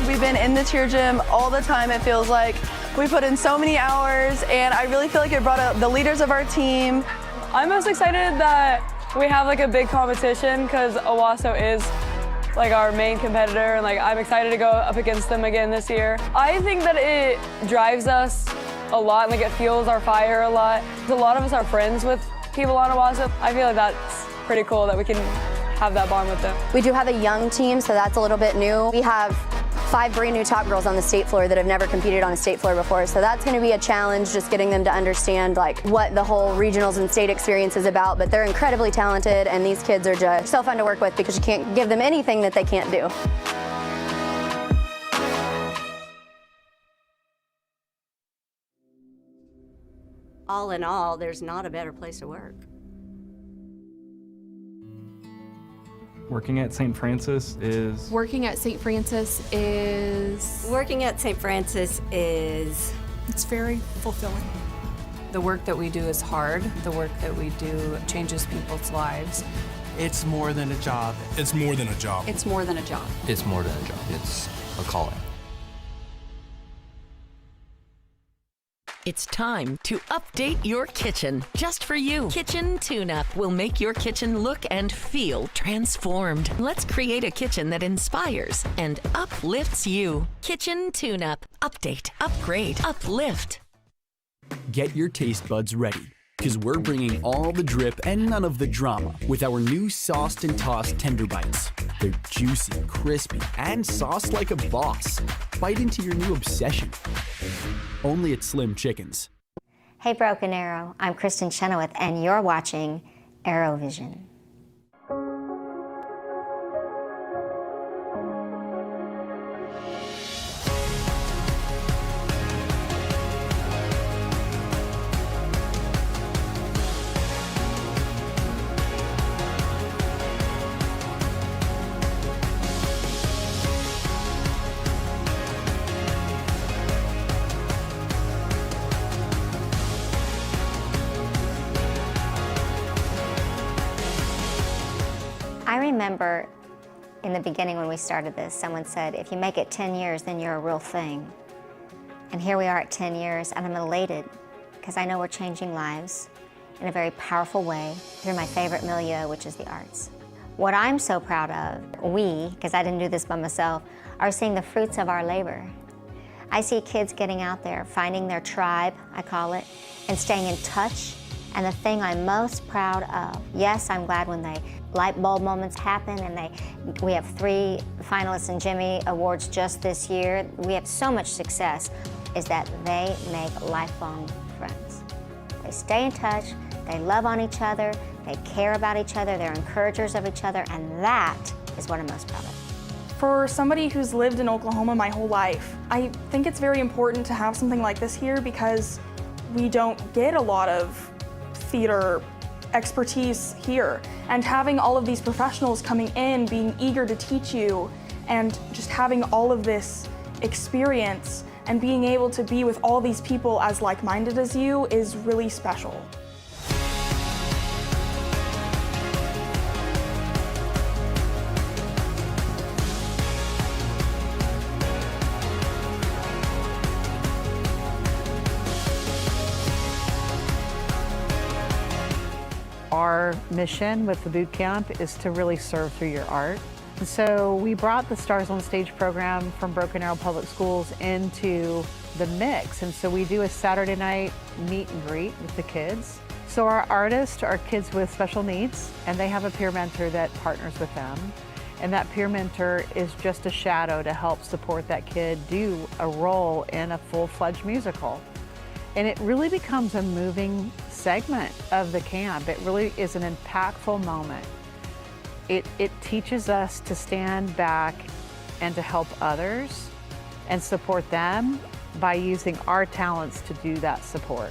We've been in the cheer gym all the time, it feels like. We put in so many hours, and I really feel like it brought out the leaders of our team. I'm most excited that we have like a big competition because Owasso is like our main competitor, and like I'm excited to go up against them again this year. I think that it drives us a lot, like it fuels our fire a lot. A lot of us are friends with people on Owasso. I feel like that's pretty cool that we can have that bond with them. We do have a young team, so that's a little bit new. We have 5 brand new top girls on the state floor that have never competed on a state floor before, so that's going to be a challenge, just getting them to understand like what the whole regionals and state experience is about. But they're incredibly talented, and these kids are just so fun to work with because you can't give them anything that they can't do. All in all, there's not a better place to work. Working at St. Francis is... Working at St. Francis is... Working at St. Francis is... It's very fulfilling. The work that we do is hard. The work that we do changes people's lives. It's more than a job. It's more than a job. It's more than a job. It's more than a job. It's a calling. It's time to update your kitchen, just for you. Kitchen Tune-Up will make your kitchen look and feel transformed. Let's create a kitchen that inspires and uplifts you. Kitchen Tune-Up. Update, upgrade, uplift. Get your taste buds ready, because we're bringing all the drip and none of the drama with our new sauced and tossed Tender Bites. They're juicy, crispy, and sauced like a boss. Bite into your new obsession. Only at Slim Chickens. Hey Broken Arrow, I'm Kristen Chenoweth and you're watching ArrowVision. I remember in the beginning when we started this, someone said, if you make it 10 years, then you're a real thing. And here we are at 10 years, and I'm elated because I know we're changing lives in a very powerful way through my favorite milieu, which is the arts. What I'm so proud of, we, because I didn't do this by myself, are seeing the fruits of our labor. I see kids getting out there, finding their tribe, I call it, and staying in touch. And the thing I'm most proud of, yes, I'm glad when they light bulb moments happen and we have 3 finalists in Jimmy Awards just this year. We have so much success, is that they make lifelong friends. They stay in touch, they love on each other, they care about each other, they're encouragers of each other, and that is what I'm most proud of. For somebody who's lived in Oklahoma my whole life, I think it's very important to have something like this here because we don't get a lot of theater expertise here. And having all of these professionals coming in, being eager to teach you, and just having all of this experience and being able to be with all these people as like-minded as you is really special. Our mission with the boot camp is to really serve through your art. And so we brought the Stars on Stage program from Broken Arrow Public Schools into the mix. And so we do a Saturday night meet and greet with the kids. So our artists are kids with special needs, and they have a peer mentor that partners with them. And that peer mentor is just a shadow to help support that kid do a role in a full-fledged musical. And it really becomes a moving segment of the camp. It really is an impactful moment. It teaches us to stand back and to help others and support them by using our talents to do that support.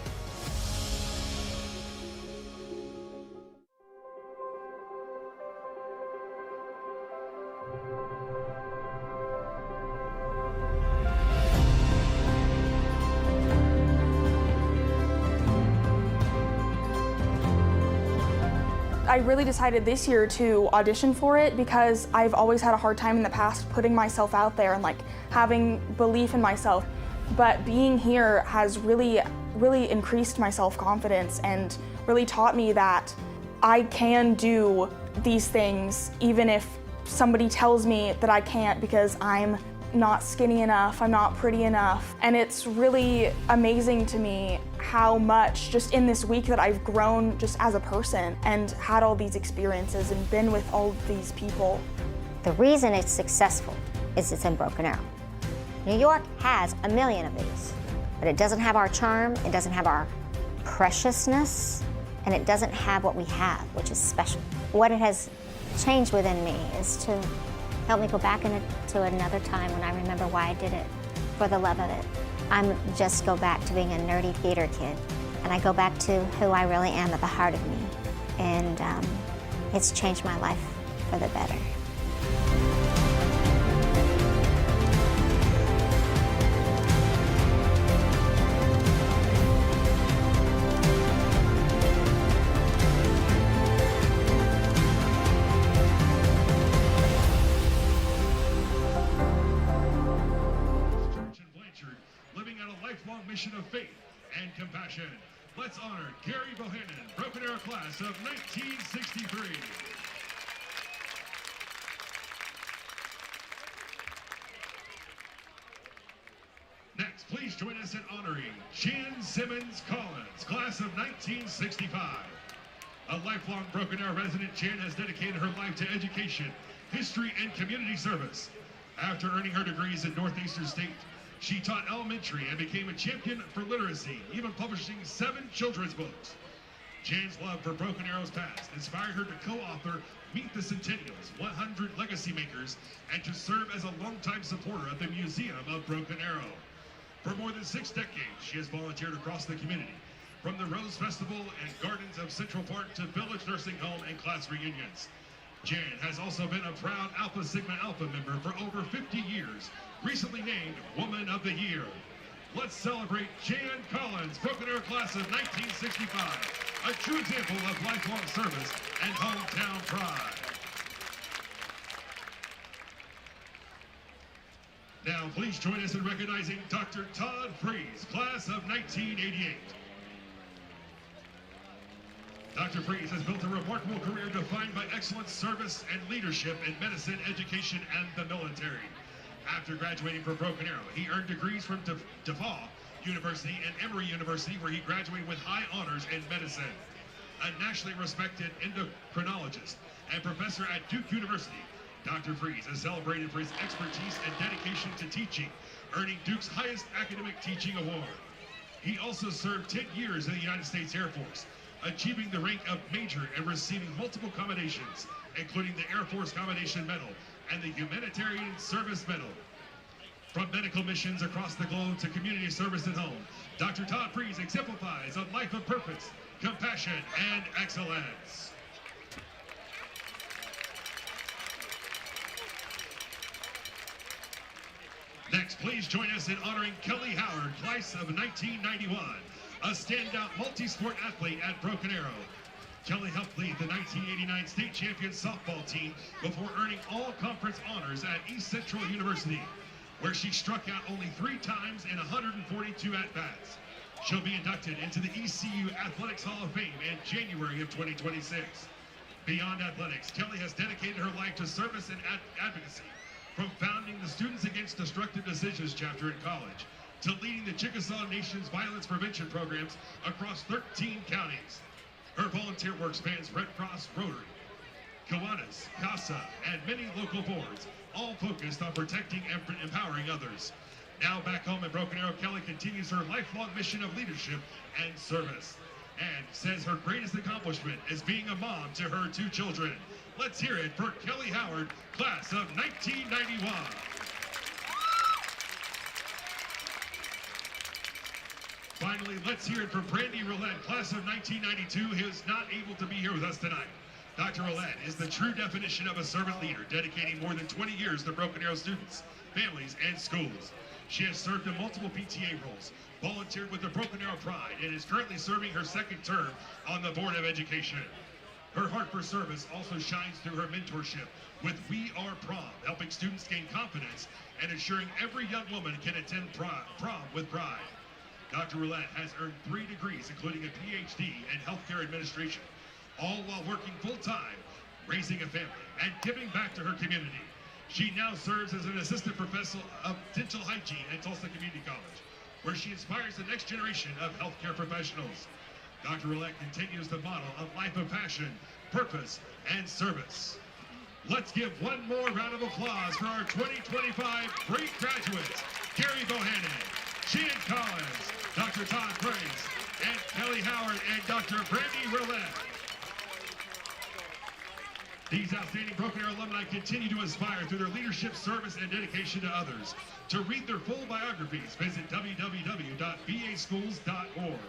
I really decided this year to audition for it because I've always had a hard time in the past putting myself out there and like having belief in myself. But being here has really increased my self-confidence and really taught me that I can do these things even if somebody tells me that I can't because I'm not skinny enough, I'm not pretty enough. And it's really amazing to me how much just in this week that I've grown just as a person and had all these experiences and been with all of these people. The reason it's successful is it's in Broken Arrow. New York has a million of these, but it doesn't have our charm, it doesn't have our preciousness, and it doesn't have what we have, which is special. What it has changed within me is to help me go back to another time when I remember why I did it, for the love of it. I'm just go back to being a nerdy theater kid, and I go back to who I really am at the heart of me. And it's changed my life for the better. mission of faith and compassion. Let's honor Gary Bohannon, Broken Arrow class of 1963. Next, please join us in honoring Jan Simmons Collins, class of 1965. A lifelong Broken Arrow resident, Jan has dedicated her life to education, history, and community service. After earning her degrees in Northeastern State, she taught elementary and became a champion for literacy, even publishing 7 children's books. Jan's love for Broken Arrow's past inspired her to co-author Meet the Centennials, 100 Legacy Makers, and to serve as a longtime supporter of the Museum of Broken Arrow. For more than 6 decades, she has volunteered across the community, from the Rose Festival and Gardens of Central Park to Village Nursing Home and class reunions. Jan has also been a proud Alpha Sigma Alpha member for over 50 years, recently named Woman of the Year. Let's celebrate Jan Collins, Broken Arrow class of 1965, a true example of lifelong service and hometown pride. Now, please join us in recognizing Dr. Todd Freeze, class of 1988. Dr. Freeze has built a remarkable career defined by excellent service and leadership in medicine, education, and the military. After graduating from Broken Arrow, he earned degrees from DeVaugh University and Emory University, where he graduated with high honors in medicine. A nationally respected endocrinologist and professor at Duke University, Dr. Freeze is celebrated for his expertise and dedication to teaching, earning Duke's highest academic teaching award. He also served 10 years in the United States Air Force, achieving the rank of Major and receiving multiple commendations, including the Air Force Commendation Medal and the Humanitarian Service Medal. From medical missions across the globe to community service at home, Dr. Todd Freeze exemplifies a life of purpose, compassion, and excellence. Next, please join us in honoring Kelly Howard, class of 1991, a standout multi-sport athlete at Broken Arrow. Kelly helped lead the 1989 state champion softball team before earning all conference honors at East Central University, where she struck out only 3 times in 142 at-bats. She'll be inducted into the ECU Athletics Hall of Fame in January of 2026. Beyond athletics, Kelly has dedicated her life to service and advocacy, from founding the Students Against Destructive Decisions chapter in college to leading the Chickasaw Nation's violence prevention programs across 13 counties. Her volunteer work spans Red Cross, Rotary, Kiwanis, CASA, and many local boards, all focused on protecting and empowering others. Now back home in Broken Arrow, Kelly continues her lifelong mission of leadership and service, and says her greatest accomplishment is being a mom to her 2 children. Let's hear it for Kelly Howard, class of 1991. Finally, let's hear it for Brandy Roulette, class of 1992, who is not able to be here with us tonight. Dr. Roulette is the true definition of a servant leader, dedicating more than 20 years to Broken Arrow students, families, and schools. She has served in multiple PTA roles, volunteered with the Broken Arrow Pride, and is currently serving her 2nd term on the Board of Education. Her heart for service also shines through her mentorship with We Are Prom, helping students gain confidence and ensuring every young woman can attend prom with pride. Dr. Roulette has earned 3 degrees, including a PhD in healthcare administration, all while working full-time, raising a family, and giving back to her community. She now serves as an assistant professor of dental hygiene at Tulsa Community College, where she inspires the next generation of healthcare professionals. Dr. Roulette continues the model of life of passion, purpose, and service. Let's give one more round of applause for our 2025 great graduates, Gary Bohannon, Jan Collins, Dr. Todd Freeze, and Kelly Howard, and Dr. Brandy Roulette. These outstanding Broken Arrow alumni continue to inspire through their leadership, service, and dedication to others. To read their full biographies, visit www.baschools.org.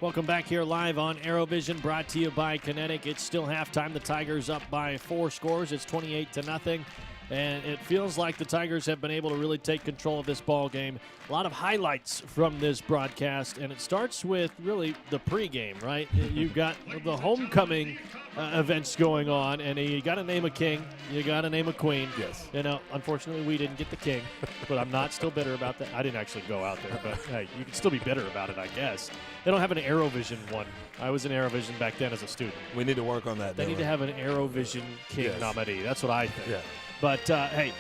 Welcome back here live on ArrowVision, brought to you by Kinetic. It's still halftime. The Tigers up by 4 scores. It's 28-0. And it feels like the Tigers have been able to really take control of this ball game. A lot of highlights from this broadcast, and it starts with really the pregame, right? You've got the homecoming events going on, and you got to name a king, you got to name a queen. Yes. You know, unfortunately, we didn't get the king, but I'm not still bitter about that. I didn't actually go out there, but hey, you can still be bitter about it, I guess. They don't have an ArrowVision one. I was in ArrowVision back then as a student. We need to work on that. They need to have an ArrowVision king nominee. That's what I think. Yeah. But, hey,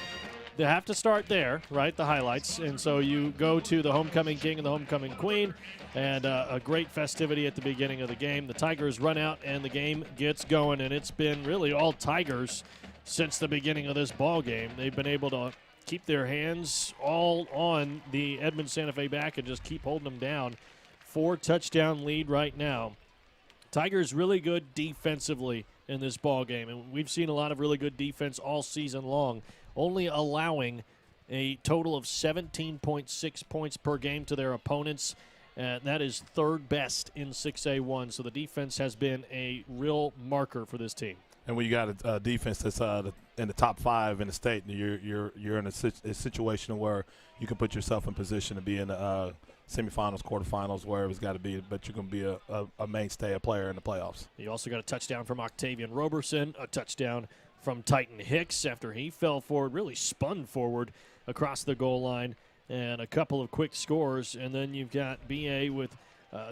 they have to start there, right, the highlights. And so you go to the homecoming king and the homecoming queen, and a great festivity at the beginning of the game. The Tigers run out, and the game gets going, and it's been really all Tigers since the beginning of this ball game. They've been able to keep their hands all on the Edmond Santa Fe back and just keep holding them down. 4-touchdown lead right now. Tigers really good defensively in this ball game, and we've seen a lot of really good defense all season long, only allowing a total of 17.6 points per game to their opponents. That is third best in 6A1, so the defense has been a real marker for this team. And when you got a defense that's in the top 5 in the state, you're in a situation where you can put yourself in position to be in the semifinals, quarterfinals, wherever it's got to be, but you're going to be a mainstay, a player in the playoffs. You also got a touchdown from Octavian Roberson, a touchdown from Titan Hicks after he fell forward, really spun forward across the goal line, and a couple of quick scores. And then you've got BA with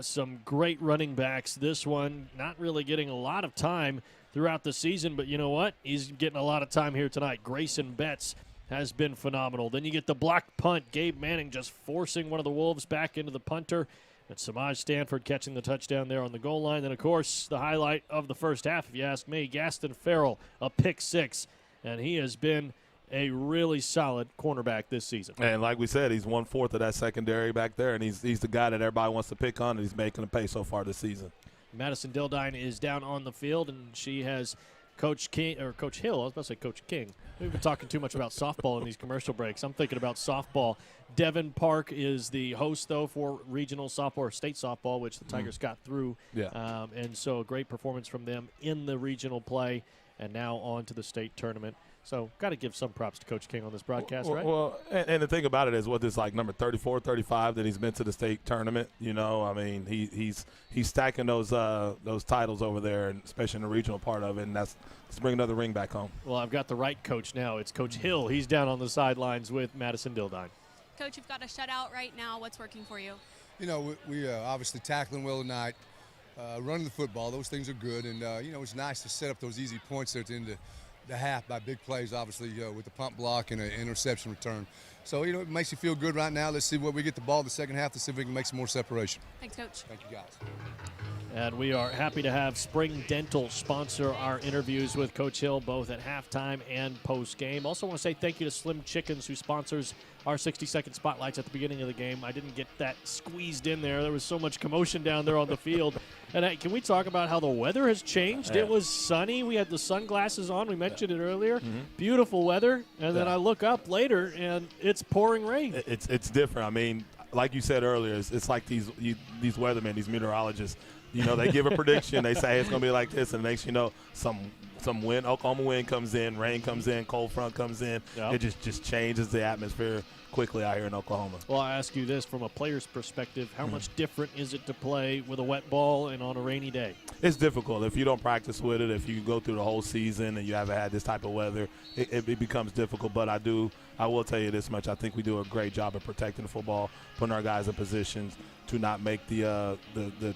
some great running backs. This one not really getting a lot of time throughout the season, but you know what? He's getting a lot of time here tonight. Grayson Betts has been phenomenal. Then you get the blocked punt. Gabe Manning just forcing one of the Wolves back into the punter. And Samaj Stanford catching the touchdown there on the goal line. Then, of course, the highlight of the first half, if you ask me, Gaston Ferrell, a pick 6. And he has been a really solid cornerback this season. And like we said, he's 1/4 of that secondary back there, and he's the guy that everybody wants to pick on, and he's making a pay so far this season. Madison Dildine is down on the field, and she has Coach King, or Coach Hill. I was about to say Coach King. We've been talking too much about softball in these commercial breaks. I'm thinking about softball. Devin Park is the host, though, for regional softball or state softball, which the Tigers got through. Yeah. And so a great performance from them in the regional play, and now on to the state tournament. So got to give some props to Coach King on this broadcast, right? Well, and the thing about it is, what this like number 34, 35 that he's been to the state tournament. You know, I mean, he's stacking those titles over there, and especially in the regional part of it. And let's bring another ring back home. Well, I've got the right coach now. It's Coach Hill. He's down on the sidelines with Madison Dildine. Coach, you've got a shutout right now. What's working for you? You know, we obviously tackling well tonight, running the football. Those things are good, and you know, it's nice to set up those easy points there at the end of the half by big plays, obviously, with the pump block and an interception return. So, you know, it makes you feel good right now. Let's see what we get the ball the second half to see if we can make some more separation. Thanks, Coach. Thank you, guys. And we are happy to have Spring Dental sponsor our interviews with Coach Hill, both at halftime and post-game. Also want to say thank you to Slim Chickens, who sponsors our 60-second spotlights at the beginning of the game. I didn't get that squeezed in there. There was so much commotion down there on the field. And can we talk about how the weather has changed? Yeah. It was sunny. We had the sunglasses on. We mentioned it earlier. Beautiful weather. And then I look up later, and it's pouring rain. It's different. I mean, like you said earlier, it's like these weathermen, these meteorologists. You know, they give a prediction. They say, hey, it's going to be like this. And next you know, some wind, Oklahoma wind comes in, rain comes in, cold front comes in. Yep. It just changes the atmosphere quickly out here in Oklahoma. Well, I ask you this from a player's perspective. How much different is it to play with a wet ball and on a rainy day? It's difficult. If you don't practice with it, if you go through the whole season and you haven't had this type of weather, it becomes difficult. But I will tell you this much. I think we do a great job of protecting the football, putting our guys in positions to not make the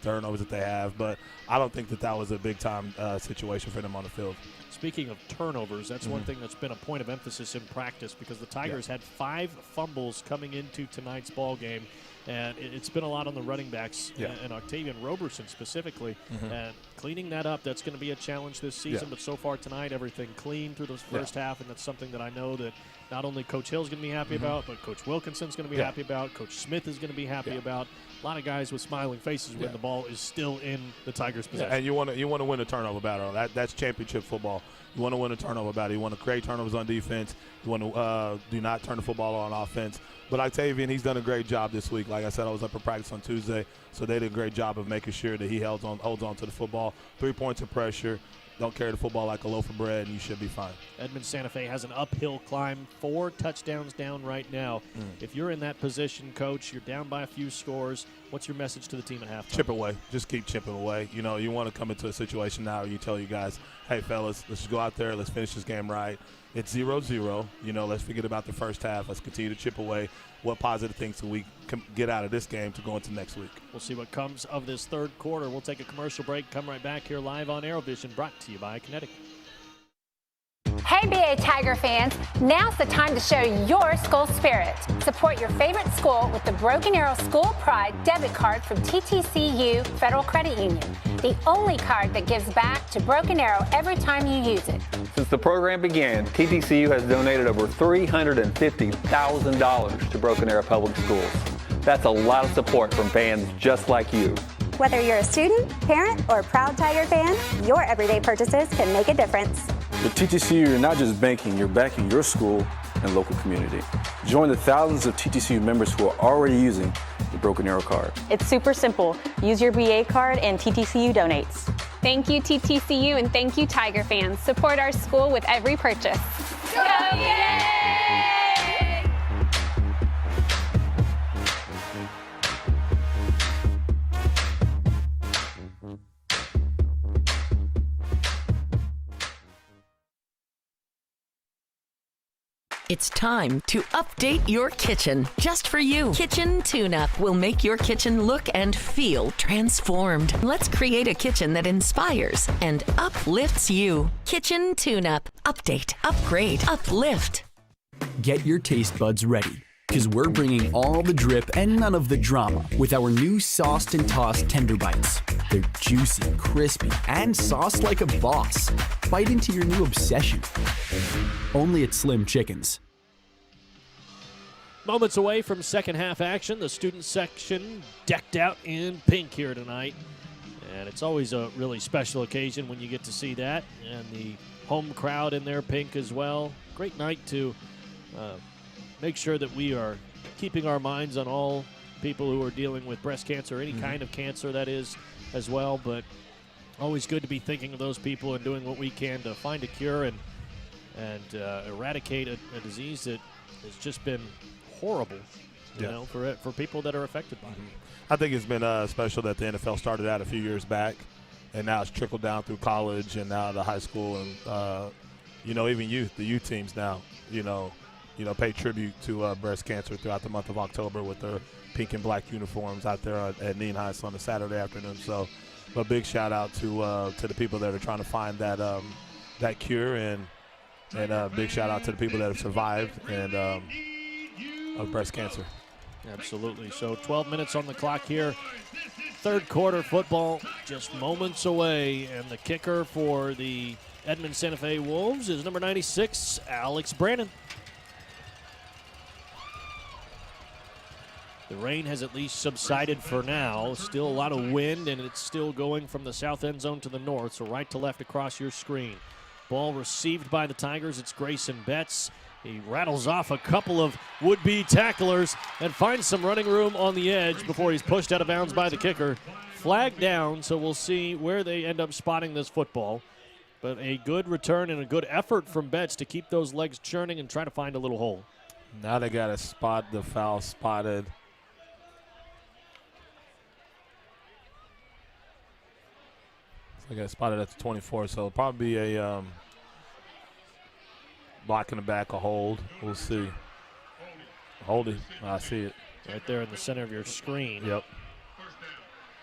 turnovers that they have. But I don't think that was a big-time situation for them on the field. Speaking of turnovers, that's one thing that's been a point of emphasis in practice, because the Tigers had 5 fumbles coming into tonight's ball game, and it's been a lot on the running backs and Octavian Roberson specifically. And cleaning that up, that's going to be a challenge this season. But so far tonight, everything clean through the first half, and that's something that I know that not only Coach Hill's going to be happy about, but Coach Wilkinson's going to be happy about, Coach Smith is going to be happy about. A lot of guys with smiling faces when the ball is still in the Tigers' possession. And you want to win a turnover battle. That's championship football. You want to win a turnover battle. You want to create turnovers on defense. You want to do not turn the football on offense. But Octavian, he's done a great job this week. Like I said, I was up at practice on Tuesday, so they did a great job of making sure that he holds on to the football. 3 points of pressure. Don't carry the football like a loaf of bread, and you should be fine. Edmond Santa Fe has an uphill climb, 4 touchdowns down right now. If you're in that position, Coach, you're down by a few scores. What's your message to the team at halftime? Chip away. Just keep chipping away. You know, you want to come into a situation now where you tell you guys, hey, fellas, let's just go out there. Let's finish this game right. It's 0-0. You know, let's forget about the first half. Let's continue to chip away. What positive things can we get out of this game to go into next week? We'll see what comes of this third quarter. We'll take a commercial break, come right back here live on ArrowVision, brought to you by Kinetic. Hey BA Tiger fans, now's the time to show your school spirit. Support your favorite school with the Broken Arrow School Pride debit card from TTCU Federal Credit Union. The only card that gives back to Broken Arrow every time you use it. Since the program began, TTCU has donated over $350,000 to Broken Arrow Public Schools. That's a lot of support from fans just like you. Whether you're a student, parent, or proud Tiger fan, your everyday purchases can make a difference. With TTCU, you're not just banking, you're backing your school and local community. Join the thousands of TTCU members who are already using the Broken Arrow card. It's super simple. Use your BA card and TTCU donates. Thank you, TTCU, and thank you, Tiger fans. Support our school with every purchase. Go Yay! It's time to update your kitchen, just for you. Kitchen Tune-Up will make your kitchen look and feel transformed. Let's create a kitchen that inspires and uplifts you. Kitchen Tune-Up. Update, upgrade, uplift. Get your taste buds ready, because we're bringing all the drip and none of the drama with our new sauced and tossed tender bites. They're juicy, crispy, and sauced like a boss. Bite into your new obsession. Only at Slim Chickens. Moments away from second half action. The student section decked out in pink here tonight. And it's always a really special occasion when you get to see that. And the home crowd in their pink as well. Great night to make sure that we are keeping our minds on all people who are dealing with breast cancer, any kind of cancer that is as well. But always good to be thinking of those people and doing what we can to find a cure and eradicate a disease that has just been horrible, you know, for people that are affected by it. I think it's been special that the NFL started out a few years back, and now it's trickled down through college and now to high school, and you know, even the youth teams now, you know, pay tribute to breast cancer throughout the month of October with their pink and black uniforms out there at Neen Heights on a Saturday afternoon. So, a big shout out to the people that are trying to find that that cure, and a big shout out to the people that have survived of breast cancer. Absolutely. So 12 minutes on the clock here. Third quarter football just moments away, and the kicker for the Edmond Santa Fe Wolves is number 96, Alex Brannon. The rain has at least subsided for now. Still a lot of wind, and it's still going from the south end zone to the north, so right to left across your screen. Ball received by the Tigers. It's Grayson Betts. He rattles off a couple of would-be tacklers and finds some running room on the edge before he's pushed out of bounds by the kicker. Flag down, so we'll see where they end up spotting this football. But a good return and a good effort from Betts to keep those legs churning and try to find a little hole. Now they got to spot the foul spotted. I got spotted at the 24, so it'll probably be a block in the back, a hold. We'll see. Holding. I see it. Right there in the center of your screen. Yep.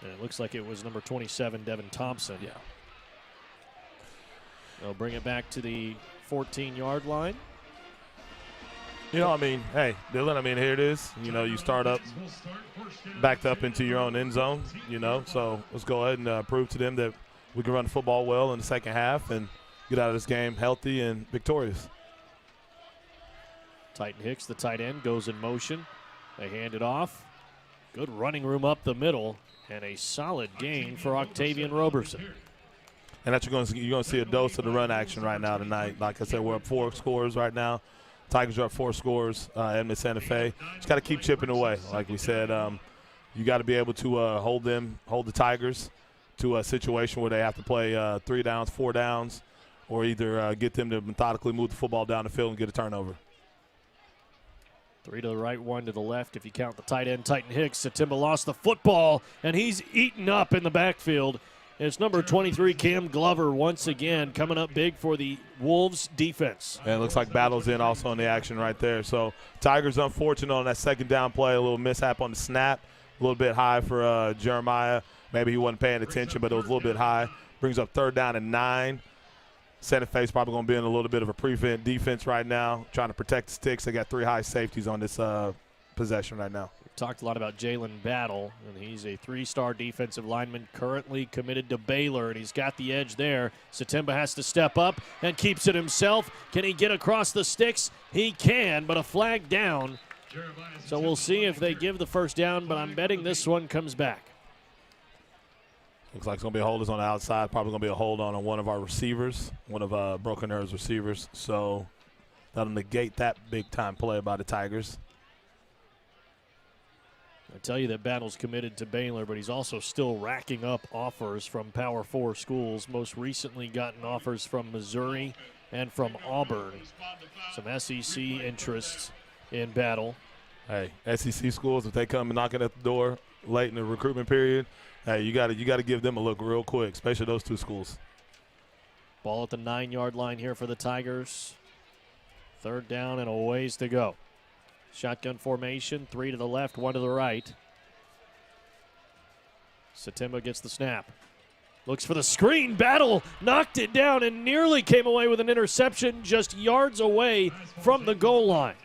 And it looks like it was number 27, Devin Thompson. Yeah. They'll bring it back to the 14-yard line. You know, I mean, hey, Dylan, I mean, here it is. You know, you start up, backed up into your own end zone, you know. So let's go ahead and prove to them that we can run the football well in the second half and get out of this game healthy and victorious. Titan Hicks, the tight end, goes in motion. They hand it off. Good running room up the middle, and a solid gain for Octavian Roberson. And that you're going to see a dose of the run action right now tonight. Like I said, we're up 4 scores right now. Tigers are up 4 scores. Edmond Santa Fe. Just got to keep chipping away. Like we said, you got to be able to hold the Tigers to a situation where they have to play 3 downs, 4 downs, or either get them to methodically move the football down the field and get a turnover. 3 to the right, 1 to the left. If you count the tight end, Titan Hicks. Satimba lost the football, and he's eaten up in the backfield. It's number 23, Cam Glover, once again coming up big for the Wolves defense. And it looks like Battle's in also on the action right there. So Tigers unfortunate on that second down play, a little mishap on the snap, a little bit high for Jeremiah. Maybe he wasn't paying attention, but it was a little bit high. Brings up 3rd down and 9. Santa Fe's probably going to be in a little bit of a prevent defense right now, trying to protect the sticks. They got 3 high safeties on this possession right now. We've talked a lot about Jalen Battle, and he's a 3-star defensive lineman currently committed to Baylor, and he's got the edge there. Satimba has to step up and keeps it himself. Can he get across the sticks? He can, but a flag down. So we'll see if they give the first down, but I'm betting this one comes back. Looks like it's going to be a hold on the outside. Probably going to be a hold on one of our receivers, one of Broken Arrow's receivers. So that'll negate that big-time play by the Tigers. I tell you that Battle's committed to Baylor, but he's also still racking up offers from Power 4 schools. Most recently gotten offers from Missouri and from Auburn. Some SEC interests in Battle. Hey, SEC schools, if they come knocking at the door late in the recruitment period, hey, you got to give them a look real quick, especially those 2 schools. Ball at the 9-yard line here for the Tigers. 3rd down and a ways to go. Shotgun formation, 3 to the left, 1 to the right. Satimba gets the snap. Looks for the screen. Battle knocked it down and nearly came away with an interception just yards away from the goal line.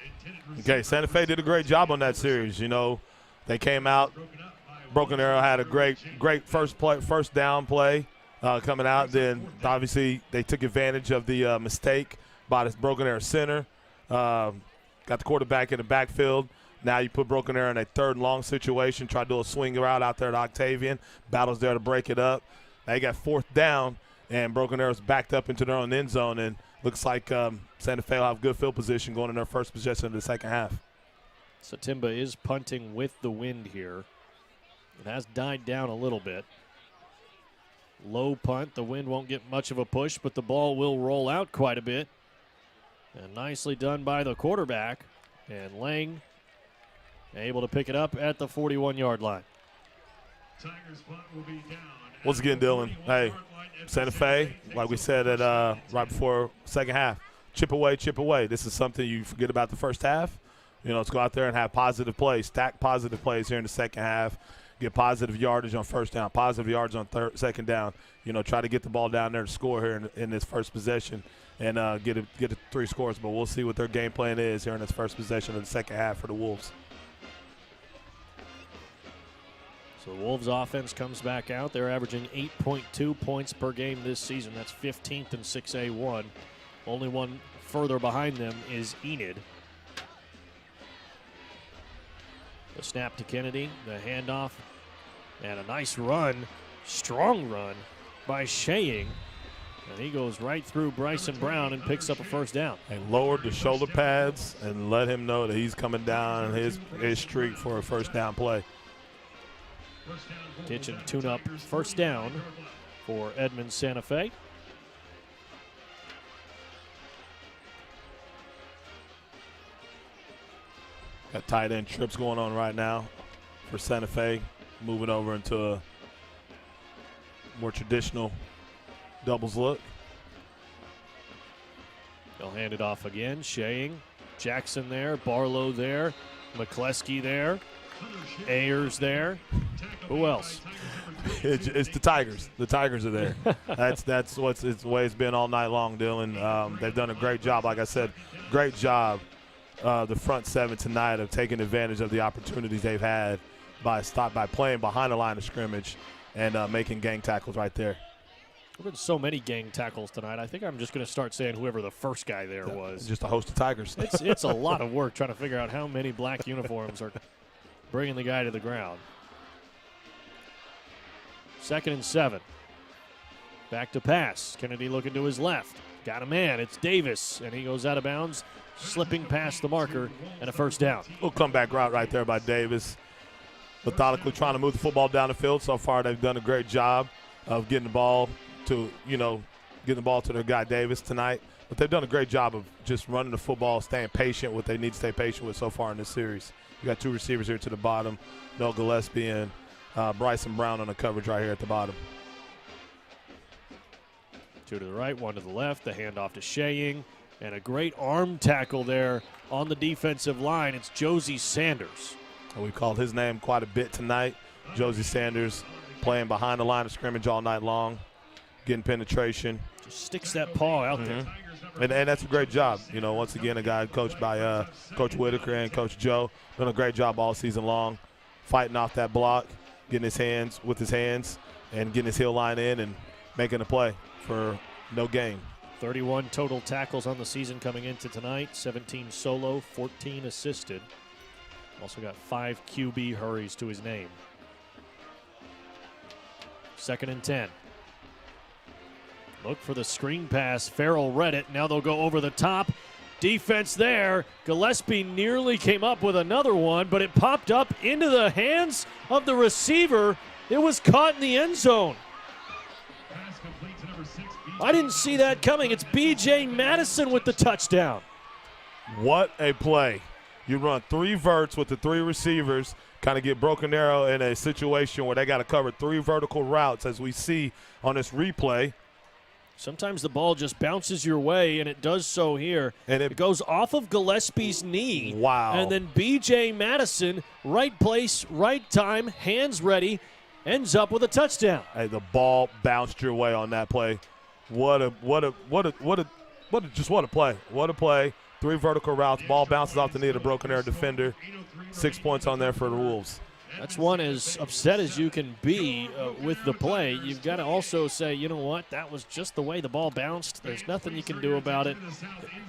Okay, Santa Fe did a great job on that series. You know, they came out. Broken Arrow had a great first down play coming out. Then, obviously, they took advantage of the mistake by the Broken Arrow center. Got the quarterback in the backfield. Now you put Broken Arrow in a 3rd and long situation. Try to do a swing route out there to Octavian. Battle's there to break it up. They got 4th down, and Broken Arrow's backed up into their own end zone. And looks like Santa Fe will have good field position going in their first possession of the second half. Satimba is punting with the wind here. It has died down a little bit. Low punt. The wind won't get much of a push, but the ball will roll out quite a bit. And nicely done by the quarterback. And Lang able to pick it up at the 41-yard line. Once again, Dylan, hey, Santa Fe, like we said at right before second half, chip away, chip away. This is something you forget about the first half. You know, let's go out there and have positive plays, stack positive plays here in the second half, get positive yardage on first down, positive yards on second down. You know, try to get the ball down there to score here in this first possession and get it 3 scores. But we'll see what their game plan is here in this first possession of the second half for the Wolves. So the Wolves offense comes back out. They're averaging 8.2 points per game this season. That's 15th in 6A1. Only one further behind them is Enid. The snap to Kennedy, the handoff, and a nice run, strong run by Shaying. And he goes right through Bryson Brown and picks up a first down. And lowered the shoulder pads and let him know that he's coming down his streak for a first down play. Ditch and tune up first down for Edmond Santa Fe. Got tight end trips going on right now for Santa Fe, moving over into a more traditional doubles look. They'll hand it off again. Shaying, Jackson there, Barlow there, McCleskey there, Ayers there. Who else? It's the Tigers. The Tigers are there. That's what's the way it's been all night long, Dylan. They've done a great job. Like I said, great job. The front seven tonight of taking advantage of the opportunities they've had by playing behind the line of scrimmage and making gang tackles right there. There's been so many gang tackles tonight. I think I'm just going to start saying whoever the first guy there was. Just a host of Tigers. It's a lot of work trying to figure out how many black uniforms are bringing the guy to the ground. 2nd and 7. Back to pass. Kennedy looking to his left. Got a man. It's Davis, and he goes out of bounds, slipping past the marker, and a first down. Little comeback route right there by Davis. Methodically trying to move the football down the field. So far, they've done a great job of getting the ball to, their guy Davis tonight. But they've done a great job of just running the football, staying patient, what they need to stay patient with so far in this series. You got 2 receivers here to the bottom, Noah Gillespie and Bryson Brown on the coverage right here at the bottom. 2 to the right, 1 to the left. The handoff to Shaying, and a great arm tackle there on the defensive line. It's Josie Sanders. And we called his name quite a bit tonight. Josie Sanders playing behind the line of scrimmage all night long, getting penetration. Just sticks that paw out there. And that's a great job. Once again, a guy coached by Coach Whitaker and Coach Joe. Done a great job all season long, fighting off that block, getting his hands with his hands, and getting his heel line in and making a play for no gain. 31 total tackles on the season coming into tonight. 17 solo, 14 assisted. Also got 5 QB hurries to his name. 2nd and 10. Look for the screen pass. Ferrell read it. Now they'll go over the top. Defense there. Gillespie nearly came up with another one, but it popped up into the hands of the receiver. It was caught in the end zone. I didn't see that coming. It's B.J. Madison with the touchdown. What a play. You run 3 verts with the 3 receivers, kind of get Broken Arrow in a situation where they got to cover 3 vertical routes, as we see on this replay. Sometimes the ball just bounces your way, and it does so here. And it goes off of Gillespie's knee. Wow. And then B.J. Madison, right place, right time, hands ready, ends up with a touchdown. Hey, the ball bounced your way on that play. What a play. What a play. 3 vertical routes. Ball bounces off the knee of the Broken Arrow defender. 6 points on there for the Wolves. That's one as upset as you can be with the play. You've got to also say, you know what, that was just the way the ball bounced. There's nothing you can do about it.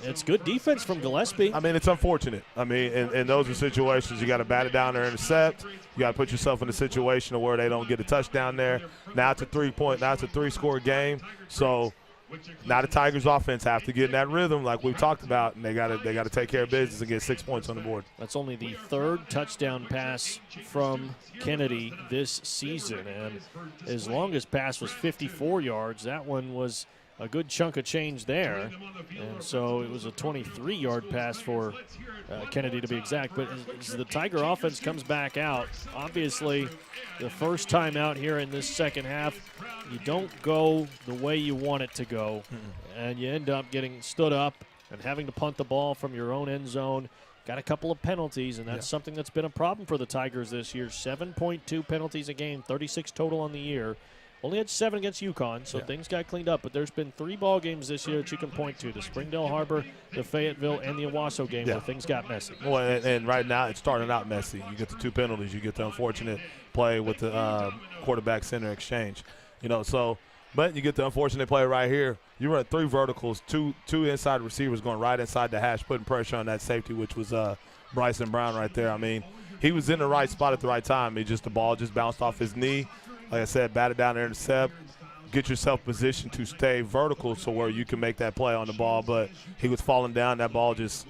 It's good defense from Gillespie. I mean, it's unfortunate. I mean, in those are situations you got to bat it down or intercept. You got to put yourself in a situation where they don't get a touchdown there. Now it's a 3-score game. So now the Tigers offense have to get in that rhythm like we've talked about, and they got to take care of business and get 6 points on the board. That's only the 3rd touchdown pass from Kennedy this season, and his longest pass was 54 yards. That one was a good chunk of change there, and so it was a 23-yard pass for Kennedy to be exact. But as the Tiger offense comes back out, obviously the first time out here in this second half, you don't go the way you want it to go, and you end up getting stood up and having to punt the ball from your own end zone. Got a couple of penalties, and that's something that's been a problem for the Tigers this year. 7.2 penalties a game, 36 total on the year. Only had 7 against UConn, so things got cleaned up. But there's been 3 ball games this year that you can point to: the Springdale Harbor, the Fayetteville, and the Owasso game where things got messy. Well, and right now it's starting out messy. You get the 2 penalties. You get the unfortunate play with the quarterback-center exchange. But you get the unfortunate play right here. You run 3 verticals, two inside receivers going right inside the hash, putting pressure on that safety, which was Bryson Brown right there. I mean, he was in the right spot at the right time. The ball just bounced off his knee. Like I said, bat it down there, intercept, get yourself positioned to stay vertical so where you can make that play on the ball. But he was falling down. That ball just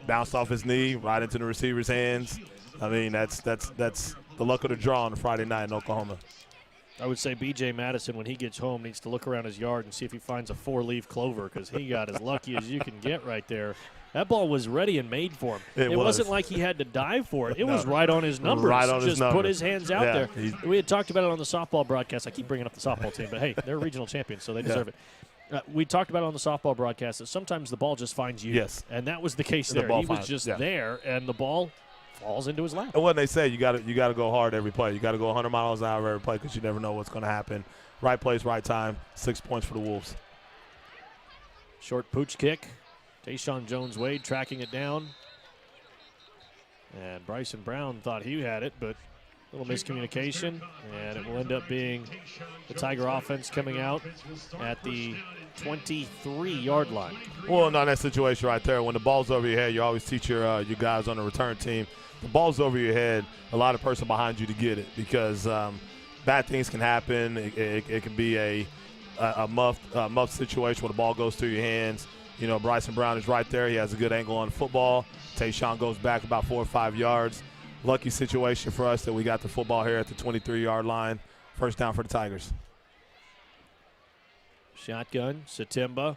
bounced off his knee right into the receiver's hands. I mean, that's the luck of the draw on a Friday night in Oklahoma. I would say B.J. Madison, when he gets home, needs to look around his yard and see if he finds a 4-leaf clover, because he got as lucky as you can get right there. That ball was ready and made for him. It wasn't like he had to dive for it. It was right on his numbers. Right on his Just numbers. Put his hands out there. We had talked about it on the softball broadcast. I keep bringing up the softball team, but, hey, they're regional champions, so they deserve it. We talked about it on the softball broadcast that sometimes the ball just finds you. Yes. And that was the case there. He was just there, and the ball falls into his lap. And what they say, you got to go hard every play. You got to go 100 miles an hour every play, because you never know what's going to happen. Right place, right time. 6 points for the Wolves. Short pooch kick. Tayshawn Jones-Wade tracking it down. And Bryson Brown thought he had it, but little miscommunication, and it will end up being the Tiger offense coming out at the 23-yard line. Well, in that situation right there, when the ball's over your head, you always teach your guys on the return team, the ball's over your head, a lot of person behind you to get it, because bad things can happen. It can be a muff situation where the ball goes through your hands. You know, Bryson Brown is right there. He has a good angle on the football. Tayshawn goes back about 4 or 5 yards. Lucky situation for us that we got the football here at the 23-yard line. First down for the Tigers. Shotgun, Satimba.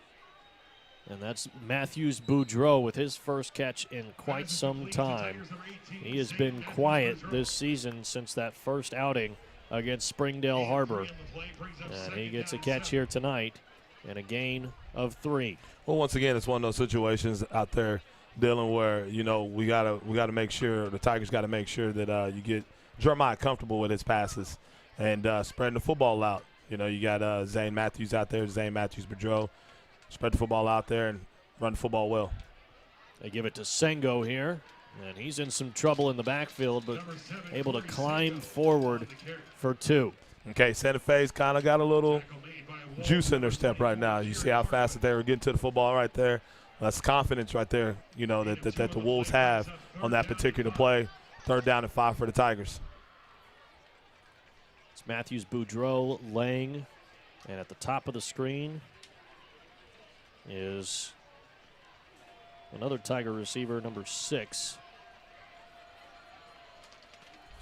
And that's Matthews Boudreau with his first catch in quite some time. He has been quiet this season since that first outing against Springdale Harbor. And he gets a catch here tonight and a gain of 3. Well, once again, it's one of those situations out there, Dylan, where, you know, we gotta make sure, the Tigers got to make sure that you get Jeremiah comfortable with his passes and spreading the football out. You know, you got Zane Matthews out there, Zane Matthews-Boudreau. Spread the football out there and run the football well. They give it to Sengo here, and he's in some trouble in the backfield, but able to climb forward for 2. Okay, Santa Fe's kind of got a little juice in their step right now. You see how fast that they were getting to the football right there. That's confidence right there, you know, that the Wolves have on that particular play. 3rd down and 5 for the Tigers. It's Matthews, Boudreau, Lang, and at the top of the screen is another Tiger receiver, number 6.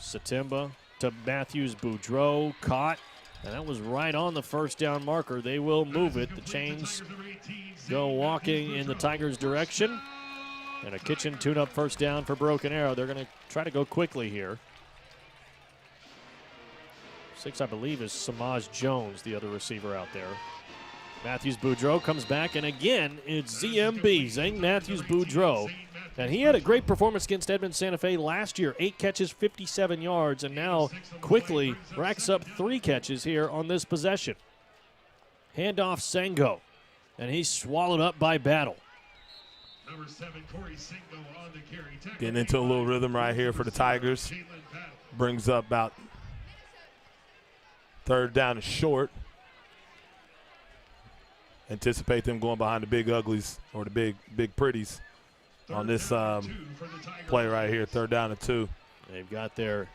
Satimba to Matthews, Boudreau, caught, and that was right on the first down marker. They will move it. The chains go walking in the Tigers' direction, and a kitchen tune-up first down for Broken Arrow. They're going to try to go quickly here. 6, I believe, is Samaj Jones, the other receiver out there. Matthews Boudreau comes back, and again, it's ZMB, Zane Matthews Boudreau. And he had a great performance against Edmond Santa Fe last year, 8 catches, 57 yards, and now quickly racks up 3 catches here on this possession. Handoff Sengo, and he's swallowed up by Battle. Getting into a little rhythm right here for the Tigers. Brings up about 3rd down and short. Anticipate them going behind the big uglies or the big pretties on this play right here, 3rd down and 2. They've got their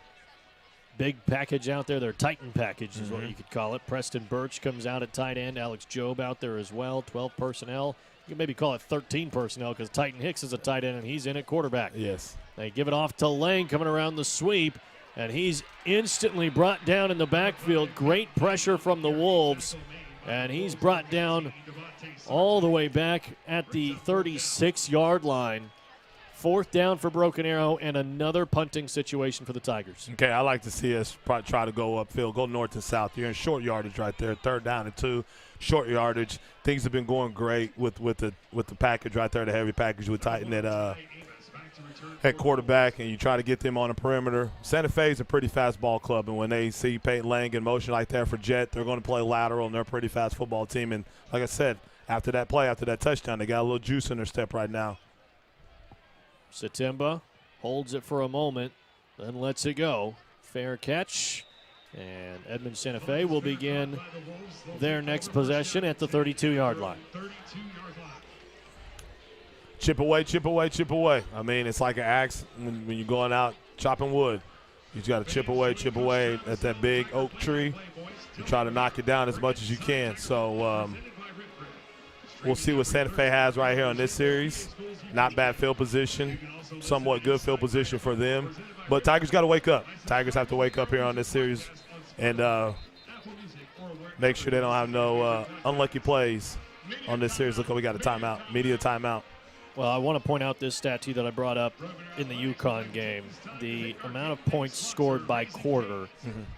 big package out there, their Titan package is what you could call it. Preston Birch comes out at tight end. Alex Jobe out there as well, 12 personnel. You can maybe call it 13 personnel because Titan Hicks is a tight end and he's in at quarterback. Yes. They give it off to Lang coming around the sweep, and he's instantly brought down in the backfield. Great pressure from the Wolves. And he's brought down all the way back at the 36-yard line. 4th down for Broken Arrow and another punting situation for the Tigers. Okay, I like to see us try to go upfield, go north and south. You're in short yardage right there, 3rd down and 2, short yardage. Things have been going great with the package right there, the heavy package with Titan at quarterback, and you try to get them on the perimeter. Santa Fe is a pretty fast ball club, and when they see Peyton Lang in motion like that for Jet, they're going to play lateral, and they're a pretty fast football team. And like I said, after that play, after that touchdown, they got a little juice in their step right now. Satimba holds it for a moment, then lets it go. Fair catch, and Edmond Santa Fe will begin their next possession at the 32-yard line. Chip away, chip away, chip away. I mean, it's like an axe when you're going out chopping wood. You just got to chip away at that big oak tree. You try to knock it down as much as you can. So we'll see what Santa Fe has right here on this series. Not bad field position, somewhat good field position for them. But Tigers got to wake up. Tigers have to wake up here on this series and make sure they don't have no unlucky plays on this series. Look, we got a timeout, media timeout. Well, I want to point out this stat to you that I brought up in the UConn game. The amount of points scored by quarter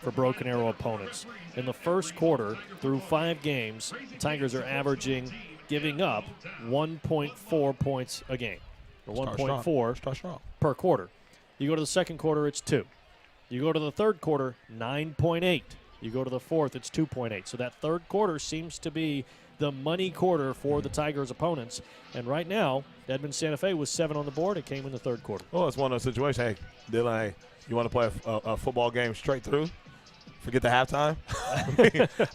for Broken Arrow opponents. In the first quarter, through 5 games, the Tigers are averaging giving up 1.4 points a game. Or 1.4 per quarter. You go to the second quarter, it's 2. You go to the third quarter, 9.8. You go to the fourth, it's 2.8. So that third quarter seems to be the money quarter for the Tigers' opponents. And right now, Edmond Santa Fe was 7 on the board. It came in the third quarter. Well, it's one of those situations. Hey, Dylan, hey, you want to play a football game straight through? Forget the halftime?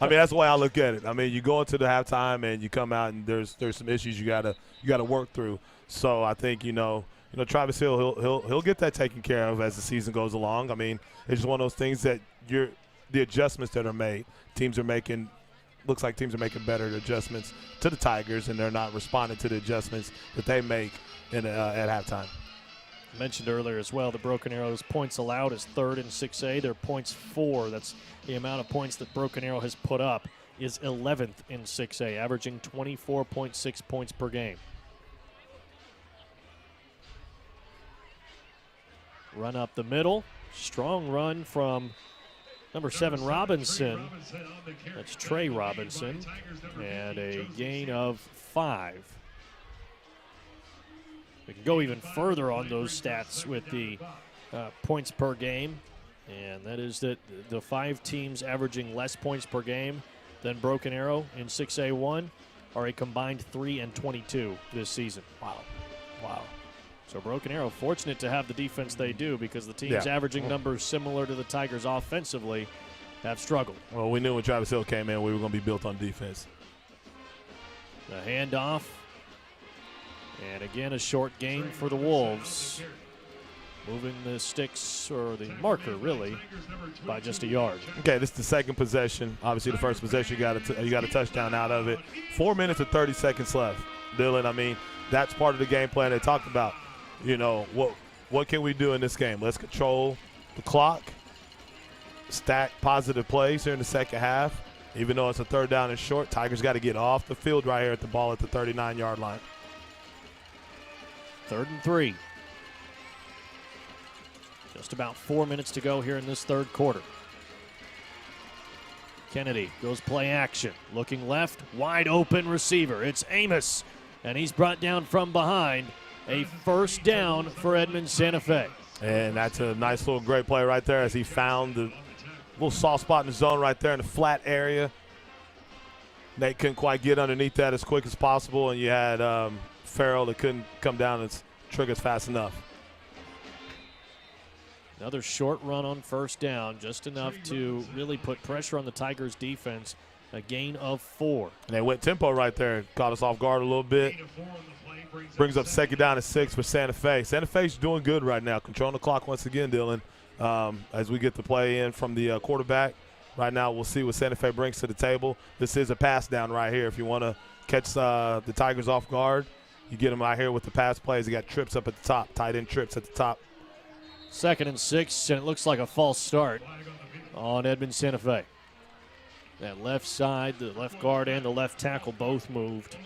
I mean, that's the way I look at it. I mean, you go into the halftime and you come out and there's some issues you gotta work through. So I think, Travis Hill, he'll get that taken care of as the season goes along. I mean, it's just one of those things that the adjustments that are made, looks like teams are making better adjustments to the Tigers, and they're not responding to the adjustments that they make at halftime. I mentioned earlier as well, the Broken Arrow's points allowed is 3rd in 6A. Their points 4, that's the amount of points that Broken Arrow has put up, is 11th in 6A, averaging 24.6 points per game. Run up the middle. Strong run from number 7, Robinson. That's Trey Robinson. And a gain of 5. We can go even further on those stats with the points per game. And that is that the 5 teams averaging less points per game than Broken Arrow in 6A1 are a combined 3 and 22 this season. Wow. So Broken Arrow fortunate to have the defense they do, because the teams averaging numbers similar to the Tigers offensively have struggled. Well, we knew when Travis Hill came in we were going to be built on defense. The handoff. And again, a short gain for the Wolves. Moving the sticks, or the marker really, by just a yard. Okay, this is the second possession. Obviously the first possession, you got a touchdown out of it. 4 minutes and 30 seconds left. Dylan, I mean, that's part of the game plan they talked about. What can we do in this game? Let's control the clock, stack positive plays here in the second half. Even though it's a 3rd down and short, Tigers got to get off the field right here at the ball at the 39-yard line. 3rd and 3. Just about 4 minutes to go here in this third quarter. Kennedy goes play action. Looking left, wide open receiver. It's Amos, and he's brought down from behind. A first down for Edmond Santa Fe. And that's a nice little great play right there as he found the little soft spot in the zone right there in the flat area. Nate couldn't quite get underneath that as quick as possible, and you had Ferrell that couldn't come down and trigger as fast enough. Another short run on first down, just enough to really put pressure on the Tigers' defense. A gain of 4. And they went tempo right there, caught us off guard a little bit. Brings up 2nd down and 6 for Santa Fe. Santa Fe's doing good right now, controlling the clock once again, Dylan. As we get the play in from the quarterback. Right now we'll see what Santa Fe brings to the table. This is a pass down right here. If you want to catch the Tigers off guard, you get them right here with the pass plays. You got trips up at the top, tight end trips at the top. 2nd and 6, and it looks like a false start on Edmond Santa Fe. That left side, the left guard and the left tackle both moved.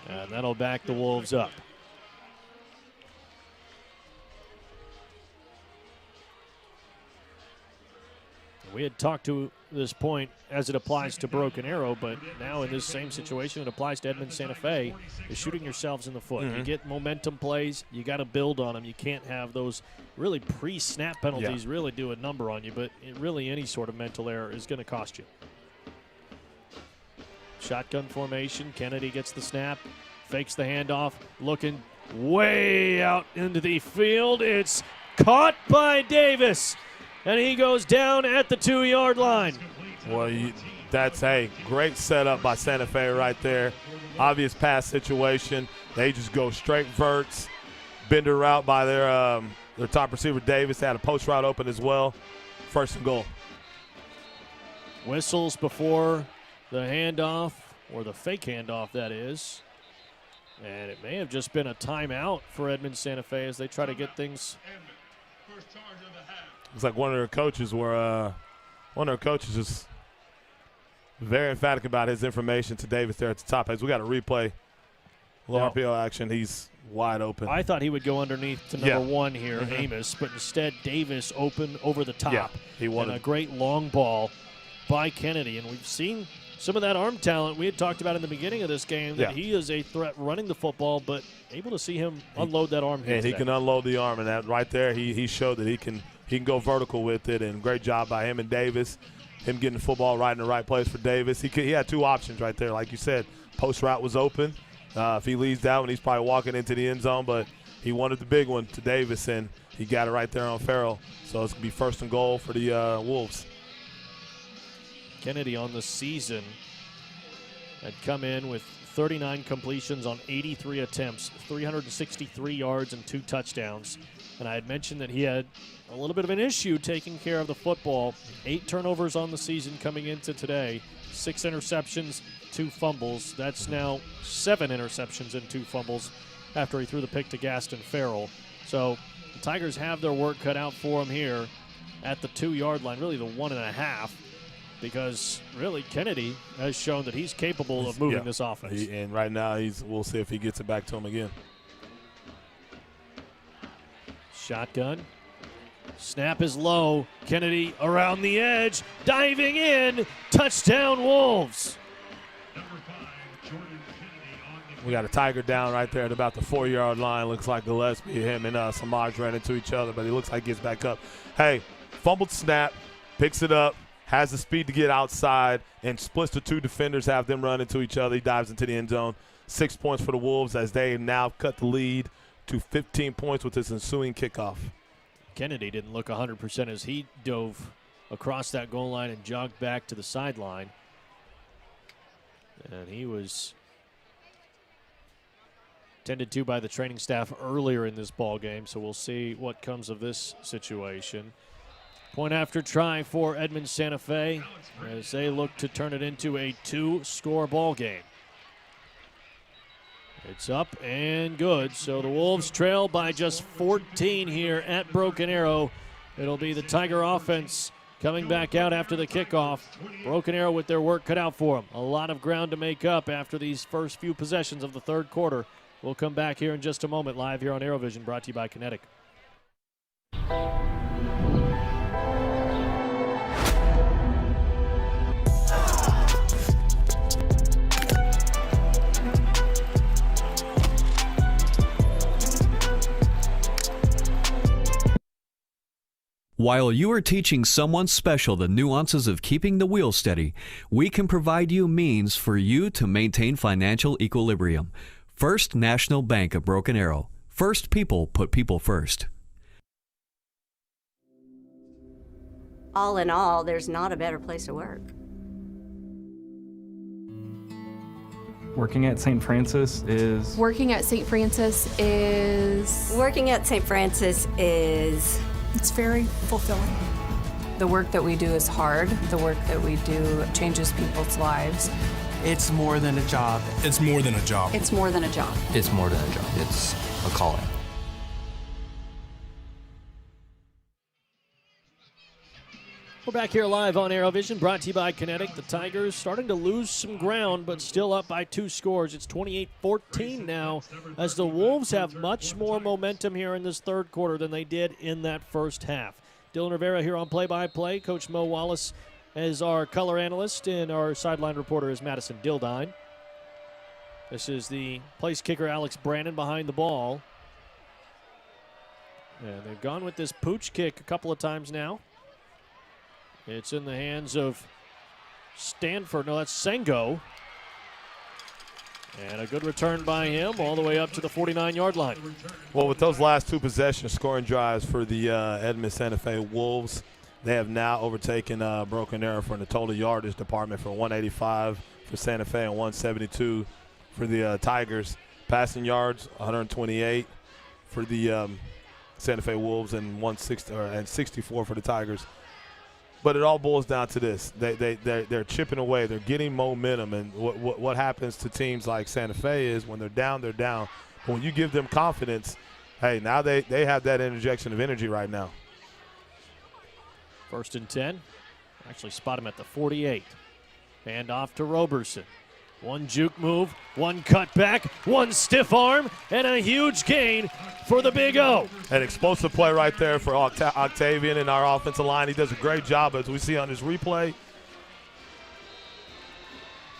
And that'll back the Wolves up. We had talked to this point as it applies to Broken Arrow, but now in this same situation it applies to Edmond Santa Fe, is shooting yourselves in the foot. You get momentum plays, you got to build on them. You can't have those really pre-snap penalties really do a number on you, but really any sort of mental error is going to cost you. Shotgun formation, Kennedy gets the snap, fakes the handoff, looking way out into the field. It's caught by Davis, and he goes down at the 2-yard line. Well, that's a great setup by Santa Fe right there. Obvious pass situation. They just go straight verts. Bender route by their top receiver, Davis. Had a post route open as well. 1st and goal. Whistles before the handoff, or the fake handoff, that is. And it may have just been a timeout for Edmond Santa Fe as they try to get things. It's like one of their coaches is very emphatic about his information to Davis there at the top. As we got a replay, little RPO action, he's wide open. I thought he would go underneath to number 1 here, Amos, but instead Davis open over the top. Yeah, he wanted and a great long ball by Kennedy, and we've seen some of that arm talent we had talked about in the beginning of this game, that he is a threat running the football, but able to see him unload that arm here. And he can unload the arm, and that right there he showed that he can go vertical with it, and great job by him and Davis. him getting the football right in the right place for Davis. He had two options right there. Like you said, post route was open. If he leads that one, he's probably walking into the end zone, but he wanted the big one to Davis, and he got it right there on Ferrell. So it's going to be 1st and goal for the Wolves. Kennedy on the season had come in with 39 completions on 83 attempts, 363 yards and 2 touchdowns. And I had mentioned that he had a little bit of an issue taking care of the football. 8 turnovers on the season coming into today, 6 interceptions, 2 fumbles. That's now 7 interceptions and 2 fumbles after he threw the pick to Gaston Ferrell. So the Tigers have their work cut out for him here at the 2-yard line, really the 1.5. Because really Kennedy has shown that he's capable of moving this offense. And right now we'll see if he gets it back to him again. Shotgun. Snap is low. Kennedy around the edge. Diving in. Touchdown Wolves. We got a Tiger down right there at about the 4-yard line. Looks like Gillespie, him and Samaj ran into each other, but he looks like he gets back up. Hey, fumbled snap, picks it up, has the speed to get outside, and splits the 2 defenders, have them run into each other. He dives into the end zone. 6 points for the Wolves as they now cut the lead to 15 points with this ensuing kickoff. Kennedy didn't look 100% as he dove across that goal line and jogged back to the sideline. And he was tended to by the training staff earlier in this ball game, so we'll see what comes of this situation. Point after try for Edmond Santa Fe as they look to turn it into a 2-score ball game. It's up and good, so the Wolves trail by just 14 here at Broken Arrow. It'll be the Tiger offense coming back out after the kickoff. Broken Arrow with their work cut out for them. A lot of ground to make up after these first few possessions of the third quarter. We'll come back here in just a moment, live here on ArrowVision, brought to you by Kinetic. While you are teaching someone special the nuances of keeping the wheel steady, we can provide you means for you to maintain financial equilibrium. First National Bank of Broken Arrow. First people put people first. All in all, there's not a better place to work. Working at St. Francis is... Working at St. Francis is... Working at St. Francis is... It's very fulfilling. The work that we do is hard. The work that we do changes people's lives. It's more than a job. It's more than a job. It's more than a job. It's more than a job. It's a calling. We're back here live on ArrowVision, brought to you by Kinetic. The Tigers starting to lose some ground, but still up by 2 scores. It's 28-14 now, as the Wolves have much more momentum here in this third quarter than they did in that first half. Dylan Rivera here on play-by-play. Coach Mo Wallace is our color analyst, and our sideline reporter is Madison Dildine. This is the place kicker, Alex Brandon, behind the ball. And they've gone with this pooch kick a couple of times now. It's in the hands of Stanford. No, that's Sengo. And a good return by him all the way up to the 49-yard line. Well, with those last 2 possession scoring drives for the Edmond Santa Fe Wolves, they have now overtaken Broken Arrow for the total yardage department for 185 for Santa Fe and 172 for the Tigers. Passing yards, 128 for the Santa Fe Wolves and 64 for the Tigers. But it all boils down to this. They're chipping away. They're getting momentum. And what happens to teams like Santa Fe is when they're down, they're down. But when you give them confidence, hey, now they have that interjection of energy right now. 1st and 10. Actually spot him at the 48. Hand off to Roberson. 1 juke move, 1 cut back, 1 stiff arm, and a huge gain for the Big O. An explosive play right there for Octavian in our offensive line. He does a great job, as we see on his replay.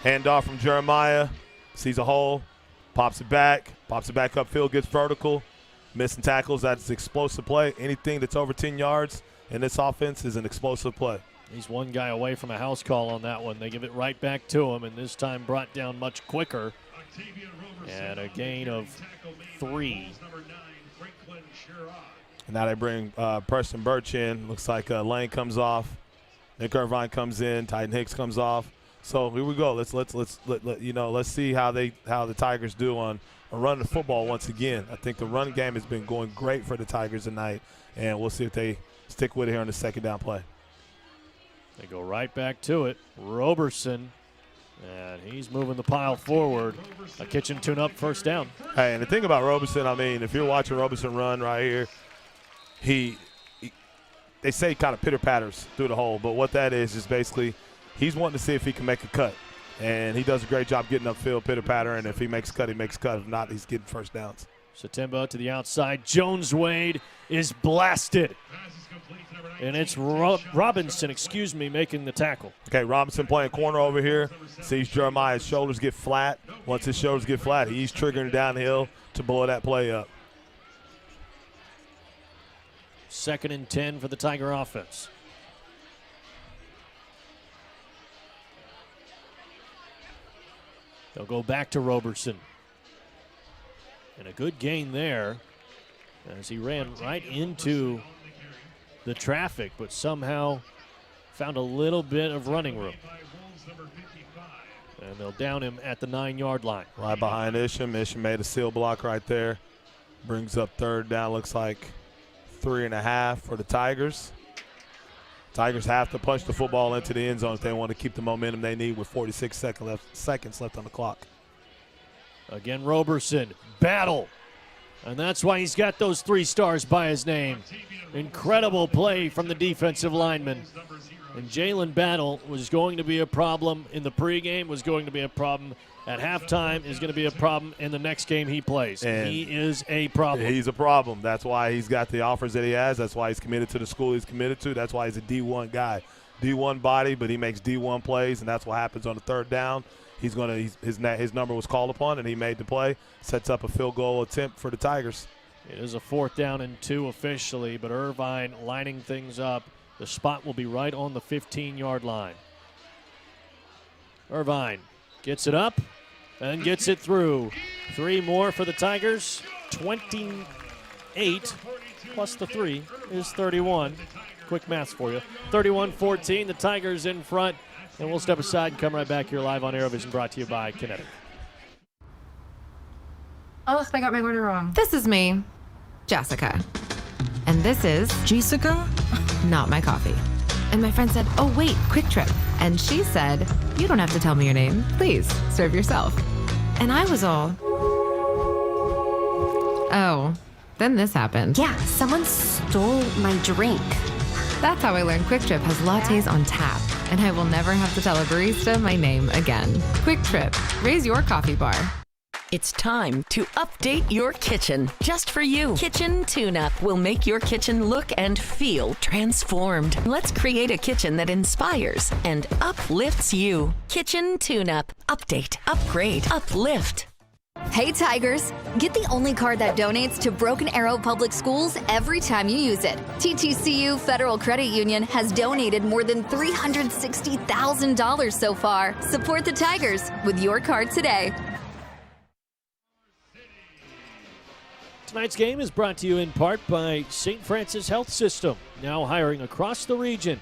Handoff from Jeremiah. Sees a hole, pops it back upfield, gets vertical. Missing tackles, that's an explosive play. Anything that's over 10 yards in this offense is an explosive play. He's one guy away from a house call on that one. They give it right back to him, and this time brought down much quicker. And a gain of 3. And now they bring Preston Birch in. Looks like Lane comes off. Nick Irvine comes in. Titan Hicks comes off. So here we go. Let's see how the Tigers do on running the football once again. I think the run game has been going great for the Tigers tonight, and we'll see if they stick with it here on the second down play. They go right back to it. Roberson, and he's moving the pile forward. A kitchen tune-up first down. Hey, and the thing about Roberson, I mean, if you're watching Roberson run right here, they say kind of pitter-patters through the hole, but what that is basically he's wanting to see if he can make a cut. And he does a great job getting upfield, pitter-patter, and if he makes a cut, he makes a cut. If not, he's getting first downs. Satemba to the outside. Jones Wade is blasted. And it's Robinson, making the tackle. Okay, Robinson playing corner over here. Sees Jeremiah's shoulders get flat. Once his shoulders get flat, he's triggering downhill to blow that play up. 2nd and 10 for the Tiger offense. They'll go back to Roberson. And a good gain there as he ran right into the traffic, but somehow found a little bit of running room. And they'll down him at the 9-yard line. Right behind Isham. Isham made a seal block right there. Brings up 3rd down. Looks like 3.5 for the Tigers. Tigers have to punch the football into the end zone if they want to keep the momentum they need with 46 seconds left on the clock. Again, Roberson, battle. And that's why he's got those 3 stars by his name. Incredible play from the defensive lineman. And Jalen Battle was going to be a problem in the pregame, was going to be a problem at halftime, is going to be a problem in the next game he plays. And he is a problem. He's a problem. That's why he's got the offers that he has. That's why he's committed to the school he's committed to. That's why he's a D1 guy. D1 body, but he makes D1 plays, and that's what happens on the 3rd down. His number was called upon, and he made the play. Sets up a field goal attempt for the Tigers. It is a 4th down and 2 officially, but Irvine lining things up. The spot will be right on the 15-yard line. Irvine gets it up and gets it through. 3 more for the Tigers. 28 plus the 3 is 31. Quick math for you. 31-14, the Tigers in front. And we'll step aside and come right back here live on ArrowVision, brought to you by Kinetic. Oh, I got my order wrong. This is me, Jessica. And this is Jessica, not my coffee. And my friend said, oh wait, Quick Trip. And she said, you don't have to tell me your name. Please, serve yourself. And I was all, oh, then this happened. Yeah, someone stole my drink. That's how I learned Quick Trip has lattes on tap. And I will never have to tell a barista my name again. Quick Trip, raise your coffee bar. It's time to update your kitchen just for you. Kitchen Tune-Up will make your kitchen look and feel transformed. Let's create a kitchen that inspires and uplifts you. Kitchen Tune-Up. Update, upgrade, uplift. Hey Tigers, get the only card that donates to Broken Arrow Public Schools every time you use it. TTCU Federal Credit Union has donated more than $360,000 so far. Support the Tigers with your card today. Tonight's game is brought to you in part by St. Francis Health System, now hiring across the region.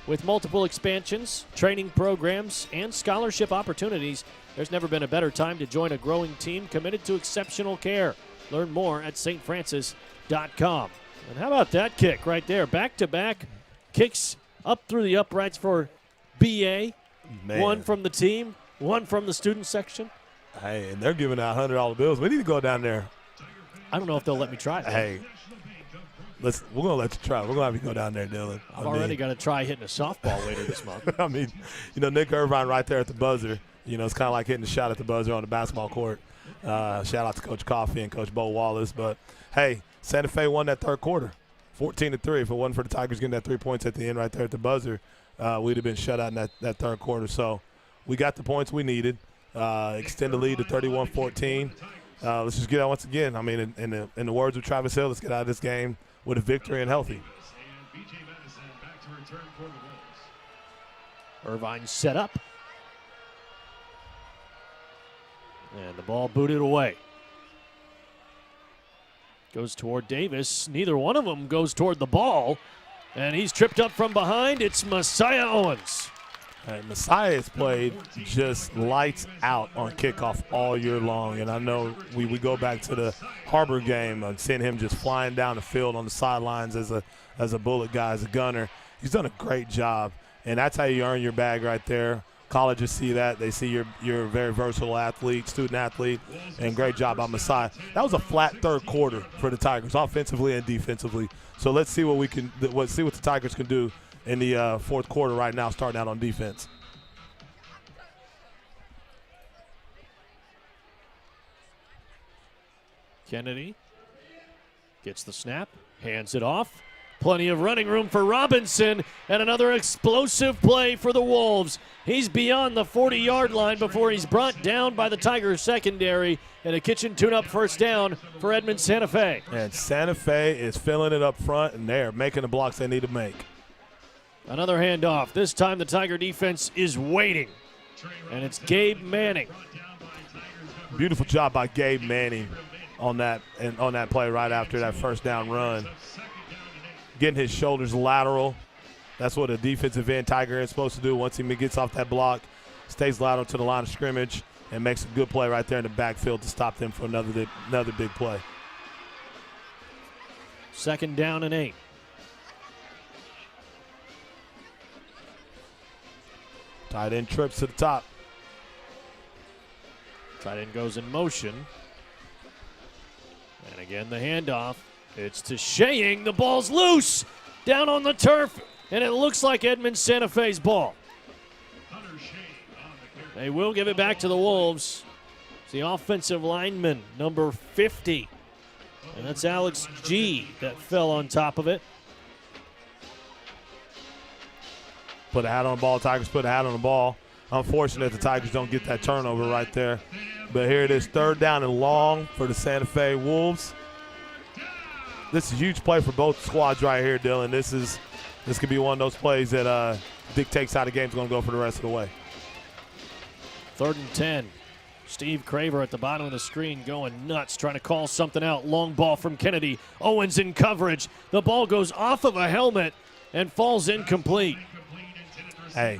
With multiple expansions, training programs, and scholarship opportunities, there's never been a better time to join a growing team committed to exceptional care. Learn more at stfrancis.com. And how about that kick right there? Back-to-back kicks up through the uprights for BA. Man. One from the team, one from the student section. Hey, and they're giving out $100 bills. We need to go down there. I don't know if they'll let me try that. Hey, we're going to let you try. We're going to have you go down there, Dylan. I've already got to try hitting a softball later this month. I mean, Nick Irvine right there at the buzzer. It's kind of like hitting a shot at the buzzer on the basketball court. Shout out to Coach Coffey and Coach Bo Wallace. But, hey, Santa Fe won that 3rd quarter, 14-3. If it wasn't for the Tigers getting that 3 points at the end right there at the buzzer, we'd have been shut out in that 3rd quarter. So we got the points we needed. Extend the lead to 31-14. Let's just get out once again. I mean, in the words of Travis Hill, let's get out of this game with a victory and healthy. Irvine set up. And the ball booted away. Goes toward Davis. Neither one of them goes toward the ball. And he's tripped up from behind. It's Messiah Owens. Hey, Messiah has played just lights out on kickoff all year long. And I know we go back to the Harbor game and seeing him just flying down the field on the sidelines as a bullet guy, as a gunner. He's done a great job. And that's how you earn your bag right there. Colleges see that. They see you're a very versatile athlete, student athlete, and great job by Messiah. That was a flat third quarter for the Tigers, offensively and defensively. So let's see what the Tigers can do in the fourth quarter right now, starting out on defense. Kennedy gets the snap, hands it off. Plenty of running room for Robinson, and another explosive play for the Wolves. He's beyond the 40-yard line before he's brought down by the Tigers secondary, and a kitchen tune-up first down for Edmond Santa Fe. And Santa Fe is filling it up front, and they're making the blocks they need to make. Another handoff. This time the Tiger defense is waiting, and it's Gabe Manning. Beautiful job by Gabe Manning on that play right after that first down run. Getting his shoulders lateral. That's what a defensive end Tiger is supposed to do. Once he gets off that block, stays lateral to the line of scrimmage, and makes a good play right there in the backfield to stop them for another big play. 2nd down and 8. Tight end trips to the top. Tight end goes in motion. And again, the handoff. It's to Shaying. The ball's loose down on the turf, and it looks like Edmond Santa Fe's ball. They will give it back to the Wolves. It's the offensive lineman, number 50. And that's Alex G. that fell on top of it. Put a hat on the ball. Tigers put a hat on the ball. Unfortunate the Tigers don't get that turnover right there. But here it is, 3rd down and long for the Santa Fe Wolves. This is a huge play for both squads right here, Dylan. This could be one of those plays that dictates how the game's going to go for the rest of the way. 3rd and 10. Steve Craver at the bottom of the screen going nuts, trying to call something out. Long ball from Kennedy. Owens in coverage. The ball goes off of a helmet and falls incomplete. Hey,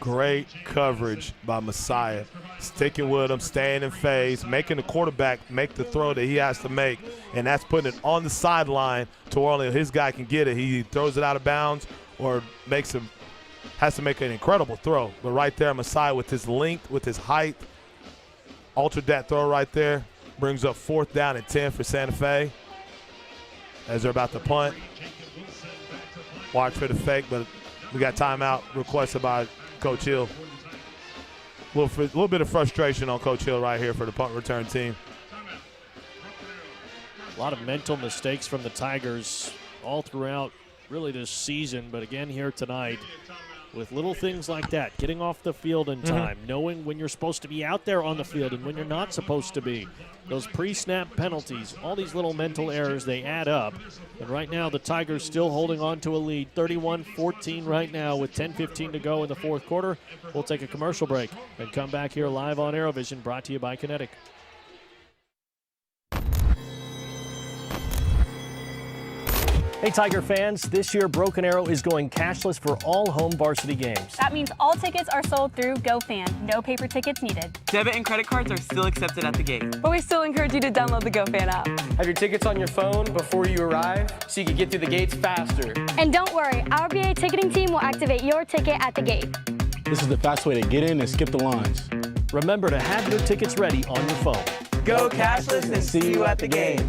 great coverage by Messiah. Sticking with him, staying in phase, making the quarterback make the throw that he has to make, and that's putting it on the sideline to where only his guy can get it. He throws it out of bounds or has to make an incredible throw. But right there, Messiah with his length, with his height, altered that throw right there, brings up 4th down and 10 for Santa Fe as they're about to punt. Watch for the fake, but we got timeout requested by Coach Hill. A little bit of frustration on Coach Hill right here for the punt return team. A lot of mental mistakes from the Tigers all throughout really this season, but again here tonight with little things like that, getting off the field in time, knowing when you're supposed to be out there on the field and when you're not supposed to be. Those pre-snap penalties, all these little mental errors, they add up. And right now the Tigers still holding on to a lead, 31-14 right now with 10:15 to go in the fourth quarter. We'll take a commercial break and come back here live on ArrowVision, brought to you by Kinetic. Hey Tiger fans, this year Broken Arrow is going cashless for all home varsity games. That means all tickets are sold through GoFan. No paper tickets needed. Debit and credit cards are still accepted at the gate. But we still encourage you to download the GoFan app. Have your tickets on your phone before you arrive so you can get through the gates faster. And don't worry, our BA ticketing team will activate your ticket at the gate. This is the fast way to get in and skip the lines. Remember to have your tickets ready on your phone. Go cashless and see you at the game.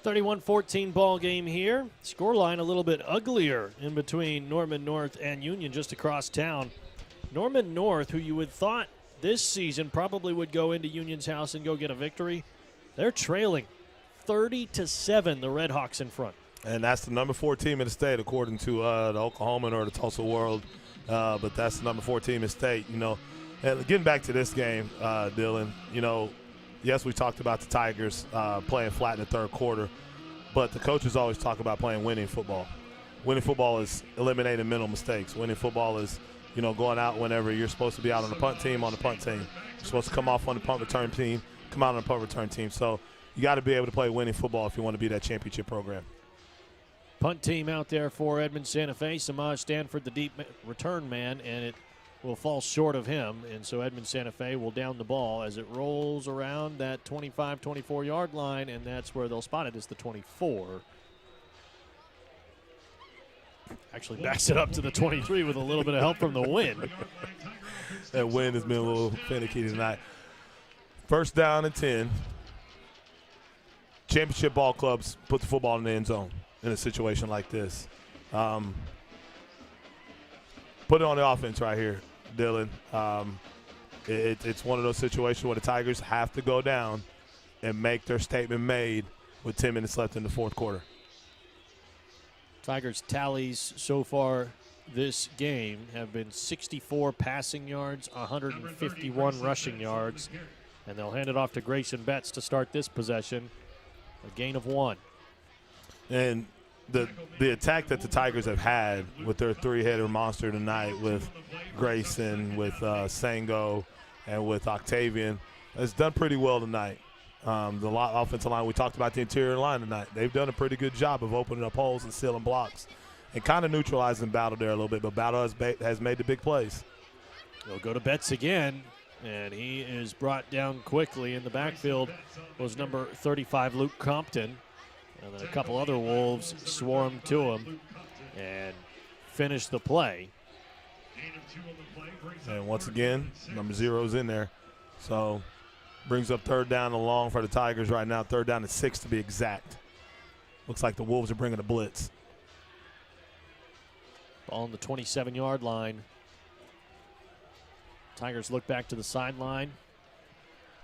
31-14 ball game here. Scoreline a little bit uglier in between Norman North and Union just across town. Norman North, who you would thought this season probably would go into Union's house and go get a victory, they're trailing 30-7, the Red Hawks in front. And that's the number 4 team in the state, according to the Oklahoman or the Tulsa World. But that's the number 4 team in the state. You know, and getting back to this game, Dylan, you know, yes, we talked about the Tigers playing flat in the third quarter, but the coaches always talk about playing winning football. Winning football is eliminating mental mistakes. Winning football is, going out whenever you're supposed to be out on the punt team, on the punt team. You're supposed to come off on the punt return team, come out on the punt return team. So you got to be able to play winning football if you want to be that championship program. Punt team out there for Edmond Santa Fe. Samaj Stanford, the deep return man, and it will fall short of him. And so Edmond Santa Fe will down the ball as it rolls around that 25, 24-yard line, and that's where they'll spot it as the 24. Actually backs it up to the 23 with a little bit of help from the wind. That wind has been a little finicky tonight. First down and 10. Championship ball clubs put the football in the end zone in a situation like this. Put it on the offense right here, Dylan. It's one of those situations where the Tigers have to go down and make their statement made with 10 minutes left in the fourth quarter. Tigers' tallies so far this game have been 64 passing yards, 151 rushing yards, and they'll hand it off to Grayson Betts to start this possession. A gain of 1. And the attack that the Tigers have had with their three-header monster tonight with Grayson, with Sango, and with Octavian has done pretty well tonight. The offensive line, we talked about the interior line tonight. They've done a pretty good job of opening up holes and sealing blocks and kind of neutralizing Battle there a little bit, but Battle has made the big plays. They'll go to Betts again, and he is brought down quickly. In the backfield was number 35, Luke Compton, and then a couple other Wolves swarmed to him and finished the play. And once again, number 0's in there. So brings up third down and long for the Tigers right now. Third down and 6 to be exact. Looks like the Wolves are bringing a blitz. Ball on the 27-yard line. Tigers look back to the sideline.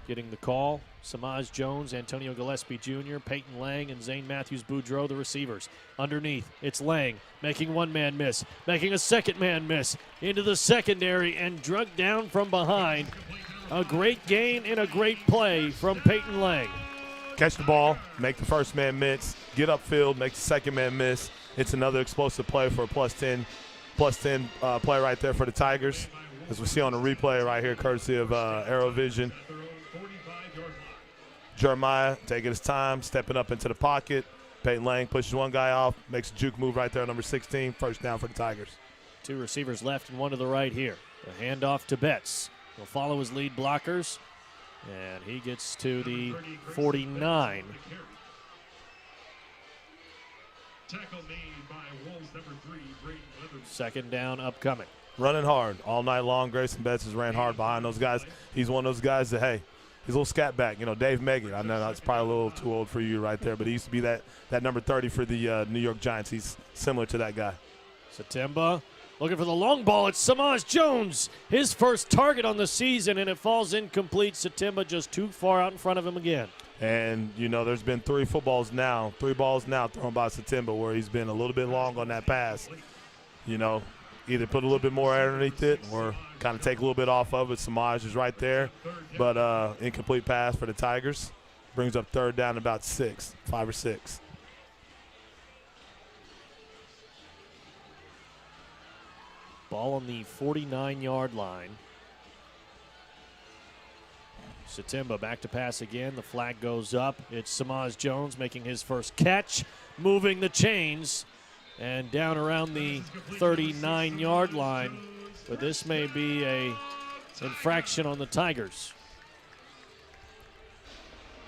Getting the call. Samaj Jones, Antonio Gillespie Jr., Peyton Lang, and Zane Matthews-Boudreau, the receivers. Underneath, it's Lang making one man miss, making a second man miss into the secondary and drugged down from behind. A great gain and a great play from Peyton Lang. Catch the ball, make the first man miss, get upfield, make the second man miss. It's another explosive play for a plus 10 play right there for the Tigers. As we see on the replay right here, courtesy of ArrowVision. Jeremiah taking his time, stepping up into the pocket. Peyton Lang pushes one guy off, makes a juke move right there, number 16. First down for the Tigers. 2 receivers left and 1 to the right here. A handoff to Betts. He'll follow his lead blockers, and he gets to the 49. Second down upcoming. Running hard all night long. Grayson Betts has ran hard behind those guys. He's one of those guys that, hey, he's a little scat back. Dave Megan, I know that's probably a little too old for you right there, but he used to be that number 30 for the New York Giants. He's similar to that guy. Satemba looking for the long ball. It's Samaj Jones, his first target on the season, and it falls incomplete. Satemba just too far out in front of him again. And, there's been 3 balls now thrown by Satemba where he's been a little bit long on that pass. Either put a little bit more air underneath it or kind of take a little bit off of it. Samaj is right there, but incomplete pass for the Tigers. Brings up third down about 5 or 6. Ball on the 49-yard line. Satemba back to pass again. The flag goes up. It's Samaj Jones making his first catch, moving the chains, and down around the 39-yard line. But this may be a infraction on the Tigers.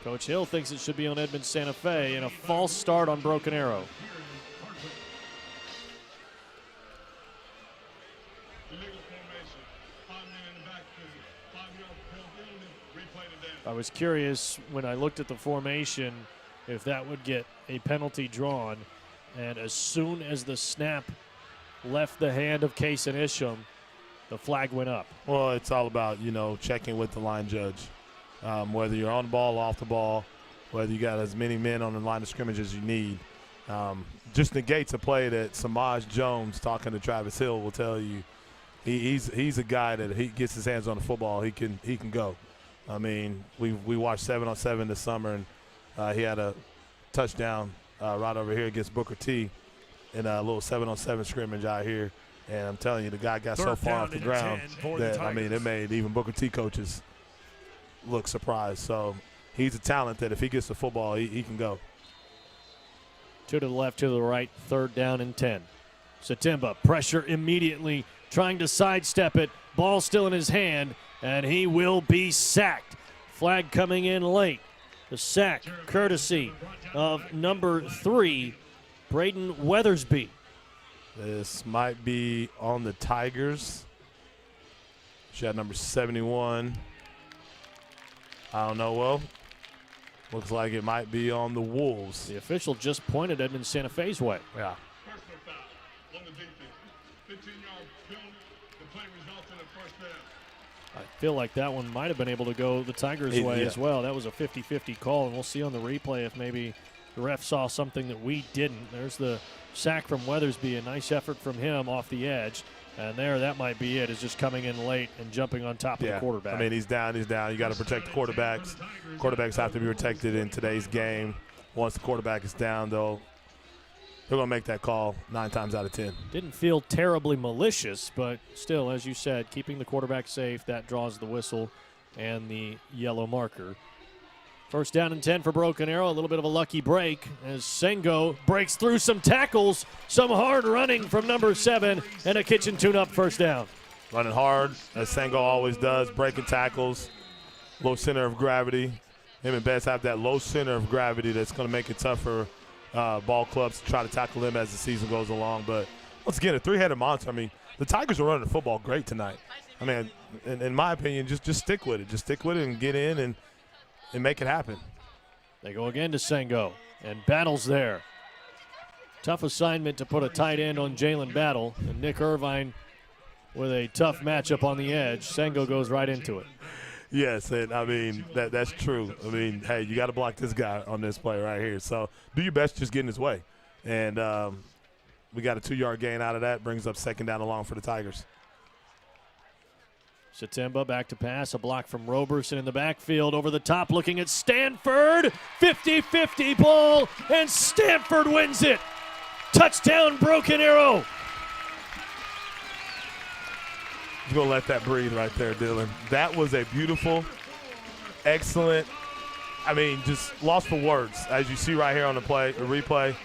Coach Hill thinks it should be on Edmond Santa Fe, and a false start on Broken Arrow. I was curious when I looked at the formation if that would get a penalty drawn. And as soon as the snap left the hand of Kason Isham, the flag went up. Well, it's all about, checking with the line judge. Whether you're on the ball, off the ball, whether you got as many men on the line of scrimmage as you need. Just negates a play that Samaj Jones, talking to Travis Hill, will tell you. He's a guy that he gets his hands on the football, he can go. I mean, we watched 7-on-7 this summer, and he had a touchdown right over here against Booker T in a little 7-on-7 scrimmage out here. And I'm telling you, the guy got so far off the ground that, I mean, it made even Booker T coaches look surprised. So he's a talent that if he gets the football, he can go. 2 to the left, 2 to the right, 3rd down and 10. Satimba, pressure immediately, trying to sidestep it. Ball still in his hand, and he will be sacked. Flag coming in late. The sack, courtesy of number 3, Braden Weathersby. This might be on the Tigers. Shot number 71. I don't know. Well, looks like it might be on the Wolves. The official just pointed Edmond Santa Fe's way. Yeah. I feel like that one might have been able to go the Tigers' way as well. That was a 50-50 call, and we'll see on the replay if maybe the ref saw something that we didn't. There's the sack from Weathersby, a nice effort from him off the edge. And there, that might be it, is just coming in late and jumping on top of the quarterback. I mean, he's down. You got to protect the quarterbacks. Quarterbacks have to be protected in today's game. Once the quarterback is down, though, they're going to make that call 9 times out of 10. Didn't feel terribly malicious, but still, as you said, keeping the quarterback safe, that draws the whistle and the yellow marker. 1st down and 10 for Broken Arrow. A little bit of a lucky break as Sengo breaks through some tackles. Some hard running from number 7 and a kitchen tune-up 1st down. Running hard, as Sengo always does, breaking tackles, low center of gravity. Him and Betts have that low center of gravity that's going to make it tough for ball clubs to try to tackle him as the season goes along. But once again, a 3-headed monster. I mean, the Tigers are running the football great tonight. I mean, in my opinion, just stick with it. Just stick with it and get in and make it happen. They go again to Sengo, and Battle's there. Tough assignment to put a tight end on Jalen Battle, and Nick Irvine with a tough matchup on the edge. Sengo goes right into it. Yes, and I mean, that's true. I mean, hey, you got to block this guy on this play right here. So do your best, just get in his way. And we got a 2-yard gain out of that, brings up 2nd down and long for the Tigers. Satimba back to pass, a block from Roberson in the backfield, over the top looking at Stanford. 50-50 ball, and Stanford wins it. Touchdown, Broken Arrow. You're going to let that breathe right there, Dylan. That was a beautiful, excellent, I mean, just lost for words, as you see right here on the replay.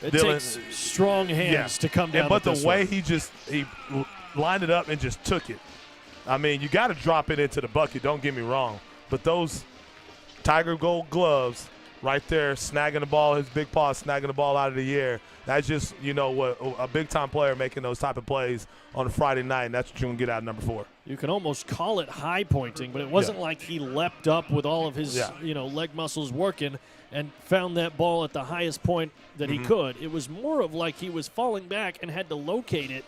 It takes strong hands to come down. But the way he lined it up and just took it. I mean, you got to drop it into the bucket, don't get me wrong. But those Tiger Gold gloves right there, snagging the ball, his big paw snagging the ball out of the air, that's just, what a big-time player making those type of plays on a Friday night, and that's what you're going to get out of number 4. You can almost call it high pointing, but it wasn't like he leapt up with all of his, leg muscles working and found that ball at the highest point that he could. It was more of like he was falling back and had to locate it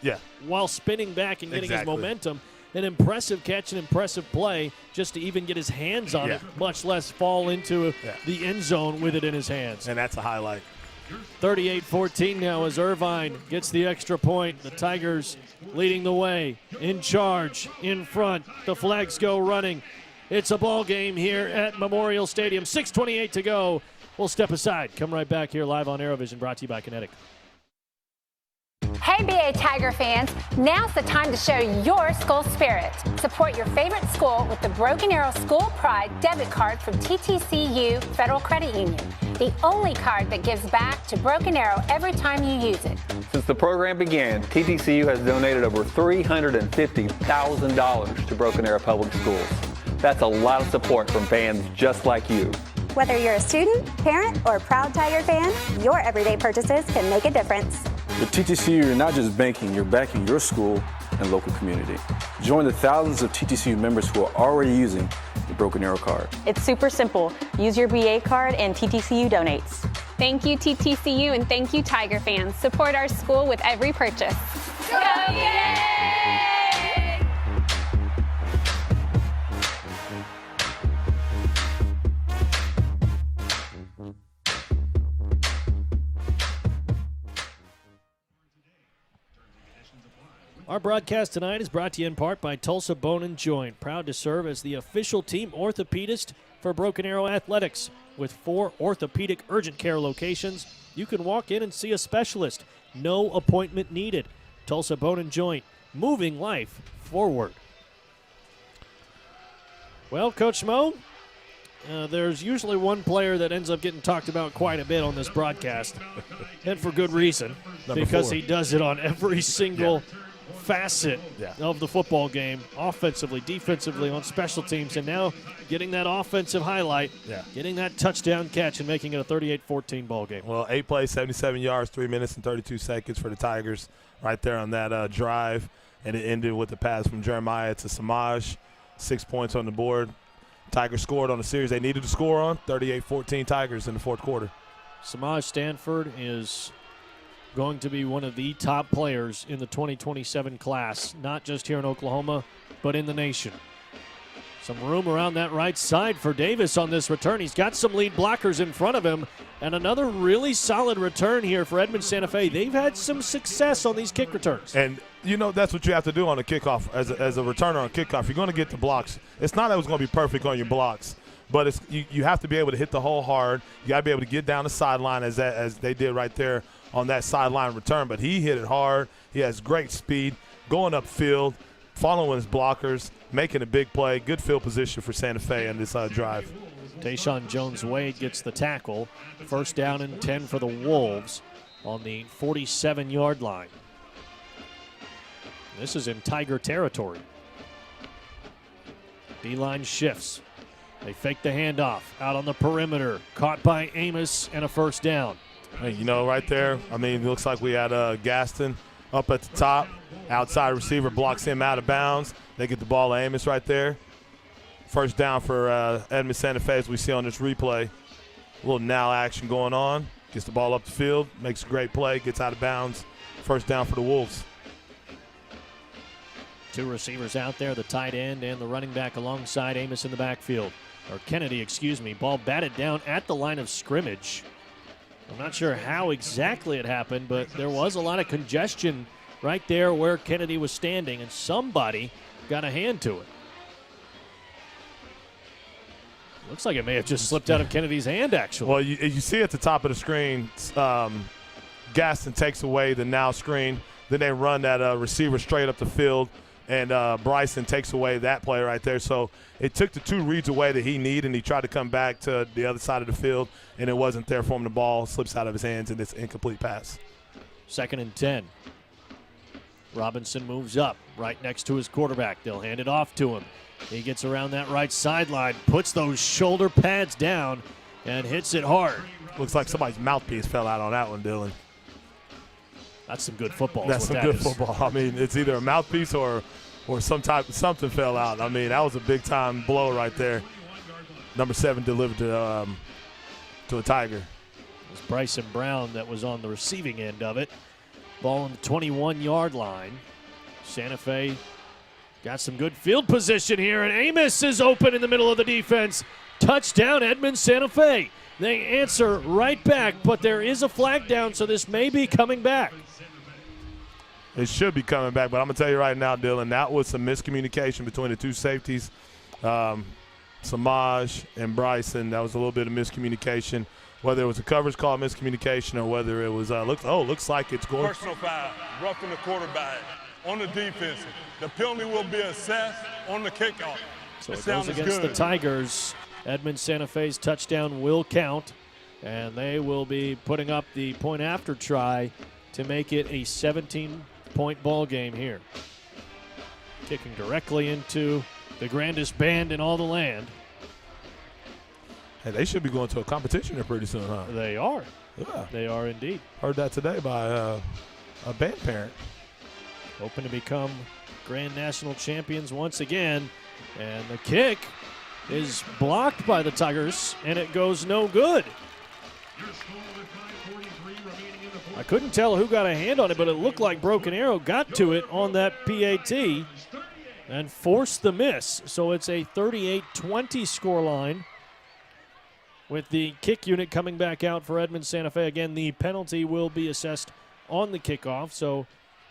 while spinning back and getting his momentum. An impressive catch, an impressive play just to even get his hands on it, much less fall into the end zone with it in his hands. And that's a highlight. 38-14 now as Irvine gets the extra point. The Tigers leading the way, in charge, in front. The flags go running. It's a ball game here at Memorial Stadium. 6:28 to go. We'll step aside. Come right back here live on ArrowVision, brought to you by Kinetic. Hey BA Tiger fans, now's the time to show your school spirit. Support your favorite school with the Broken Arrow School Pride debit card from TTCU Federal Credit Union. The only card that gives back to Broken Arrow every time you use it. Since the program began, TTCU has donated over $350,000 to Broken Arrow Public Schools. That's a lot of support from fans just like you. Whether you're a student, parent, or a proud Tiger fan, your everyday purchases can make a difference. With TTCU, you're not just banking, you're backing your school and local community. Join the thousands of TTCU members who are already using the Broken Arrow card. It's super simple. Use your BA card and TTCU donates. Thank you, TTCU, and thank you, Tiger fans. Support our school with every purchase. Go Yay! All Our broadcast tonight is brought to you in part by Tulsa Bone & Joint, proud to serve as the official team orthopedist for Broken Arrow Athletics. With 4 orthopedic urgent care locations, you can walk in and see a specialist. No appointment needed. Tulsa Bone & Joint, moving life forward. Well, Coach Mo, there's usually one player that ends up getting talked about quite a bit on this broadcast, and for good reason, because he does it on every single facet of the football game, offensively, defensively, on special teams, and now getting that offensive highlight, getting that touchdown catch and making it a 38-14 ball game. Well, 8 plays, 77 yards, 3 minutes and 32 seconds for the Tigers right there on that drive, and it ended with the pass from Jeremiah to Samaj. 6 points on the board. Tigers scored on the series they needed to score on, 38-14 Tigers in the fourth quarter. Samaj Stanford is going to be one of the top players in the 2027 class, not just here in Oklahoma, but in the nation. Some room around that right side for Davis on this return. He's got some lead blockers in front of him, and another really solid return here for Edmond Santa Fe. They've had some success on these kick returns. And, you know, that's what you have to do on a kickoff. As a returner on kickoff, you're going to get the blocks. It's not that it's going to be perfect on your blocks, but it's you have to be able to hit the hole hard. You got to be able to get down the sideline as they did right there on that sideline return. But he hit it hard. He has great speed, going upfield, following his blockers, making a big play. Good field position for Santa Fe on this drive. Tayshawn Jones-Wade gets the tackle. First down and 10 for the Wolves on the 47-yard line. This is in Tiger territory. D-line shifts. They fake the handoff out on the perimeter. Caught by Amos and a first down. Hey, you know, right there, I mean, it looks like we had Gaston up at the top. Outside receiver blocks him out of bounds. They get the ball to Amos right there. First down for Edmond Santa Fe, as we see on this replay. A little now action going on. Gets the ball up the field, makes a great play, gets out of bounds. First down for the Wolves. 2 receivers out there, the tight end and the running back alongside Amos in the backfield. Or Kennedy, excuse me. Ball batted down at the line of scrimmage. I'm not sure how exactly it happened, but there was a lot of congestion right there where Kennedy was standing, and somebody got a hand to it. Looks like it may have just slipped out of Kennedy's hand, actually. Well, you see at the top of the screen, Gaston takes away the now screen. Then they run that receiver straight up the field, and Bryson takes away that play right there. So it took the 2 reads away that he needed, and he tried to come back to the other side of the field, and it wasn't there for him. The ball slips out of his hands, and it's an incomplete pass. 2nd and 10. Robinson moves up right next to his quarterback. They'll hand it off to him. He gets around that right sideline, puts those shoulder pads down, and hits it hard. Looks like somebody's mouthpiece fell out on that one, Dylan. That's some good football. That's some good football. I mean, it's either a mouthpiece or something fell out. I mean, that was a big-time blow right there. Number 7 delivered to a Tiger. It was Bryson Brown that was on the receiving end of it. Ball on the 21-yard line. Santa Fe got some good field position here, and Amos is open in the middle of the defense. Touchdown, Edmond Santa Fe. They answer right back, but there is a flag down, so this may be coming back. It should be coming back, but I'm going to tell you right now, Dylan, that was some miscommunication between the 2 safeties, Samaj and Bryson. That was a little bit of miscommunication, whether it was a coverage call miscommunication or whether it was looks like it's going. Personal foul, roughing the quarterback on the defense. The penalty will be assessed on the kickoff. So it goes against the Tigers. Edmond Santa Fe's touchdown will count, and they will be putting up the point after try to make it a 17-point ball game here. Kicking directly into the grandest band in all the land. Hey, they should be going to a competition here pretty soon, huh? They are. Yeah. They are indeed. Heard that today by a band parent. Hoping to become Grand National champions once again. And the kick is blocked by the Tigers, and it goes no good. I couldn't tell who got a hand on it, but it looked like Broken Arrow got to it on that PAT and forced the miss. So it's a 38-20 scoreline with the kick unit coming back out for Edmond Santa Fe. Again, the penalty will be assessed on the kickoff, so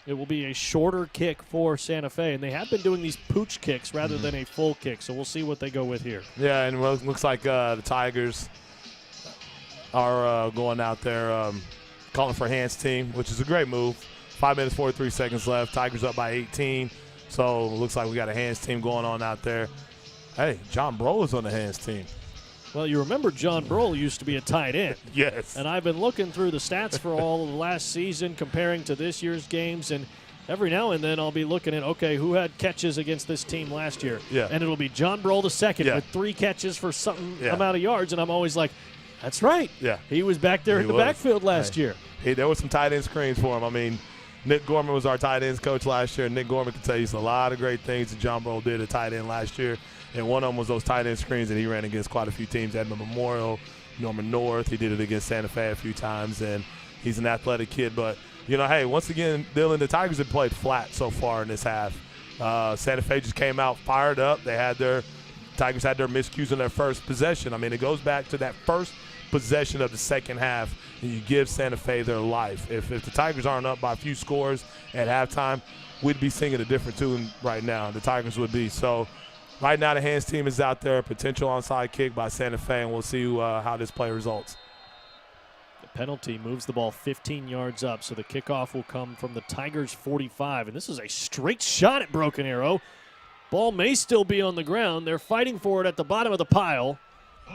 It will be a shorter kick for Santa Fe, and they have been doing these pooch kicks rather than a full kick, so we'll see what they go with here. Yeah, and it looks like the Tigers are going out there calling for hands team, which is a great move. 5 minutes, 43 seconds left. Tigers up by 18, so it looks like we got a hands team going on out there. Hey, John Broll is on the hands team. Well, you remember John Broll used to be a tight end. Yes. And I've been looking through the stats for all of the last season, comparing to this year's games, and every now and then I'll be looking at, okay, who had catches against this team last year? Yeah. And it'll be John Broll the second with 3 catches for some amount of yards, and I'm always like, that's right. Yeah. He was back there in the backfield last year. Hey, there were some tight end screens for him. I mean, Nick Gorman was our tight ends coach last year. Nick Gorman can tell you a lot of great things that John Broll did at tight end last year. And one of them was those tight end screens that he ran against quite a few teams. Edmond Memorial, Norman North. He did it against Santa Fe a few times. And he's an athletic kid. But, you know, hey, once again, Dylan, the Tigers have played flat so far in this half. Santa Fe just came out fired up. Tigers had their miscues in their first possession. I mean, it goes back to that first possession of the second half, and you give Santa Fe their life. If the Tigers aren't up by a few scores at halftime, we'd be singing a different tune right now. The Tigers would be. So right now the hands team is out there, potential onside kick by Santa Fe, and we'll see how this play results. The penalty moves the ball 15 yards up, so the kickoff will come from the Tigers' 45. And this is a straight shot at Broken Arrow. Ball may still be on the ground. They're fighting for it at the bottom of the pile.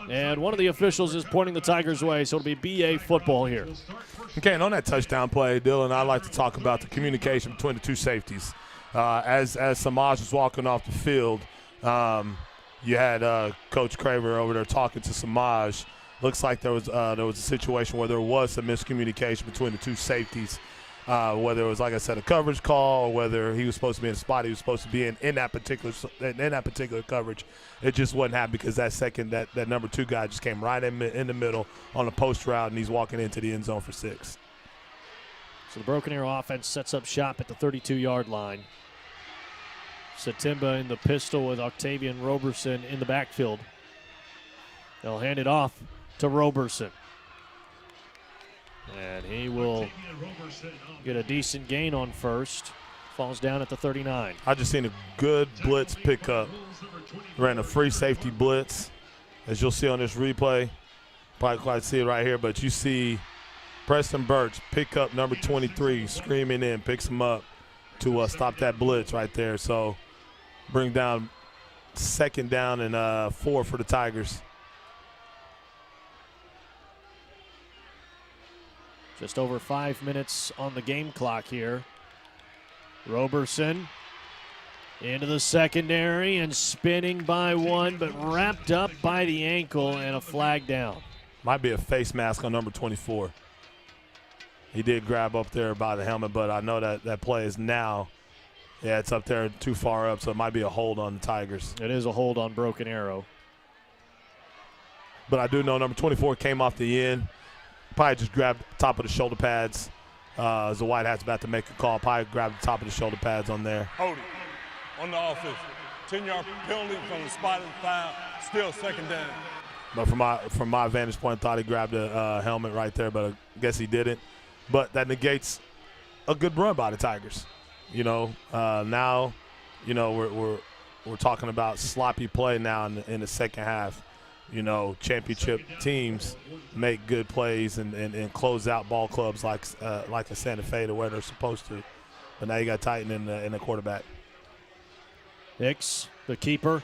And one of the officials is pointing the Tigers' way, so it'll be BA football here. Okay, and on that touchdown play, Dylan, I'd like to talk about the communication between the two safeties. As Samaj was walking off the field, you had Coach Craver over there talking to Samaj. Looks like there was a situation where there was some miscommunication between the two safeties, whether it was, like I said, a coverage call or whether he was supposed to be in the spot he was supposed to be in that particular coverage. It just wasn't happening because that number 2 guy just came right in the middle on a post route, and he's walking into the end zone for 6. So the Broken Arrow offense sets up shop at the 32-yard line. Satimba in the pistol with Octavian Roberson in the backfield. They'll hand it off to Roberson. And he will get a decent gain on first. Falls down at the 39. I just seen a good blitz pickup. Ran a free safety blitz. As you'll see on this replay, probably quite see it right here, but you see Preston Birch pick up number 23, screaming in, picks him up to stop that blitz right there. So bring down 2nd down and 4 for the Tigers. Just over 5 minutes on the game clock here. Roberson into the secondary and spinning by 1, but wrapped up by the ankle and a flag down. Might be a face mask on number 24. He did grab up there by the helmet, but I know that play is now. Yeah, it's up there too far up, so it might be a hold on the Tigers. It is a hold on Broken Arrow. But I do know number 24 came off the end. Probably just grabbed the top of the shoulder pads. As the White Hat's about to make a call, probably grabbed the top of the shoulder pads on there. Hold it on the offense. 10-yard penalty from the spot of the foul. Still 2nd down. But from my vantage point, I thought he grabbed a helmet right there, but I guess he didn't. But that negates a good run by the Tigers. You know, now, you know, we're talking about sloppy play now in the second half. You know, championship teams make good plays and close out ball clubs like a Santa Fe to where they're supposed to. But now you got Titan in the quarterback. Hicks, the keeper,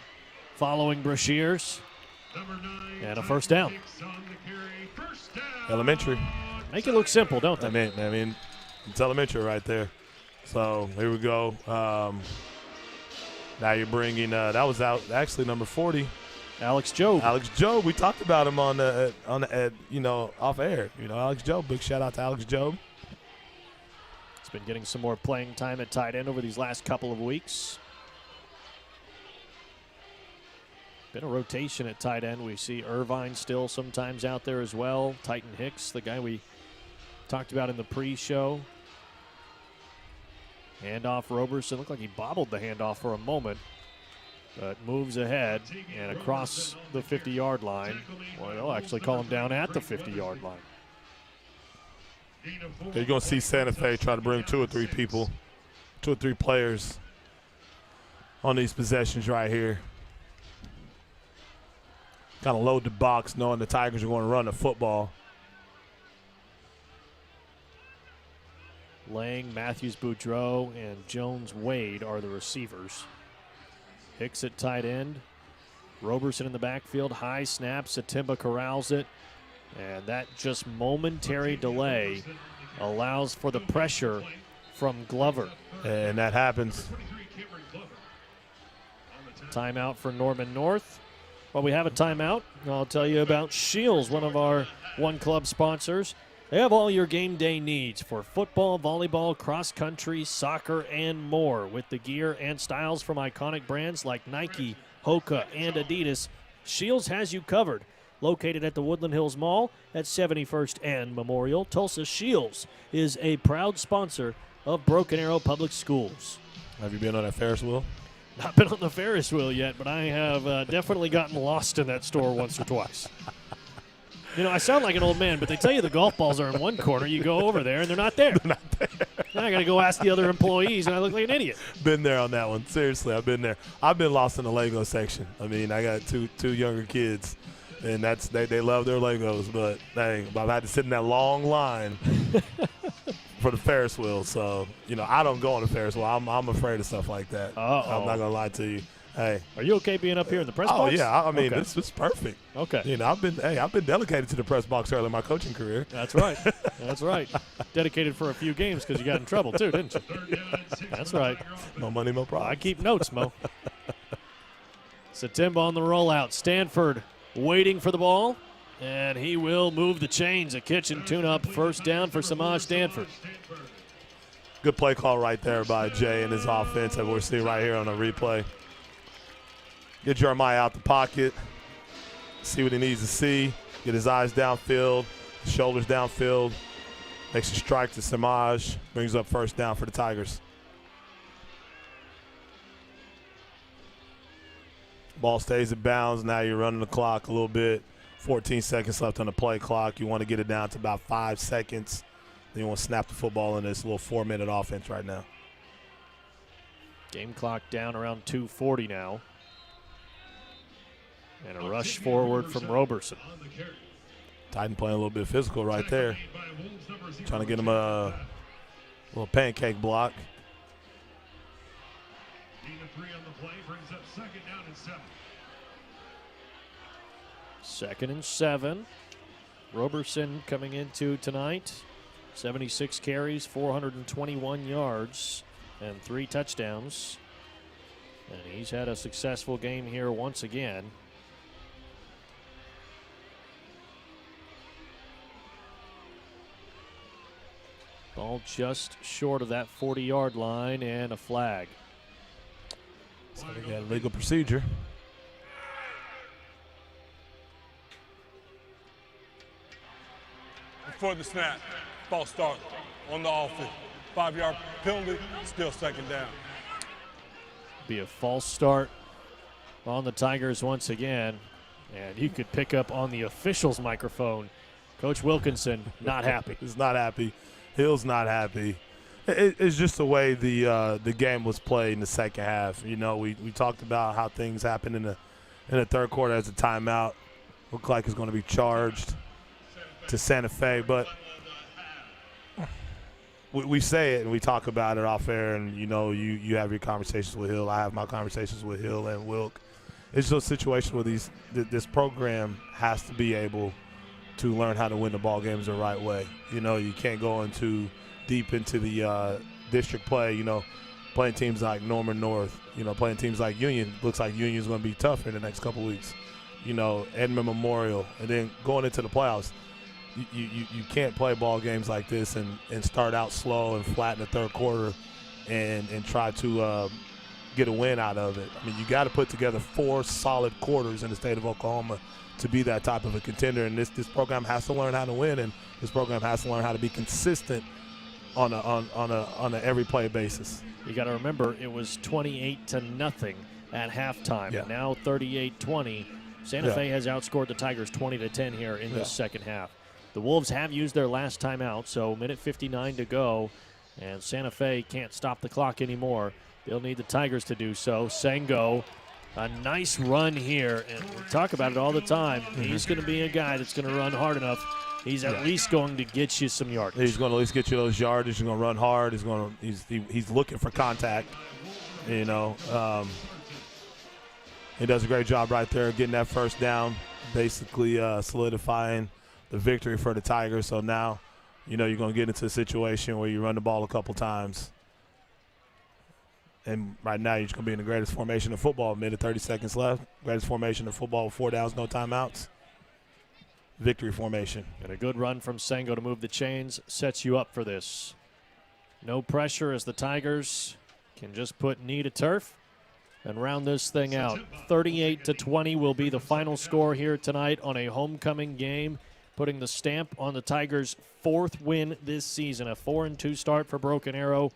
following Brashears. And a 1st down. Elementary. Make it look simple, don't they? I mean, it's elementary right there. So here we go. Now you're bringing that was out actually number 40. Alex Jobe. Alex Jobe. We talked about him on the you know, off air. You know, Alex Jobe. Big shout out to Alex Jobe. He's been getting some more playing time at tight end over these last couple of weeks. Been a rotation at tight end. We see Irvine still sometimes out there as well. Titan Hicks, the guy we talked about in the pre-show. Handoff Roberson. Looked like he bobbled the handoff for a moment. But moves ahead and across the 50-yard line. Well, they'll actually call him down at the 50-yard line. You're going to see Santa Fe try to bring 2 or 3 people 2 or 3 players on these possessions right here. Kind of load the box knowing the Tigers are going to run the football. Lang, Matthews, Boudreau, and Jones-Wade are the receivers. Hicks at tight end. Roberson in the backfield. High snap. Satimba corrals it. And that just momentary delay allows for the pressure from Glover. And that happens. Timeout for Norman North. Well, we have a timeout. I'll tell you about Shields, one of our One Club sponsors. They have all your game day needs for football, volleyball, cross country, soccer, and more. With the gear and styles from iconic brands like Nike, Hoka, and Adidas, Shields has you covered. Located at the Woodland Hills Mall at 71st and Memorial, Tulsa, Shields is a proud sponsor of Broken Arrow Public Schools. Have you been on that Ferris wheel? Not been on the Ferris wheel yet, but I have definitely gotten lost in that store once or twice. You know, I sound like an old man, but they tell you the golf balls are in one corner. You go over there, and they're not there. Now I got to go ask the other employees, and I look like an idiot. Been there on that one. Seriously, I've been there. I've been lost in the Lego section. I mean, I got two younger kids, and they love their Legos, but dang, I've had to sit in that long line for the Ferris wheel. So, you know, I don't go on the Ferris wheel. I'm afraid of stuff like that. Uh-oh. I'm not going to lie to you. Hey, are you okay being up here in the press box? Oh yeah, I mean okay. It's perfect. Okay, you know I've been dedicated to the press box early in my coaching career. That's right, that's right. Dedicated for a few games because you got in trouble too, didn't you? That's right. No money, no problem. I keep notes, Mo. Satimba on the rollout. Stanford waiting for the ball, and he will move the chains. A kitchen tune-up, first down for Samaj Stanford. Good play call right there by Jay and his offense that we're seeing right here on the replay. Get Jeremiah out the pocket, see what he needs to see, get his eyes downfield, shoulders downfield, makes a strike to Samaj, brings up first down for the Tigers. Ball stays in bounds. Now you're running the clock a little bit. 14 seconds left on the play clock. You want to get it down to about 5 seconds. Then you want to snap the football in this little 4-minute offense right now. Game clock down around 2:40 now. And a rush forward from Roberson. Titan playing a little bit physical right there. Trying to get him a little pancake block. Second and 7. Roberson coming into tonight. 76 carries, 421 yards, and 3 touchdowns. And he's had a successful game here once again. Ball just short of that 40-yard line and a flag. So we got a legal procedure. Before the snap, false start on the offense. 5-yard penalty, still second down. Be a false start on the Tigers once again. And you could pick up on the official's microphone. Coach Wilkinson not happy. He's not happy. Hill's not happy. It's just the way the game was played in the second half. You know, we talked about how things happened in the third quarter as a timeout. Looked like it's going to be charged to Santa Fe, but we say it and we talk about it off air, and you know you have your conversations with Hill. I have my conversations with Hill and Wilk. It's just a situation where this program has to be able to learn how to win the ball games the right way. You know, you can't go deep into the district play, you know, playing teams like Norman North, you know, playing teams like Union. Looks like Union's going to be tough in the next couple weeks. You know, Edmond Memorial, and then going into the playoffs, you can't play ball games like this and start out slow and flat in the third quarter and try to get a win out of it. I mean, you got to put together 4 solid quarters in the state of Oklahoma to be that type of a contender, and this program has to learn how to win, and this program has to learn how to be consistent on a every play basis. You got to remember it was 28-0 at halftime. Yeah. Now 38-20. Santa Fe has outscored the Tigers 20-10 here in this second half. The Wolves have used their last timeout, so minute 59 to go. And Santa Fe can't stop the clock anymore. They'll need the Tigers to do so. Sengo, a nice run here. And we talk about it all the time. He's going to be a guy that's going to run hard enough. He's at least going to get you some yardage. He's going to at least get you those yardage. He's going to run hard. He's looking for contact. You know, he does a great job right there getting that first down, basically solidifying the victory for the Tigers. So now, you know, you're going to get into a situation where you run the ball a couple times. And right now, you're just going to be in the greatest formation of football. Minute 30 seconds left. Greatest formation of football with 4 downs, no timeouts. Victory formation. And a good run from Sengo to move the chains sets you up for this. No pressure as the Tigers can just put knee to turf and round this thing out. 38-20 will be the final score here tonight on a homecoming game, putting the stamp on the Tigers' 4th win this season. A 4-2 start for Broken Arrow.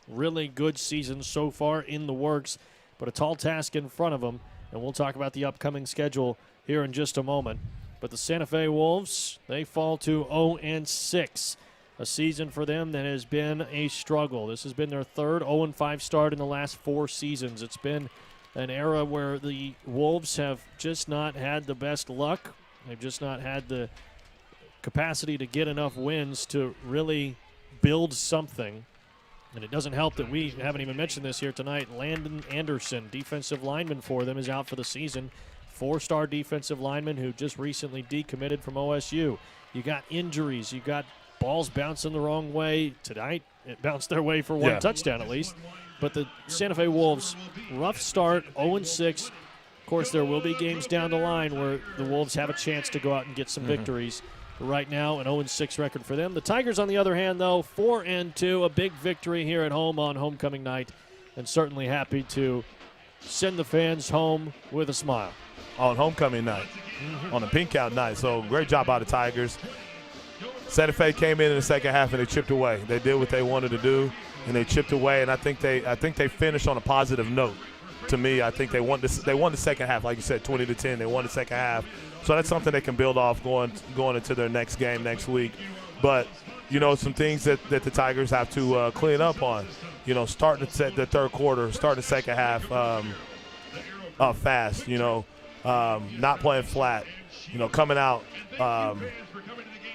Really good season so far in the works, but a tall task in front of them, and we'll talk about the upcoming schedule here in just a moment. But the Santa Fe Wolves, they fall to 0-6, a season for them that has been a struggle. This has been their 3rd 0-5 start in the last 4 seasons. It's been an era where the Wolves have just not had the best luck. They've just not had the capacity to get enough wins to really build something. And it doesn't help that we haven't even mentioned this here tonight. Landon Anderson, defensive lineman for them, is out for the season. 4-star defensive lineman who just recently decommitted from OSU. You got injuries. You got balls bouncing the wrong way. Tonight, it bounced their way for one touchdown at least. But the Santa Fe Wolves, rough start, 0-6. Of course, there will be games down the line where the Wolves have a chance to go out and get some victories. Right now, an 0-6 record for them. The Tigers, on the other hand, though, 4-2, a big victory here at home on homecoming night, and certainly happy to send the fans home with a smile. On homecoming night, on a pink out night. So great job by the Tigers. Santa Fe came in the second half and they chipped away. They did what they wanted to do, and they chipped away. And I think they finished on a positive note. To me, I think they won the second half, like you said, 20-10. They won the second half. So that's something they can build off going into their next game next week. But, you know, some things that the Tigers have to clean up on. You know, starting the third quarter, starting the second half up fast, you know, not playing flat, you know, coming out,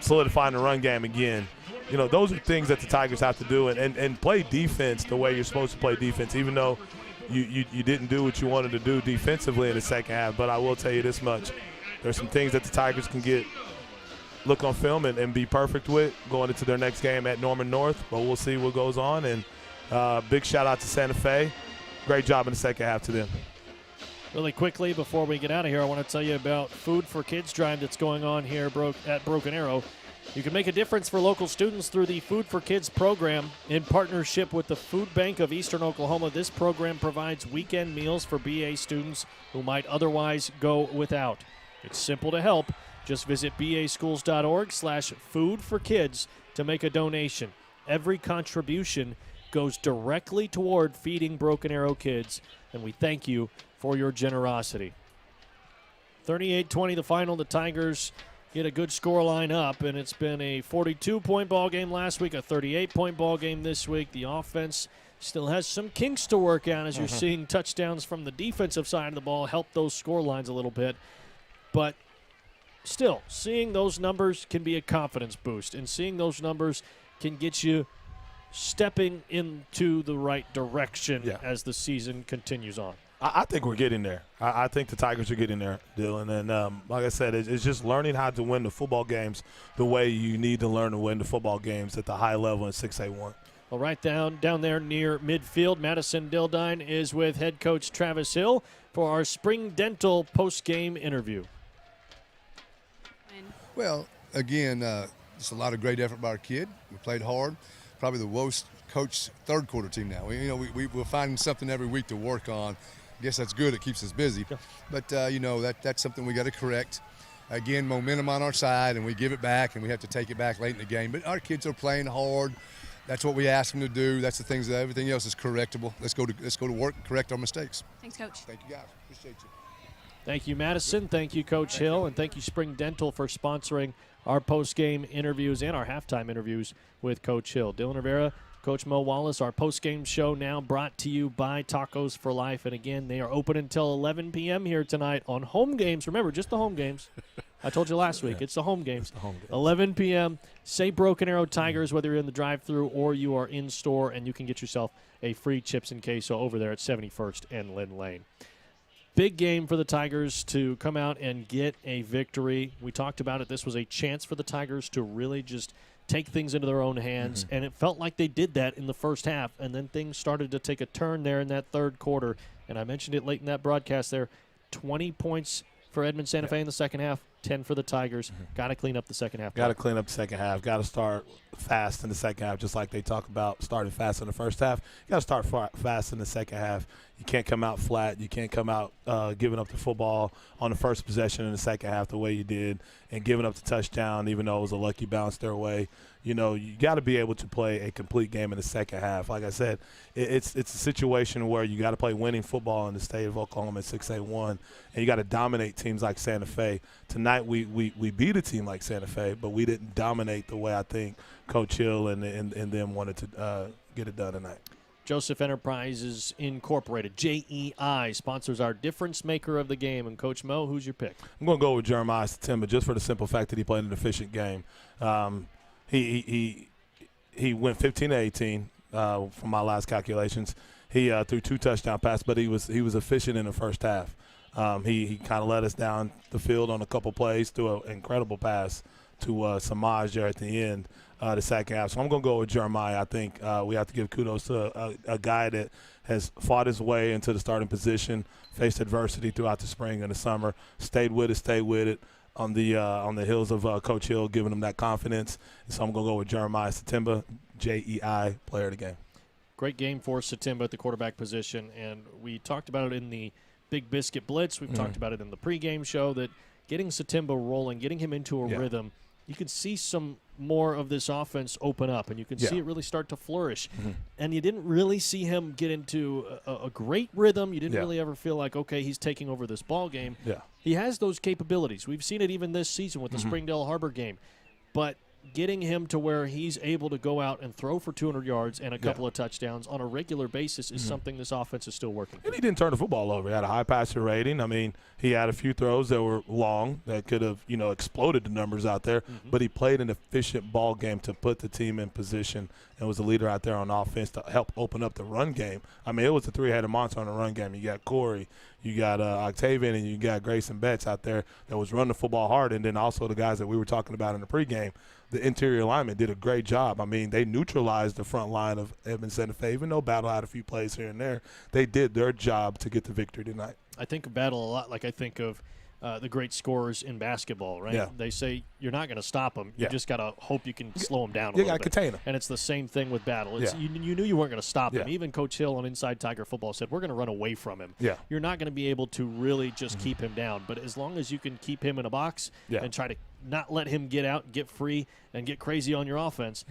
solidifying the run game again. You know, those are things that the Tigers have to do and play defense the way you're supposed to play defense, even though you didn't do what you wanted to do defensively in the second half. But I will tell you this much. There's some things that the Tigers can look on film and be perfect with going into their next game at Norman North. But we'll see what goes on. And big shout-out to Santa Fe. Great job in the second half to them. Really quickly, before we get out of here, I want to tell you about Food for Kids Drive that's going on here at Broken Arrow. You can make a difference for local students through the Food for Kids program. In partnership with the Food Bank of Eastern Oklahoma, this program provides weekend meals for BA students who might otherwise go without. It's simple to help. Just visit baschools.org/foodforkids to make a donation. Every contribution goes directly toward feeding Broken Arrow kids, and we thank you for your generosity. 38-20 the final. The Tigers get a good score line up, and it's been a 42-point ball game last week, a 38-point ball game this week. The offense still has some kinks to work out as you're seeing touchdowns from the defensive side of the ball help those score lines a little bit. But still, seeing those numbers can be a confidence boost, and seeing those numbers can get you stepping into the right direction as the season continues on. I think we're getting there. I think the Tigers are getting there, Dylan. And like I said, it's just learning how to win the football games the way you need to learn to win the football games at the high level in 6A1. Well, right down there near midfield, Madison Dildine is with head coach Travis Hill for our Spring Dental post-game interview. Well, again, just a lot of great effort by our kid. We played hard. Probably the worst coached third quarter team now. We're finding something every week to work on. I guess that's good. It keeps us busy. But, that's something we got to correct. Again, momentum on our side, and we give it back, and we have to take it back late in the game. But our kids are playing hard. That's what we ask them to do. That's the things that everything else is correctable. Let's go to work and correct our mistakes. Thanks, Coach. Thank you, guys. Appreciate you. Thank you, Madison. Thank you, Coach Hill. And thank you, Spring Dental, for sponsoring our post-game interviews and our halftime interviews with Coach Hill. Dylan Rivera, Coach Mo Wallace. Our post-game show now brought to you by Tacos for Life. And, again, they are open until 11 p.m. here tonight on home games. Remember, just the home games. I told you last week, it's the home games. 11 p.m. Say Broken Arrow Tigers, whether you're in the drive-thru or you are in store, and you can get yourself a free chips and queso over there at 71st and Lynn Lane. Big game for the Tigers to come out and get a victory. We talked about it. This was a chance for the Tigers to really just take things into their own hands, and it felt like they did that in the first half, and then things started to take a turn there in that third quarter. And I mentioned it late in that broadcast there, 20 points for Edmond Santa Fe in the second half, 10 for the Tigers. Got to clean up the second half. Got to clean up the second half. Got to start fast in the second half, just like they talk about starting fast in the first half. You got to start fast in the second half. You can't come out flat. You can't come out giving up the football on the first possession in the second half the way you did and giving up the touchdown, even though it was a lucky bounce their way. You know, you got to be able to play a complete game in the second half. Like I said, it's a situation where you got to play winning football in the state of Oklahoma at 6A1, and you got to dominate teams like Santa Fe. Tonight we beat a team like Santa Fe, but we didn't dominate the way I think Coach Hill and them wanted to get it done tonight. Joseph Enterprises Incorporated, JEI, sponsors our difference maker of the game. And Coach Mo, who's your pick? I'm going to go with Jeremiah Satimba just for the simple fact that he played an efficient game. He went 15-18 from my last calculations. He threw 2 touchdown passes, but he was efficient in the first half. He kind of led us down the field on a couple plays, threw an incredible pass to Samaj there at the end. The second half. So I'm going to go with Jeremiah. I think we have to give kudos to a guy that has fought his way into the starting position, faced adversity throughout the spring and the summer, stayed with it on the heels of Coach Hill giving him that confidence. So I'm going to go with Jeremiah Satimba, JEI, player of the game. Great game for Satimba at the quarterback position, and we talked about it in the Big Biscuit Blitz. We've talked about it in the pregame show that getting Satimba rolling, getting him into a rhythm, you can see some more of this offense open up, and you can see it really start to flourish. And you didn't really see him get into a great rhythm. You didn't really ever feel like, okay, he's taking over this ball game. He has those capabilities. We've seen it even this season with the Springdale Harbor game. But getting him to where he's able to go out and throw for 200 yards and a couple of touchdowns on a regular basis is something this offense is still working. And he didn't turn the football over. He had a high passer rating. I mean, he had a few throws that were long that could have, exploded the numbers out there. But he played an efficient ball game to put the team in position and was a leader out there on offense to help open up the run game. I mean, it was a three-headed monster on the run game. You got Corey, you got Octavian, and you got Grayson Betts out there that was running the football hard. And then also the guys that we were talking about in the pregame, the interior linemen did a great job. I mean, they neutralized the front line of Edmond Santa Fe. Even though Battle had a few plays here and there, they did their job to get the victory tonight. I think of Battle a lot like I think of the great scorers in basketball, right? Yeah. They say you're not going to stop them. You just got to hope you can slow them down a you little got bit. to contain them. And it's the same thing with Battle. It's, you knew you weren't going to stop him. Even Coach Hill on Inside Tiger Football said, we're going to run away from him. You're not going to be able to really just keep him down. But as long as you can keep him in a box and try to not let him get out, get free, and get crazy on your offense,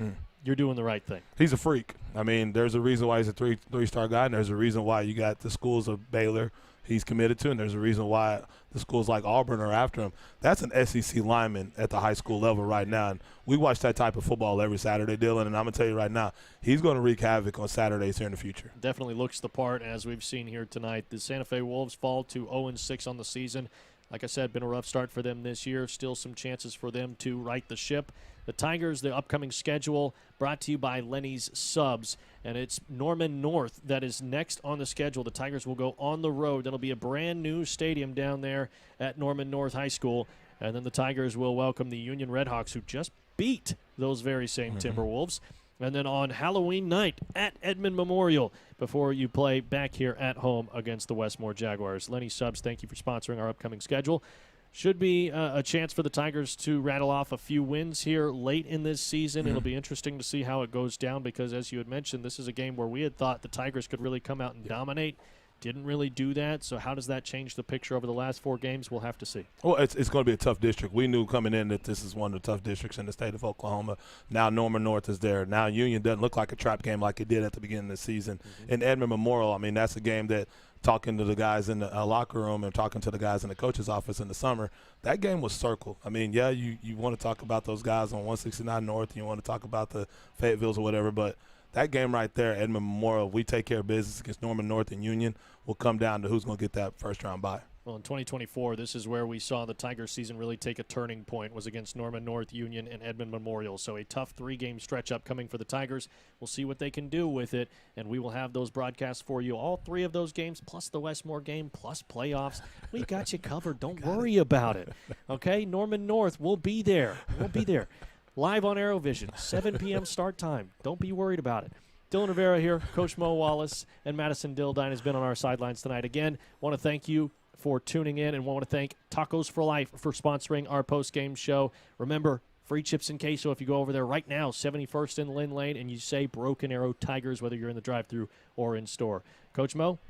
you're doing the right thing. He's a freak. I mean, there's a reason why he's a three-star guy, and there's a reason why you got the schools of Baylor he's committed to, and there's a reason why the schools like Auburn are after him. That's an SEC lineman at the high school level right now, and we watch that type of football every Saturday, Dylan, and I'm going to tell you right now, he's going to wreak havoc on Saturdays here in the future. Definitely looks the part, as we've seen here tonight. The Santa Fe Wolves fall to 0-6 on the season. Like I said, been a rough start for them this year. Still some chances for them to right the ship. The Tigers, the upcoming schedule, brought to you by Lenny's Subs. And it's Norman North that is next on the schedule. The Tigers will go on the road. That'll be a brand-new stadium down there at Norman North High School. And then the Tigers will welcome the Union Redhawks, who just beat those very same Timberwolves. And then on Halloween night at Edmond Memorial before you play back here at home against the Westmore Jaguars. Lenny Subs, thank you for sponsoring our upcoming schedule. Should be a chance for the Tigers to rattle off a few wins here late in this season. It'll be interesting to see how it goes down because, as you had mentioned, this is a game where we had thought the Tigers could really come out and dominate. Didn't really do that. So how does that change the picture over the last 4 games? We'll have to see. Well, it's going to be a tough district. We knew coming in that this is one of the tough districts in the state of Oklahoma. Now Norman North is there. Now Union doesn't look like a trap game like it did at the beginning of the season. And Edmond Memorial, I mean, that's a game that talking to the guys in the locker room and talking to the guys in the coach's office in the summer, that game was circled. I mean, you want to talk about those guys on 169 North. You want to talk about the Fayettevilles or whatever, but that game right there, Edmond Memorial, we take care of business against Norman North and Union, will come down to who's going to get that first-round bye. Well, in 2024, this is where we saw the Tigers season really take a turning point, was against Norman North, Union, and Edmond Memorial. So a tough 3-game stretch upcoming for the Tigers. We'll see what they can do with it, and we will have those broadcasts for you. All 3 of those games, plus the Westmore game, plus playoffs. We got you covered. Don't worry about it. Okay? Norman North, we'll be there. We'll be there. Live on ArrowVision, 7 p.m. start time. Don't be worried about it. Dylan Rivera here, Coach Mo Wallace, and Madison Dildine has been on our sidelines tonight. Again, want to thank you for tuning in, and want to thank Tacos for Life for sponsoring our post-game show. Remember, free chips and queso if you go over there right now, 71st and Lynn Lane, and you say Broken Arrow Tigers, whether you're in the drive-thru or in store. Coach Mo,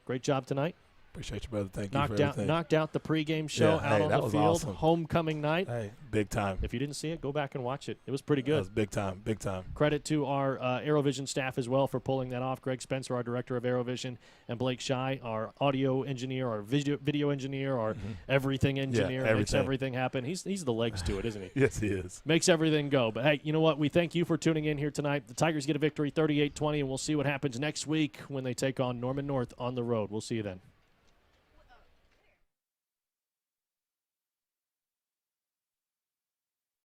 great job tonight. Appreciate you, brother. Thank you for everything. Knocked out the pregame show out on the field. Awesome. Homecoming night. Hey, big time. If you didn't see it, go back and watch it. It was pretty good. That was big time, big time. Credit to our ArrowVision staff as well for pulling that off. Greg Spencer, our director of ArrowVision, and Blake Shy, our audio engineer, our video engineer, our everything engineer. Yeah, makes everything happen. He's the legs to it, isn't he? Yes, he is. Makes everything go. But, hey, you know what? We thank you for tuning in here tonight. The Tigers get a victory 38-20, and we'll see what happens next week when they take on Norman North on the road. We'll see you then.